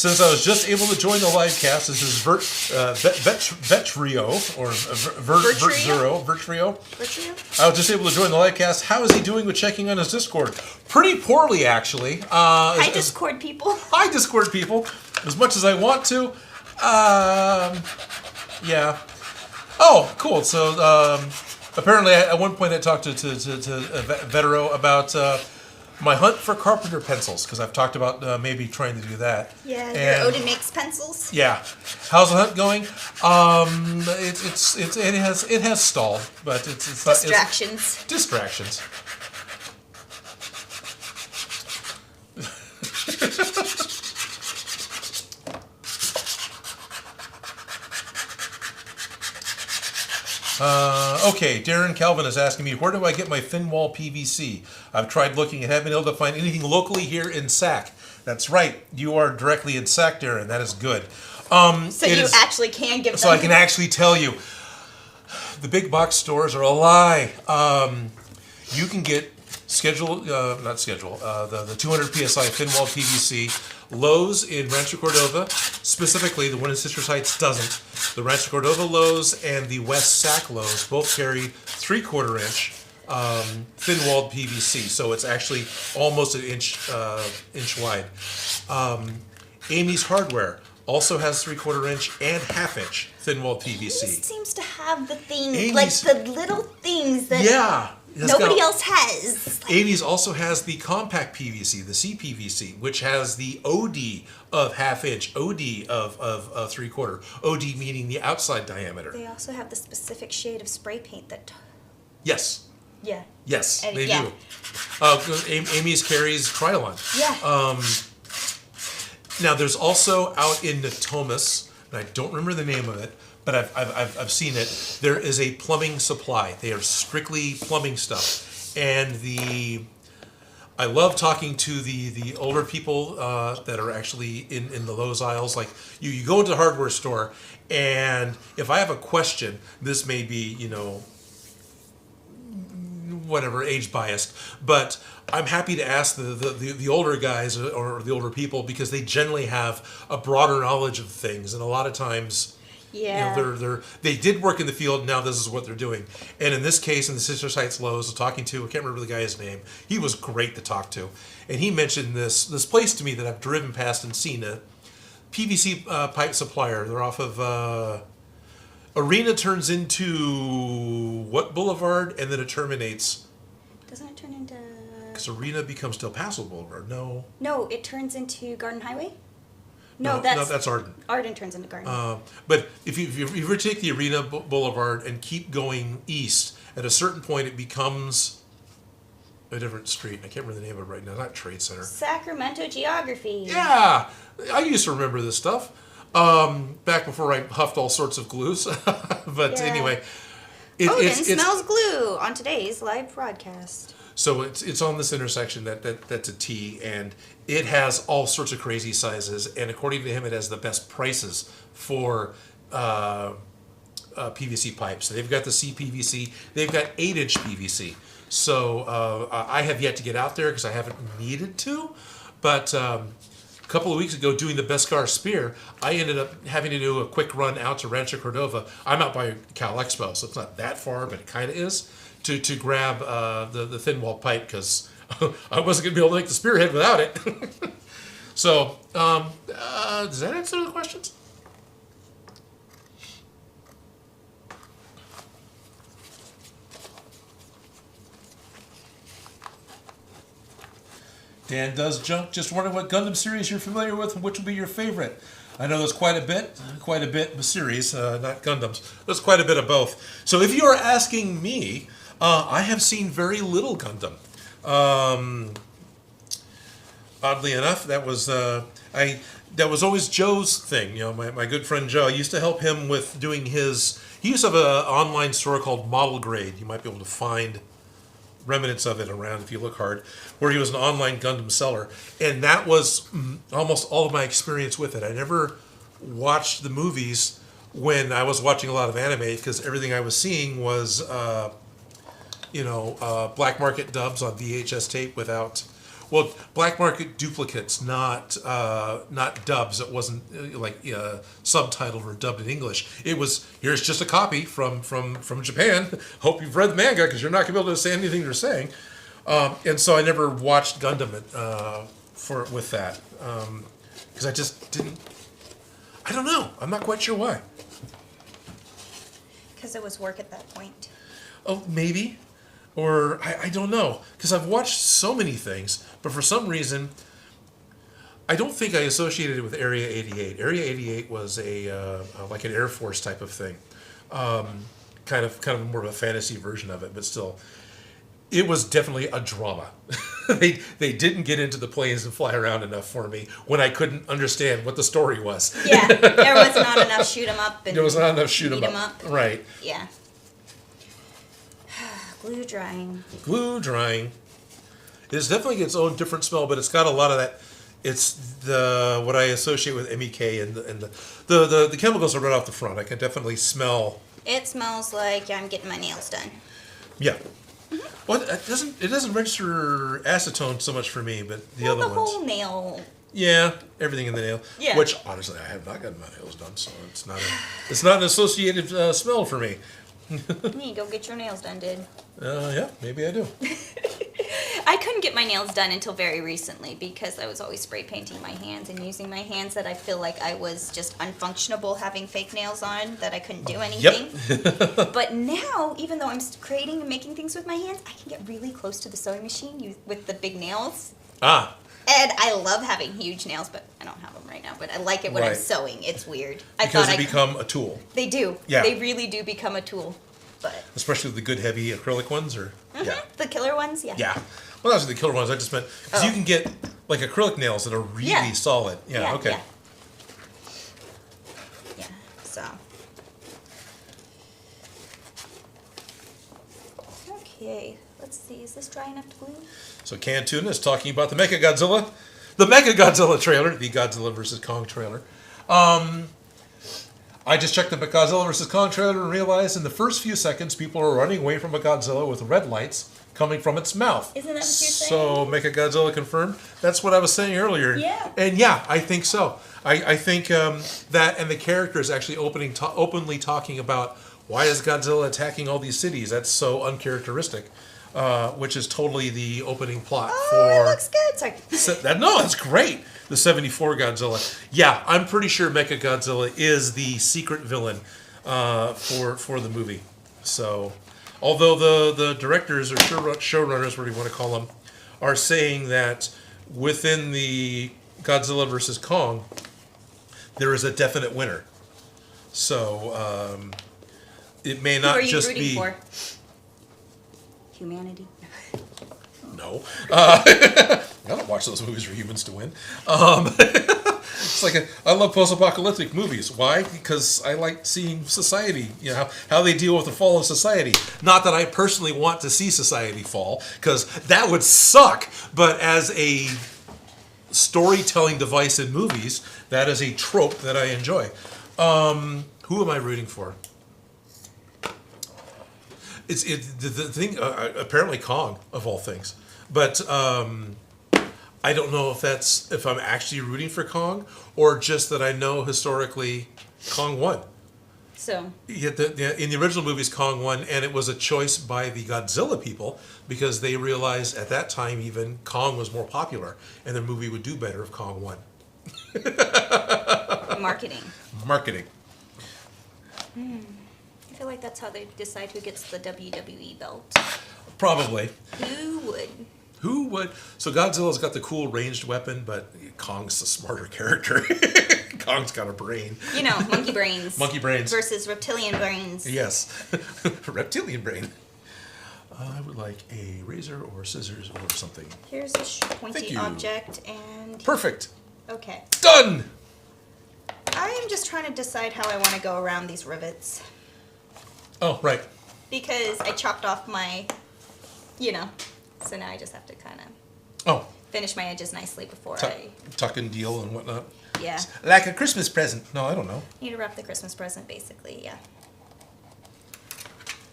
since I was just able to join the live cast, this is Vetrio, or Vertrio. I was just able to join the live cast. How is he doing with checking on his Discord? Pretty poorly, actually. Hi, Discord people. Hi, Discord people. As much as I want to. Yeah. Oh, cool. So, apparently, at one point I talked to Vetero about my hunt for carpenter pencils, because I've talked about maybe trying to do that. Yeah, and your Odin Makes pencils. Yeah. How's the hunt going? It has stalled, but it's distractions. Distractions. Okay, Darren Calvin is asking me, where do I get my thin wall PVC? I've tried looking and haven't been able to find anything locally here in Sac. That's right, you are directly in Sac, Darren. That is good. So you actually can give them. So I can actually tell you, the big box stores are a lie. You can get the 200 PSI thin wall PVC. Lowe's in Rancho Cordova, specifically the one in Citrus Heights doesn't. The Rancho Cordova Lowe's and the West Sac Lowe's both carry 3/4 inch thin-walled PVC, so it's actually almost an inch wide. Amy's Hardware also has 3/4 inch and 1/2 inch thin-walled PVC. It seems to have the thing, like the little things that nobody else has. Amy's also has the compact PVC, the CPVC, which has the OD of 1/2 inch, OD of 3/4, OD meaning the outside diameter. They also have the specific shade of spray paint that. Yes. Yeah. Yes, they yeah. do. Amy's carries Krylon. Yeah. Now there's also out in Natomas, and I don't remember the name of it, but I've seen it. There is a plumbing supply. They are strictly plumbing stuff, and I love talking to the older people that are actually in the Lowe's aisles. Like you go into the hardware store, and if I have a question, this may be whatever, age biased, but I'm happy to ask the older guys or the older people, because they generally have a broader knowledge of things, and a lot of times. Yeah. They did work in the field. Now this is what they're doing. And in this case, in the Citrus Heights Lowe's, I was talking to, I can't remember the guy's name. He was great to talk to, and he mentioned this place to me that I've driven past and seen, a PVC pipe supplier. They're off of Arena, turns into what boulevard, and then it terminates. Doesn't it turn into? Because Arena becomes Del Paso Boulevard. No. No, it turns into Garden Highway. No, that's Arden. Arden turns into Garden. But if you ever take the Arena Boulevard and keep going east, at a certain point it becomes a different street. I can't remember the name of it right now. Not Trade Center. Sacramento geography. Yeah, I used to remember this stuff back before I huffed all sorts of glues. But anyway, Odin smells glue on today's live broadcast. So it's on this intersection that's a T, and it has all sorts of crazy sizes, and according to him, it has the best prices for PVC pipes. So they've got the CPVC, they've got 8-inch PVC. So I have yet to get out there because I haven't needed to, but a couple of weeks ago, doing the Beskar Spear, I ended up having to do a quick run out to Rancho Cordova. I'm out by Cal Expo, so it's not that far, but it kind of is. To grab the thin wall pipe, because I wasn't going to be able to make the spearhead without it. So, does that answer the questions? Dan does junk. Just wondering what Gundam series you're familiar with and which would be your favorite. I know there's quite a bit of series, not Gundams. There's quite a bit of both. So if you are asking me, I have seen very little Gundam. Oddly enough, that was always Joe's thing. My good friend Joe. I used to help him with doing his. He used to have an online store called Model Grade. You might be able to find remnants of it around if you look hard, where he was an online Gundam seller, and that was almost all of my experience with it. I never watched the movies when I was watching a lot of anime, because everything I was seeing was black market dubs on VHS tape without Well, black market duplicates, not dubs. It wasn't subtitled or dubbed in English. It was, here's just a copy from Japan. Hope you've read the manga because you're not going to be able to say anything they're saying. And so I never watched Gundam with that because I just didn't. I don't know. I'm not quite sure why. Because it was work at that point. Oh, maybe. Or I don't know, because I've watched so many things, but for some reason, I don't think I associated it with Area 88. Area 88 was like an Air Force type of thing, kind of more of a fantasy version of it, but still, it was definitely a drama. They didn't get into the planes and fly around enough for me when I couldn't understand what the story was. Yeah, there was not enough shoot 'em up. There was not enough shoot 'em up. Right. Yeah. Glue drying. Glue drying. It's definitely its own different smell, but it's got a lot of that. It's what I associate with MEK and the chemicals are right off the front. I can definitely smell. It smells like I'm getting my nails done. Yeah. Mm-hmm. Well, it doesn't register acetone so much for me, but the other ones. The whole nail. Yeah, everything in the nail. Yeah. Which honestly, I have not gotten my nails done, so it's not an associated smell for me. You go get your nails done, dude. Yeah, maybe I do. I couldn't get my nails done until very recently because I was always spray painting my hands and using my hands that I feel like I was just unfunctionable having fake nails on, that I couldn't do anything. Yep. But now, even though I'm creating and making things with my hands, I can get really close to the sewing machine with the big nails. Ah. And I love having huge nails, but I don't have them right now. But I like it when I'm sewing. It's weird. Because they become a tool. They do. Yeah. They really do become a tool. But especially the good heavy acrylic ones, or yeah, the killer ones. Yeah. Yeah. Well, those are the killer ones. I just meant because you can get like acrylic nails that are really solid. Yeah. Okay. Yeah. So. Okay. Let's see. Is this dry enough to glue? So Cantuna is talking about the Mechagodzilla trailer, the Godzilla vs. Kong trailer. I just checked the Godzilla vs. Kong trailer and realized in the first few seconds people are running away from a Godzilla with red lights coming from its mouth. Isn't that what you're saying? So Mechagodzilla confirmed. That's what I was saying earlier. Yeah. And yeah, I think so. I think that and the character is actually openly talking about why is Godzilla attacking all these cities? That's so uncharacteristic. Which is totally the opening plot for. It looks good. Sorry. No, that's great. The '74 Godzilla. Yeah, I'm pretty sure Mechagodzilla is the secret villain for the movie. So, although the directors or showrunners, whatever you want to call them, are saying that within the Godzilla versus Kong, there is a definite winner. So it may not just be. Who are you rooting for? Humanity. No. I don't watch those movies for humans to win. It's like I love post-apocalyptic movies. Why? Because I like seeing society, how they deal with the fall of society. Not that I personally want to see society fall, because that would suck. But as a storytelling device in movies, that is a trope that I enjoy. Who am I rooting for? It's the thing. Apparently, Kong of all things, but I don't know if I'm actually rooting for Kong or just that I know historically Kong won. So in the original movies, Kong won, and it was a choice by the Godzilla people because they realized at that time even Kong was more popular, and the movie would do better if Kong won. Marketing. I feel like that's how they decide who gets the WWE belt. Probably. Who would? So Godzilla's got the cool ranged weapon, but Kong's the smarter character. Kong's got a brain. Monkey brains. Monkey brains. Versus reptilian brains. Yes. Reptilian brain. I would like a razor or scissors or something. Here's a pointy object and... Perfect. Okay. Done! I am just trying to decide how I want to go around these rivets. Oh, right. Because I chopped off my, so now I just have to kind of finish my edges nicely before I... Tuck and deal and whatnot. Yeah. Like a Christmas present. No, I don't know. Need to wrap the Christmas present, basically, yeah.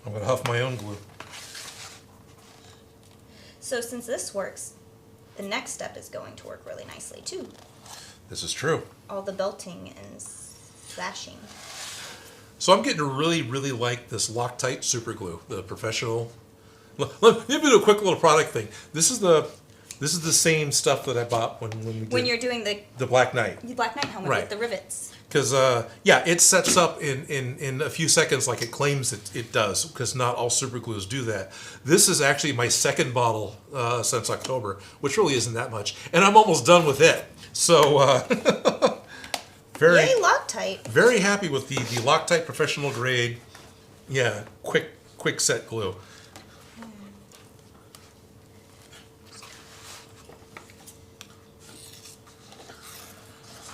I'm going to huff my own glue. So since this works, the next step is going to work really nicely too. This is true. All the belting and slashing. So I'm getting to really, really like this Loctite super glue, the professional. Let me do a quick little product thing. This is the same stuff that I bought when we did you're doing the Black Knight. The Black Knight helmet with the rivets. Because it sets up in a few seconds like it claims it does. Because not all super glues do that. This is actually my second bottle since October, which really isn't that much, and I'm almost done with it. So Yay, Loctite. Very happy with the Loctite professional grade. Yeah, quick set glue.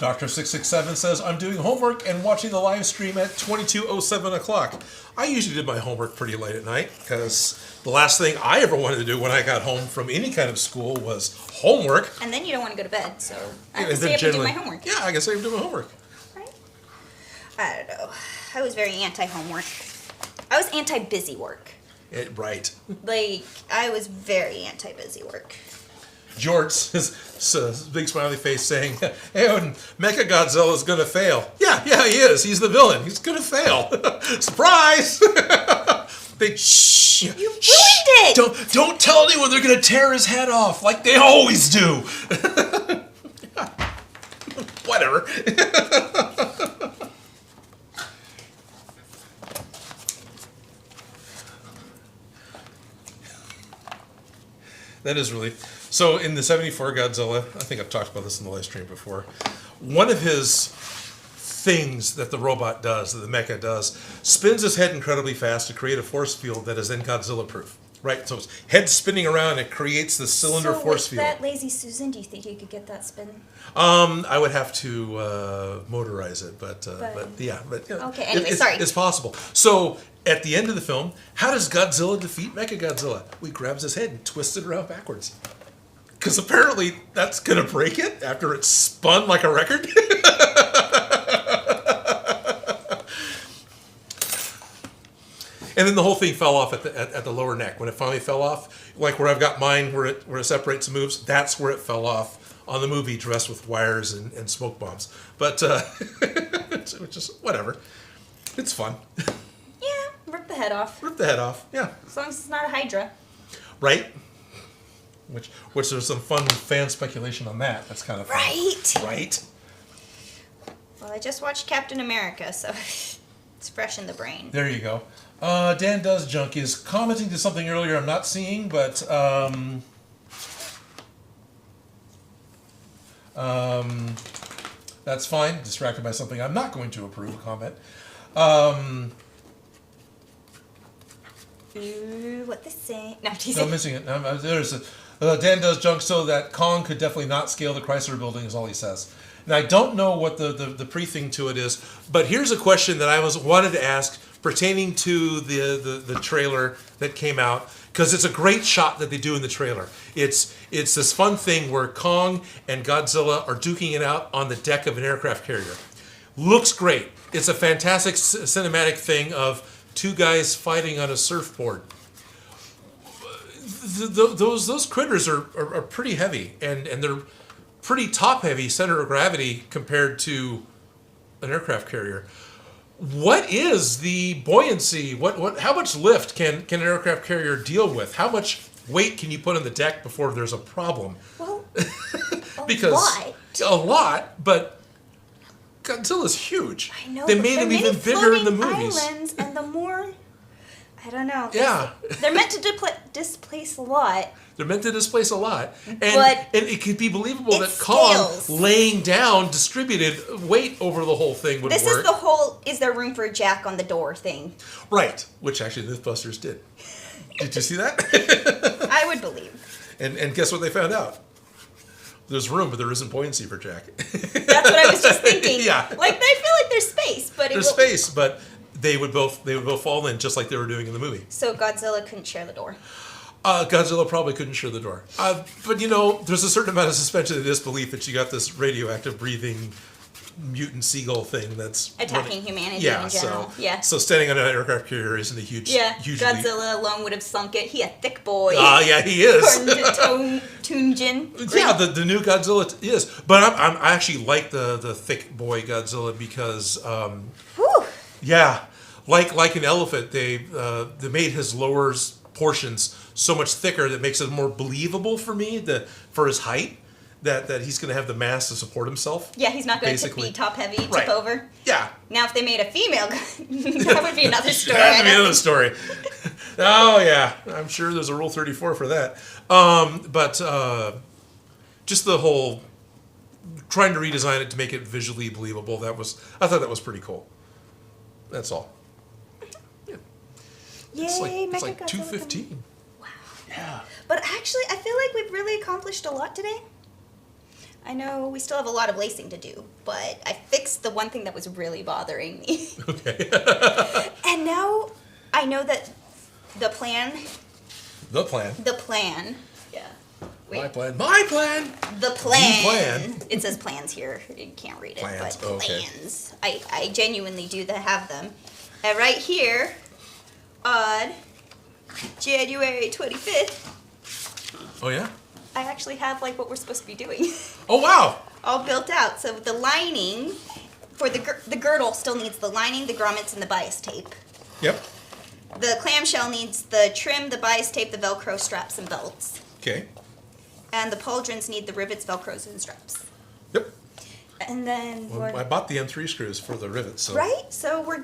Dr. 667 says, I'm doing homework and watching the live stream at 22:07 o'clock. I usually did my homework pretty late at night because the last thing I ever wanted to do when I got home from any kind of school was homework. And then you don't want to go to bed, so I have to stay up and do my homework. Yeah, I guess I have to do my homework. Right? I don't know. I was very anti-homework. I was anti-busy work. Right. Like, I was very anti-busy work. George, his big smiley face saying, hey, Mecha Godzilla is going to fail. Yeah, he is. He's the villain. He's going to fail. Surprise! Shh! You ruined it! Don't tell anyone they're going to tear his head off like they always do. Whatever. That is really... So in the 74 Godzilla, I think I've talked about this in the live stream before, one of his things that the robot does, that the mecha does, spins his head incredibly fast to create a force field that is then Godzilla-proof. Right? So his head's spinning around, it creates the cylinder force field. So with that Lazy Susan, do you think you could get that spin? I would have to motorize it, but yeah. But, you know, okay, anyway, sorry. It's possible. So at the end of the film, how does Godzilla defeat Mechagodzilla? He grabs his head and twists it around backwards. Because apparently that's going to break it after it's spun like a record. And then the whole thing fell off at the lower neck. When it finally fell off, like where I've got mine, where it separates and moves, that's where it fell off on the movie, dressed with wires and smoke bombs. But it's just whatever. It's fun. Yeah, rip the head off. Rip the head off. Yeah. As long as it's not a Hydra. Right. Which there's some fun fan speculation on that. That's kind of fun. Right. Well, I just watched Captain America, so it's fresh in the brain. There you go. Dan Does Junk is commenting to something earlier I'm not seeing, but that's fine. Distracted by something I'm not going to approve. Comment. Ooh, what this say? No, I'm missing it. There's Dan Does Junk so that Kong could definitely not scale the Chrysler Building is all he says. Now I don't know what the pre-thing to it is, but here's a question that I wanted to ask pertaining to the trailer that came out, because it's a great shot that they do in the trailer. It's this fun thing where Kong and Godzilla are duking it out on the deck of an aircraft carrier. Looks great. It's a fantastic cinematic thing of two guys fighting on a surfboard. Those critters are pretty heavy, and they're pretty top heavy center of gravity compared to an aircraft carrier. What is the buoyancy? How much lift can an aircraft carrier deal with? How much weight can you put on the deck before there's a problem? Well, a lot, but Godzilla's huge. I know. They made him even bigger in the movies. Islands, and the more, I don't know. Yeah. They're meant to displace a lot. They're meant to displace a lot. And But it could be believable that scales. Kong laying down distributed weight over the whole thing would work. This is the whole, is there room for a jack on the door thing. Right, which actually Mythbusters did. Did you see that? I would believe. And guess what they found out? There's room, but there isn't buoyancy for Jack. That's what I was just thinking. Yeah. Like, I feel like there's space, but there's space, but they would both fall in just like they were doing in the movie. So Godzilla couldn't share the door. Godzilla probably couldn't share the door. But, you know, there's a certain amount of suspension of disbelief that you got this radioactive breathing mutant seagull thing that's attacking humanity yeah, in general. So standing on an aircraft carrier isn't a huge Godzilla alone would have sunk it. He a thick boy. Yeah, he is. According to Toonjin. Yeah, the new Godzilla is. But I actually like the thick boy Godzilla because like an elephant, they made his lower portions so much thicker that makes it more believable for me for his height. That he's going to have the mass to support himself. Yeah, he's not going to be top heavy, tip over. Yeah. Now, if they made a female, that would be another story. That would be another story. Oh yeah, I'm sure there's a Rule 34 for that. But just the whole trying to redesign it to make it visually believable. I thought that was pretty cool. That's all. Yeah. Yay, it's like 2:15. Wow. Yeah. But actually, I feel like we've really accomplished a lot today. I know we still have a lot of lacing to do, but I fixed the one thing that was really bothering me. Okay. And now I know that the plan. Yeah. Wait. My plan. The plan. It says plans here. You can't read it, Plans. but Okay. plans. I genuinely do have them. And right here, on January 25th. Oh yeah. I actually have like what we're supposed to be doing. Oh wow. All built out. So the lining for the girdle still needs the lining, the grommets, and the bias tape. Yep. The clamshell needs the trim, the bias tape, the Velcro straps, and belts. Okay. And the pauldrons need the rivets, Velcros, and straps. Yep. And then I bought the M3 screws for the rivets. So. Right? So we're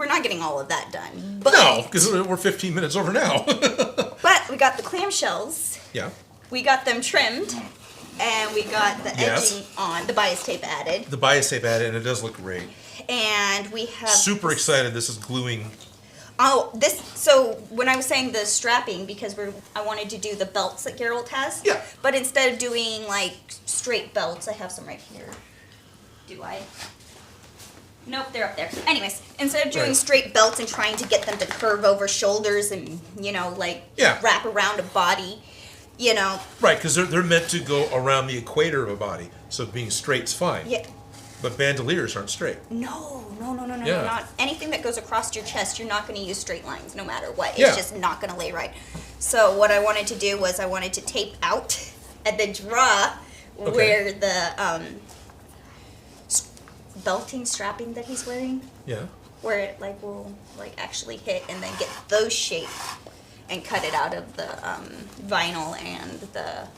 not getting all of that done. But No, because we're 15 minutes over now. But we got the clamshells. Yeah. We got them trimmed, and we got the edging on, the bias tape added. The bias tape added, and it does look great. And we have... Super excited. This is gluing. So when I was saying the strapping, because I wanted to do the belts that Geralt has. Yeah. But instead of doing, like, straight belts, I have some right here. Do I? Nope, they're up there. Anyways, instead of doing straight belts and trying to get them to curve over shoulders and, wrap around a body... Right, because they're meant to go around the equator of a body, so being straight's fine. Yeah. But bandoliers aren't straight. No, Yeah. not anything that goes across your chest. You're not going to use straight lines, no matter what. It's Yeah. just not going to lay right. So what I wanted to do was I wanted to tape out and then draw where the belting, strapping that he's wearing. Yeah. Where it will actually hit, and then get those shapes. And cut it out of the vinyl and the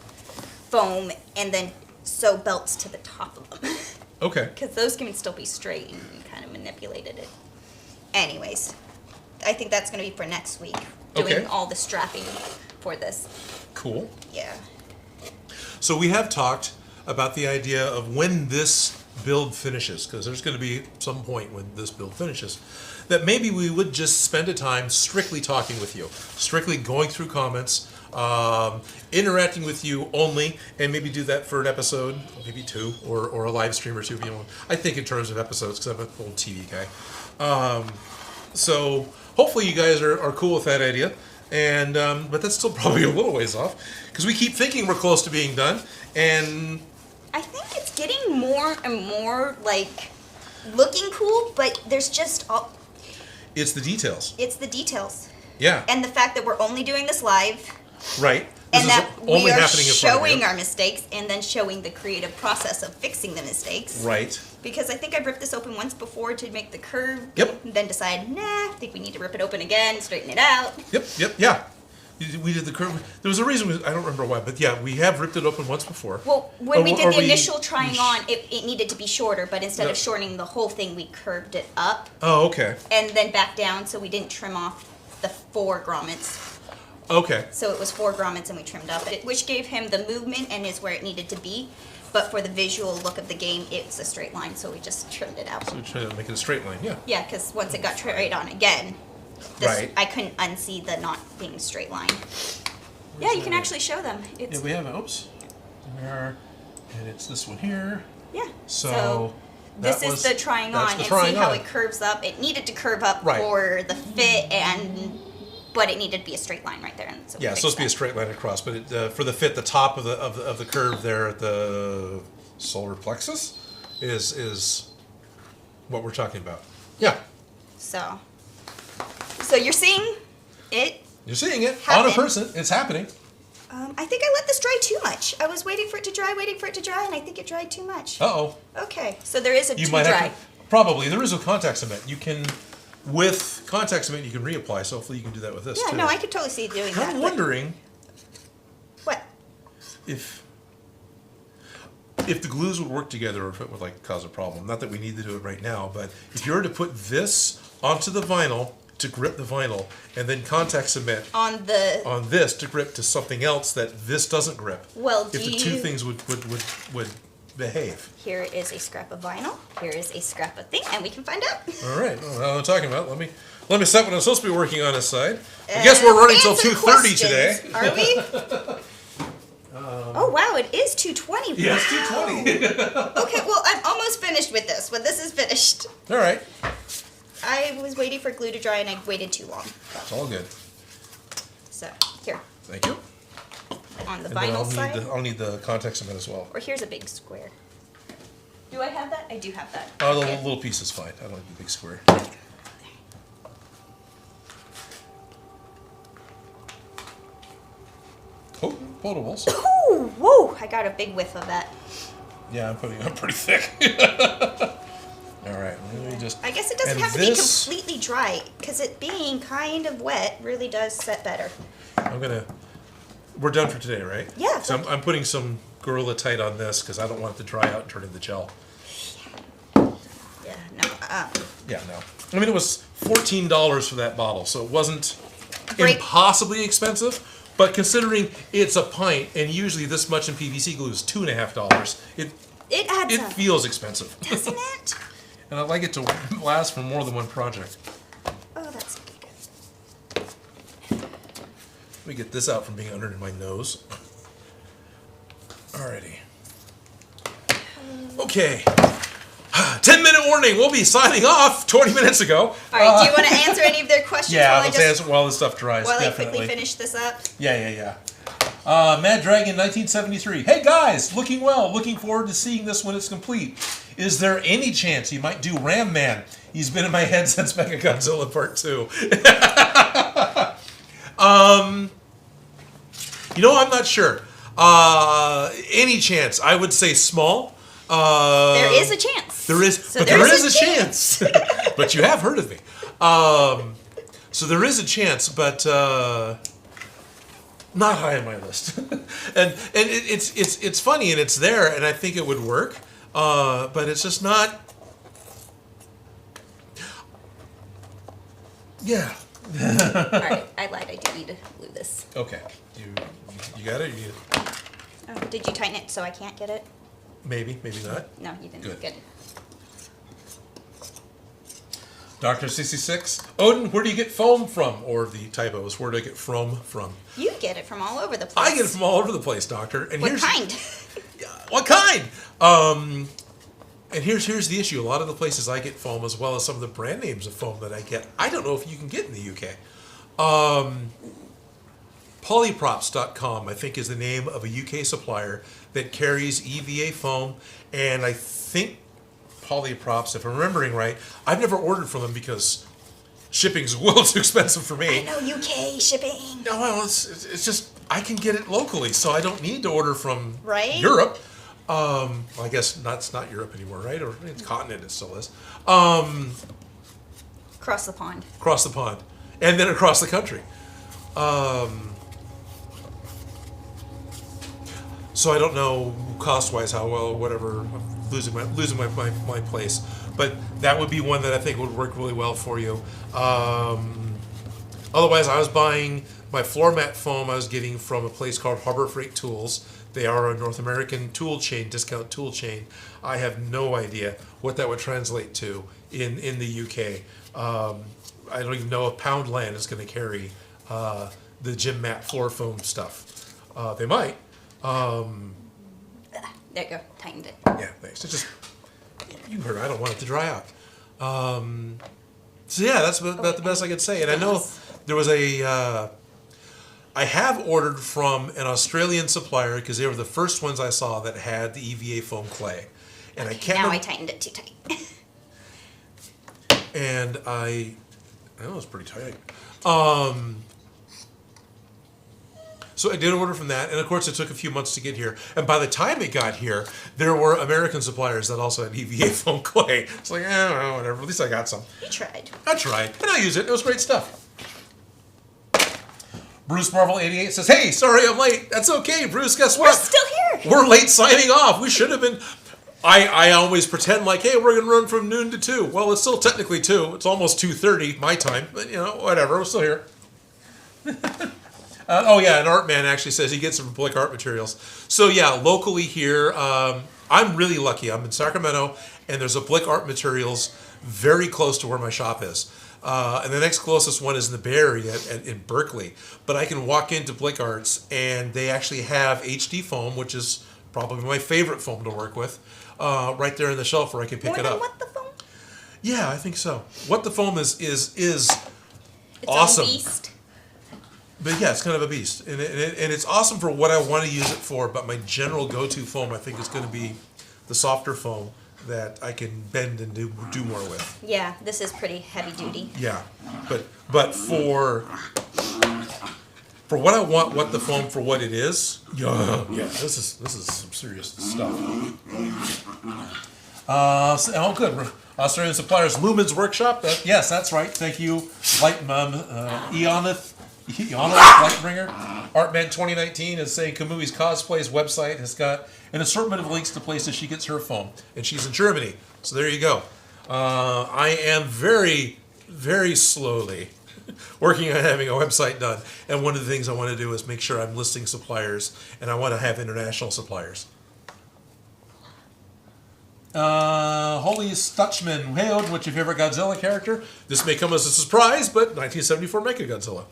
foam, and then sew belts to the top of them. Okay. Because those can still be straight, and you kind of manipulated it. Anyways, I think that's going to be for next week. Doing all the strapping for this. Cool. Yeah. So we have talked about the idea of when this build finishes, because there's going to be some point when this build finishes, that maybe we would just spend a time strictly talking with you, strictly going through comments, interacting with you only, and maybe do that for an episode, maybe two, or a live stream or two. I think in terms of episodes, because I'm an old TV guy. So hopefully you guys are cool with that idea, and but that's still probably a little ways off, because we keep thinking we're close to being done, and I think it's getting more and more looking cool, but there's just it's the details. It's the details. Yeah. And the fact that we're only doing this live. Right. And that we are showing our our mistakes and then showing the creative process of fixing the mistakes. Right. Because I think I've ripped this open once before to make the curve. Yep. And then decide, I think we need to rip it open again, straighten it out. Yep, yeah. We did the curve. There was a reason, I don't remember why, but yeah, we have ripped it open once before. Well, when we did the initial trying on, it needed to be shorter, but instead of shortening the whole thing, we curved it up. Oh, okay. And then back down, so we didn't trim off the 4 grommets. Okay. So it was 4 grommets and we trimmed up it, which gave him the movement and is where it needed to be. But for the visual look of the game, it's a straight line, so we just trimmed it out. So we tried to make it a straight line, yeah. Yeah, because once it got tried on again, I couldn't unsee the not being a straight line. Yeah, you can actually show them. Yeah, we have it. Oops. There. And it's this one here. Yeah. So this is the trying on, and see how it curves up. It needed to curve up for the fit, but it needed to be a straight line right there. And so it's supposed to be a straight line across, but for the fit, the top of the curve there at the solar plexus is what we're talking about. Yeah. So you're seeing it. You're seeing it happen. on a person. It's happening. I think I let this dry too much. I was waiting for it to dry, and I think it dried too much. Uh-oh. Okay, so there is a You too might dry. have to, probably. There is a contact cement. You can, with contact cement, you can reapply. So hopefully you can do that with this, Yeah, too. no, I could totally see doing that. I'm wondering What? if the glues would work together or if it would like cause a problem. Not that we need to do it right now, but if you were to put this onto the vinyl to grip the vinyl and then contact cement On this to grip to something else that this doesn't grip. Well, if the two things would behave. Here is a scrap of vinyl. Here is a scrap of thing, and we can find out. All right. Well, what I'm talking about. Let me set what I'm supposed to be working on this side. I guess we're running till 2:30 today. Are we? Oh wow, it is 2:20. Yeah, it's 2:20. Okay, well I'm almost finished with this. When this is finished, All right. I was waiting for glue to dry and I waited too long. It's all good. So here Thank you. on the And then vinyl side, I'll need the contact cement as well. or here's a big square. Do I have that? I do have that. Oh, the Okay. little piece is fine. I don't need the big square. Oh, potables. Ooh, whoa! I got a big whiff of that. Yeah, I'm pretty thick. All right, let me just. I guess it doesn't and have to this- be completely dry, because it being kind of wet really does set better. We're done for today, right? Yeah. So I'm putting some Gorilla Tight on this because I don't want it to dry out and turn into gel. Yeah, no. Yeah, no. I mean, it was $14 for that bottle, so it wasn't Great. impossibly expensive. But considering it's a pint, and usually this much in PVC glue is $2.50, It adds it up, feels expensive. doesn't it? And I'd like it to last for more than one project. Oh, that's good. Let me get this out from being under my nose. Alrighty. Okay. 10-minute warning. We'll be signing off 20 minutes ago. All right. Do you want to answer any of their questions? Yeah, while let's answer while this stuff dries. While Definitely. I quickly finish this up. Yeah. Mad Dragon 1973. Hey guys, looking well. Looking forward to seeing this when it's complete. Is there any chance you might do Ram Man? He's been in my head since Mechagodzilla Part 2. I'm not sure. Any chance? I would say small. There is a chance. There is a chance. But you have heard of me. So there is a chance, but not high on my list. and it's funny and it's there, and I think it would work. But it's just not. Yeah. All right. I lied. I do need to glue this. Okay. You got it? You need it? Oh, did you tighten it so I can't get it? Maybe not. No, you didn't. Good. Dr. 66. Odin, where do you get foam from? Or the typo is, where do I get foam from? You get it from all over the place. I get it from all over the place, Doctor. And What kind? What kind? And here's the issue. A lot of the places I get foam, as well as some of the brand names of foam that I get, I don't know if you can get in the UK. Polyprops.com, I think, is the name of a UK supplier that carries EVA foam, and I think Polyprops, if I'm remembering right, I've never ordered from them because shipping's a little too expensive for me. I know UK shipping. No, well, it's just I can get it locally, so I don't need to order from Right? Europe. Well, I guess it's not Europe anymore, right? Or it's continent, it still is. Across the pond. Across the pond, and then across the country. So I don't know cost-wise how well, whatever. I'm losing my place, but that would be one that I think would work really well for you. Otherwise, I was buying my floor mat foam. I was getting from a place called Harbor Freight Tools. They are a North American tool chain, discount tool chain. I have no idea what that would translate to in the UK. I don't even know if Poundland is going to carry the gym mat floor foam stuff. They might. There you go. Tightened it. Yeah, thanks. It's just, you heard, I don't want it to dry out. So yeah, that's about the best I could say. And I know there was I have ordered from an Australian supplier because they were the first ones I saw that had the EVA foam clay. And I can't Now remember, I tightened it too tight. And I know it was pretty tight. So I did order from that, and of course it took a few months to get here. And by the time it got here, there were American suppliers that also had EVA foam clay. It's like, well, whatever. At least I got some. You tried. I tried, and I used it. It was great stuff. Bruce Marvel 88 says, "Hey, sorry I'm late. That's okay, Bruce. Guess what? We're still here. We're late signing off. We should have been." I always pretend like, hey, we're gonna run from noon to 2. Well, it's still technically 2. It's almost 2:30 my time, but whatever. We're still here. Oh yeah, and Artman actually says he gets some Blick art materials. So yeah, locally here, I'm really lucky. I'm in Sacramento, and there's a Blick art materials very close to where my shop is. And the next closest one is in the Bay Area in Berkeley. But I can walk into Blick Arts, and they actually have HD foam, which is probably my favorite foam to work with, right there in the shelf where I can pick it up. What the foam? Yeah, I think so. What the foam is It's awesome. A beast. But yeah, it's kind of a beast, and it's awesome for what I want to use it for. But my general go-to foam, I think, is going to be the softer foam that I can bend and do more with. Yeah, this is pretty heavy duty. Yeah, but for what I want, what the foam for what it is, yeah, this is some serious stuff. Good. Australian suppliers, Lumen's Workshop. Yes, that's right. Thank you, Eonith Lightbringer. Artman 2019 is saying Kamui's Cosplay's website has got an assortment of links to places she gets her foam, and she's in Germany. So there you go. I am very, very slowly working on having a website done, and one of the things I want to do is make sure I'm listing suppliers, and I want to have international suppliers. Holy Stutchman, hey Odin, what's your favorite Godzilla character? This may come as a surprise, but 1974 Mechagodzilla.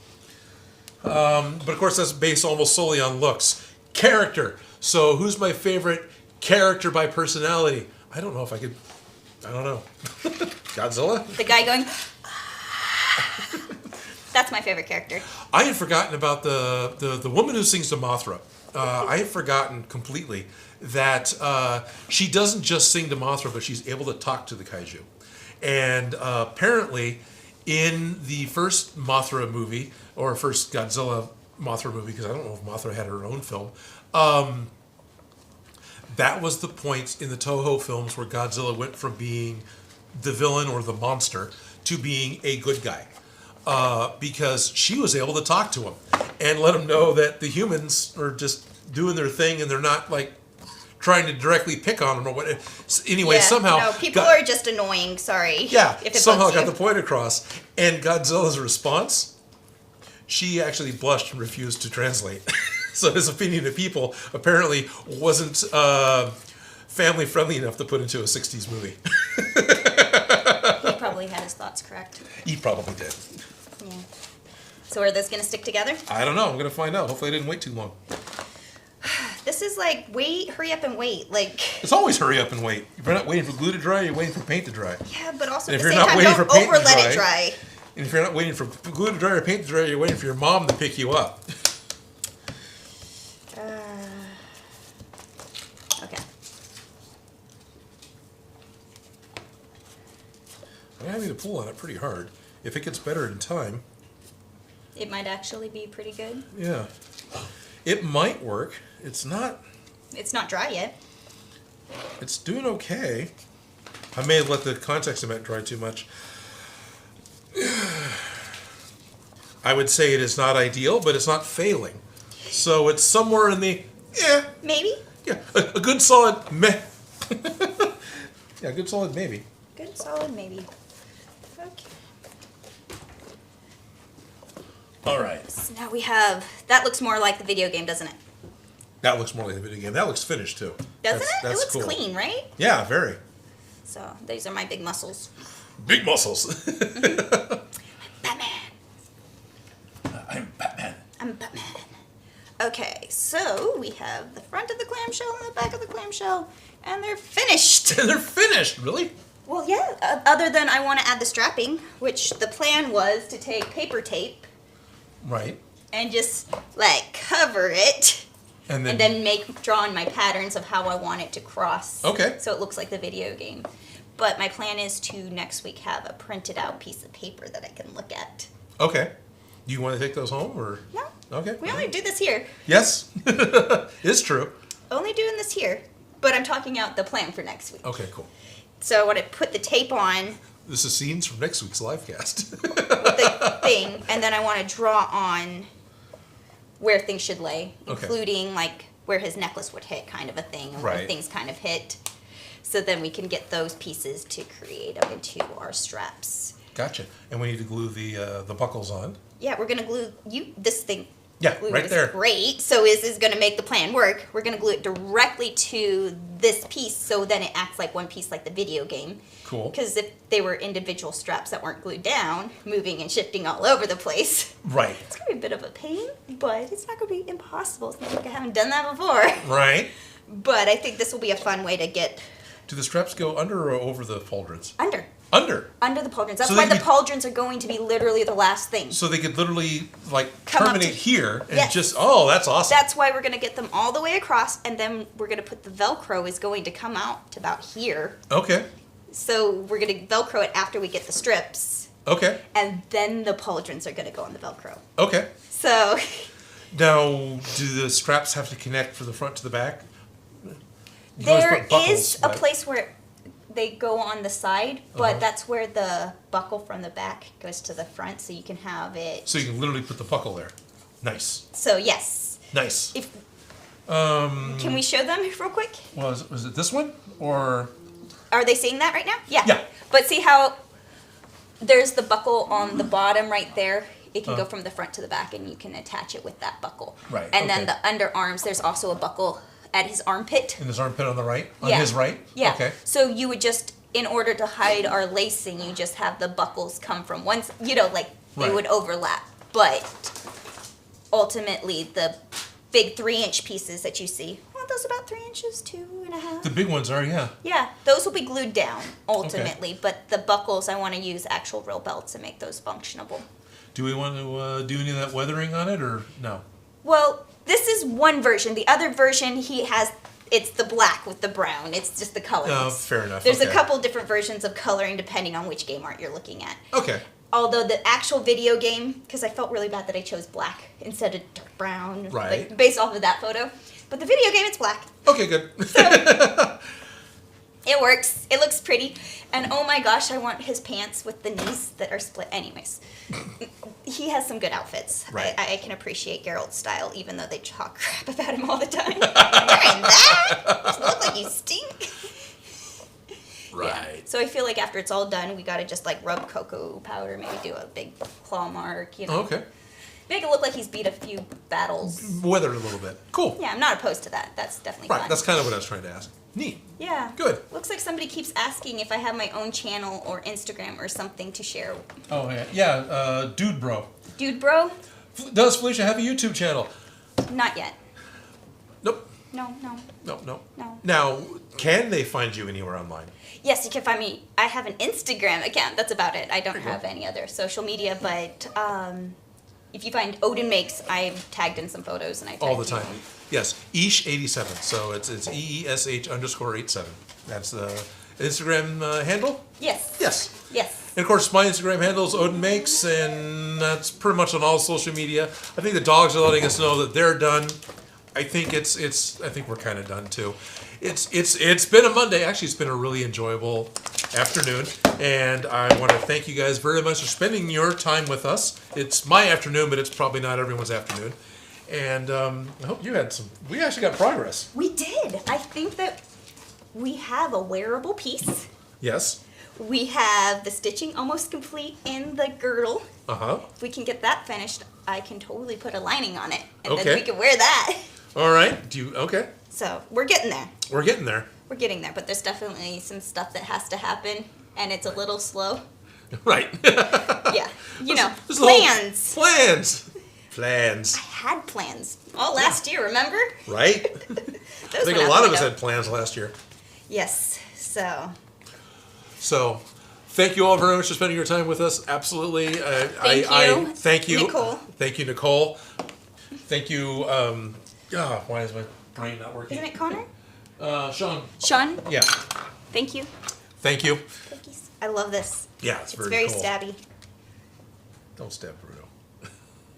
But of course that's based almost solely on looks. Character. So who's my favorite character by personality? I don't know if I could, I don't know. Godzilla? The guy going, that's my favorite character. I had forgotten about the woman who sings to Mothra. I had forgotten completely that she doesn't just sing to Mothra, but she's able to talk to the kaiju. And apparently, in the first Mothra movie, or first Godzilla Mothra movie, because I don't know if Mothra had her own film, that was the point in the Toho films where Godzilla went from being the villain or the monster to being a good guy. Because she was able to talk to him and let him know that the humans are just doing their thing and they're not like trying to directly pick on him or what. Anyway, somehow... No, people are just annoying, sorry. Yeah, if it somehow bugs you. got the point across. And Godzilla's response, she actually blushed and refused to translate. So his opinion of people apparently wasn't family friendly enough to put into a 60s movie. He probably had his thoughts correct. He probably did. Yeah. So are those going to stick together? I don't know. I'm going to find out. Hopefully I didn't wait too long. This is like, wait, hurry up and wait. Like, it's always hurry up and wait. If you're not waiting for glue to dry, you're waiting for paint to dry. Yeah, but also and at if the you're same not time, waiting don't for paint over to let dry, it dry. And if you're not waiting for glue to dry or paint to dry, you're waiting for your mom to pick you up. Okay. I'm having to pull on it pretty hard. If it gets better in time. It might actually be pretty good. Yeah. It might work. It's not dry yet. It's doing okay. I may have let the contact cement dry too much. I would say it is not ideal, but it's not failing. So it's somewhere in the Maybe? Yeah, a good solid meh. Yeah, good solid maybe. Good solid maybe. Okay. All right. So now we have, that looks more like the video game, doesn't it? That looks more like a video game. That looks finished too. Doesn't it? That's It looks cool. clean, right? Yeah, very. So these are my big muscles. Big muscles. Batman. I'm Batman. I'm Batman. Okay, so we have the front of the clamshell and the back of the clamshell, and they're finished. They're finished, really? Well, yeah, other than I want to add the strapping, which the plan was to take paper tape. Right. And just, like, cover it. And then draw on my patterns of how I want it to cross. Okay. So it looks like the video game. But my plan is to next week have a printed out piece of paper that I can look at. Okay. Do you want to take those home or? No. Okay. We only do this here. Yes. It's true. Only doing this here. But I'm talking out the plan for next week. Okay, cool. So when I put the tape on This is scenes from next week's live cast. with the thing, and then I want to draw on where things should lay, including like where his necklace would hit, kind of a thing, and where things kind of hit. So then we can get those pieces to create them into our straps. Gotcha. And we need to glue the buckles on. Yeah, we're gonna glue this thing. Yeah, Glue right is there. Great. So is gonna make the plan work. We're gonna glue it directly to this piece, so then it acts like one piece, like the video game. Cool. Because if they were individual straps that weren't glued down, moving and shifting all over the place, Right. it's gonna be a bit of a pain, but it's not gonna be impossible. It's not like I haven't done that before. Right. But I think this will be a fun way to get Do the straps go under or over the pauldrons? under. Under. The pauldrons. That's So why they the could pauldrons are going to be literally the last thing. So they could literally like Come up terminate to- here and Yes. just that's awesome. That's why we're going to get them all the way across, and then we're going to put the Velcro is going to come out to about here. Okay. So we're going to Velcro it after we get the strips, Okay. and then the pauldrons are going to go on the Velcro. Okay. So Now, do the straps have to connect from the front to the back? You can always there put buckles, is a but- place where they go on the side, but Uh-huh. that's where the buckle from the back goes to the front, so you can have it. So you can literally put the buckle there. Nice. So yes, Nice. if can we show them real quick? Was it this one or? Are they seeing that right now? Yeah. Yeah. But see how there's the buckle on the bottom right there? It can go from the front to the back, and you can attach it with that buckle. Right, And then okay. the underarms, there's also a buckle at his armpit. In his armpit on the right? On Yeah. his right? Yeah. Okay. So you would just, in order to hide our lacing, you just have the buckles come from one, like they Right. would overlap. But ultimately, the big 3-inch pieces that you see, well, those about 3 inches, 2.5. The big ones are, yeah. Yeah, those will be glued down ultimately, but the buckles, I want to use actual real belts and make those functionable. Do we want to do any of that weathering on it or no? Well, this is one version. The other version, it's the black with the brown. It's just the colors. Oh, fair enough. There's a Okay. couple different versions of coloring depending on which game art you're looking at. Okay. Although the actual video game, because I felt really bad that I chose black instead of dark brown, Right. like, based off of that photo. But the video game, it's black. Okay, good. It works. It looks pretty. And oh my gosh, I want his pants with the knees that are split. Anyways, he has some good outfits. Right. I can appreciate Geralt's style, even though they talk crap about him all the time. You're in that? You look like you stink. Right. Yeah. So I feel like after it's all done, we gotta just like rub cocoa powder, maybe do a big claw mark, Okay. Make it look like he's beat a few battles. Weather a little bit. Cool. Yeah, I'm not opposed to that. That's definitely Right. fun. That's kind of what I was trying to ask. Neat. Yeah. Good. Looks like somebody keeps asking if I have my own channel or Instagram or something to share. Oh, yeah. Yeah, Dude Bro. Dude, bro? Does Felicia have a YouTube channel? Not yet. Nope. No. No. No. Now, can they find you anywhere online? Yes, you can find me. I have an Instagram account. That's about it. I don't There you have go. any other social media, but if you find Odin Makes, I've tagged in some photos and I tagged All the you time. in. Yes, Eesh87. So it's EESH_87. That's the Instagram handle? Yes. Yes. Yes. And of course, my Instagram handle is Odin Makes, and that's pretty much on all social media. I think the dogs are letting us know that they're done. I think I think we're kind of done too. It's been a Monday. Actually, it's been a really enjoyable afternoon, and I want to thank you guys very much for spending your time with us. It's my afternoon, but it's probably not everyone's afternoon. And I hope you had we actually got progress. We did. I think that we have a wearable piece. Yes. We have the stitching almost complete in the girdle. Uh-huh. If we can get that finished, I can totally put a lining on it. And Okay. then we can wear that. All right. Okay. So we're getting there. We're getting there. We're getting there, but there's definitely some stuff that has to happen, and it's a little slow. Right. Yeah. There's a whole- Plans. Plans. I had plans all last year, remember? Right? Those I think went a out lot the of us window. had plans last year. Yes. So, thank you all very much for spending your time with us. Absolutely. Thank you, Thank you, Nicole. Thank you, Nicole. Thank you. Why is my brain not working? Isn't it Connor? Sean. Sean, Yeah. thank you. Thank you. Cookies. I love this. Yeah, it's very very cool. stabby. Don't stab Bruno.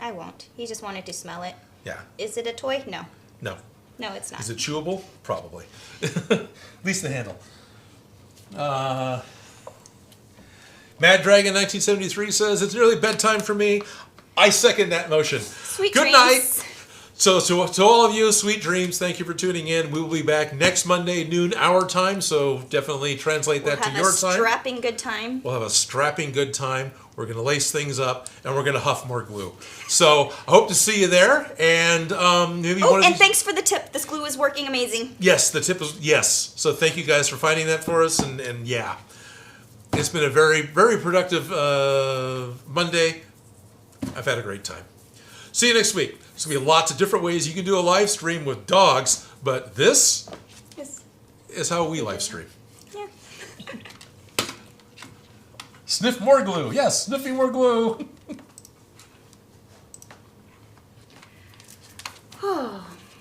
I won't. He just wanted to smell it. Yeah. Is it a toy? No. No. No, it's not. Is it chewable? Probably. At least the handle. Mad Dragon 1973 says, it's nearly bedtime for me. I second that motion. Sweet Good dreams. night. So to all of you, sweet dreams. Thank you for tuning in. We will be back next Monday, noon our time. So definitely translate that to your time. We'll have a strapping good time. We'll have a strapping good time. We're going to lace things up, and we're going to huff more glue. So I hope to see you there. And maybe Thanks for the tip. This glue is working amazing. Yes, the tip is yes. So thank you guys for finding that for us. And yeah, it's been a very, very productive Monday. I've had a great time. See you next week. There's going to be lots of different ways you can do a live stream with dogs, but this is how we live stream. Yeah. Sniff more glue. Yes, sniffing more glue.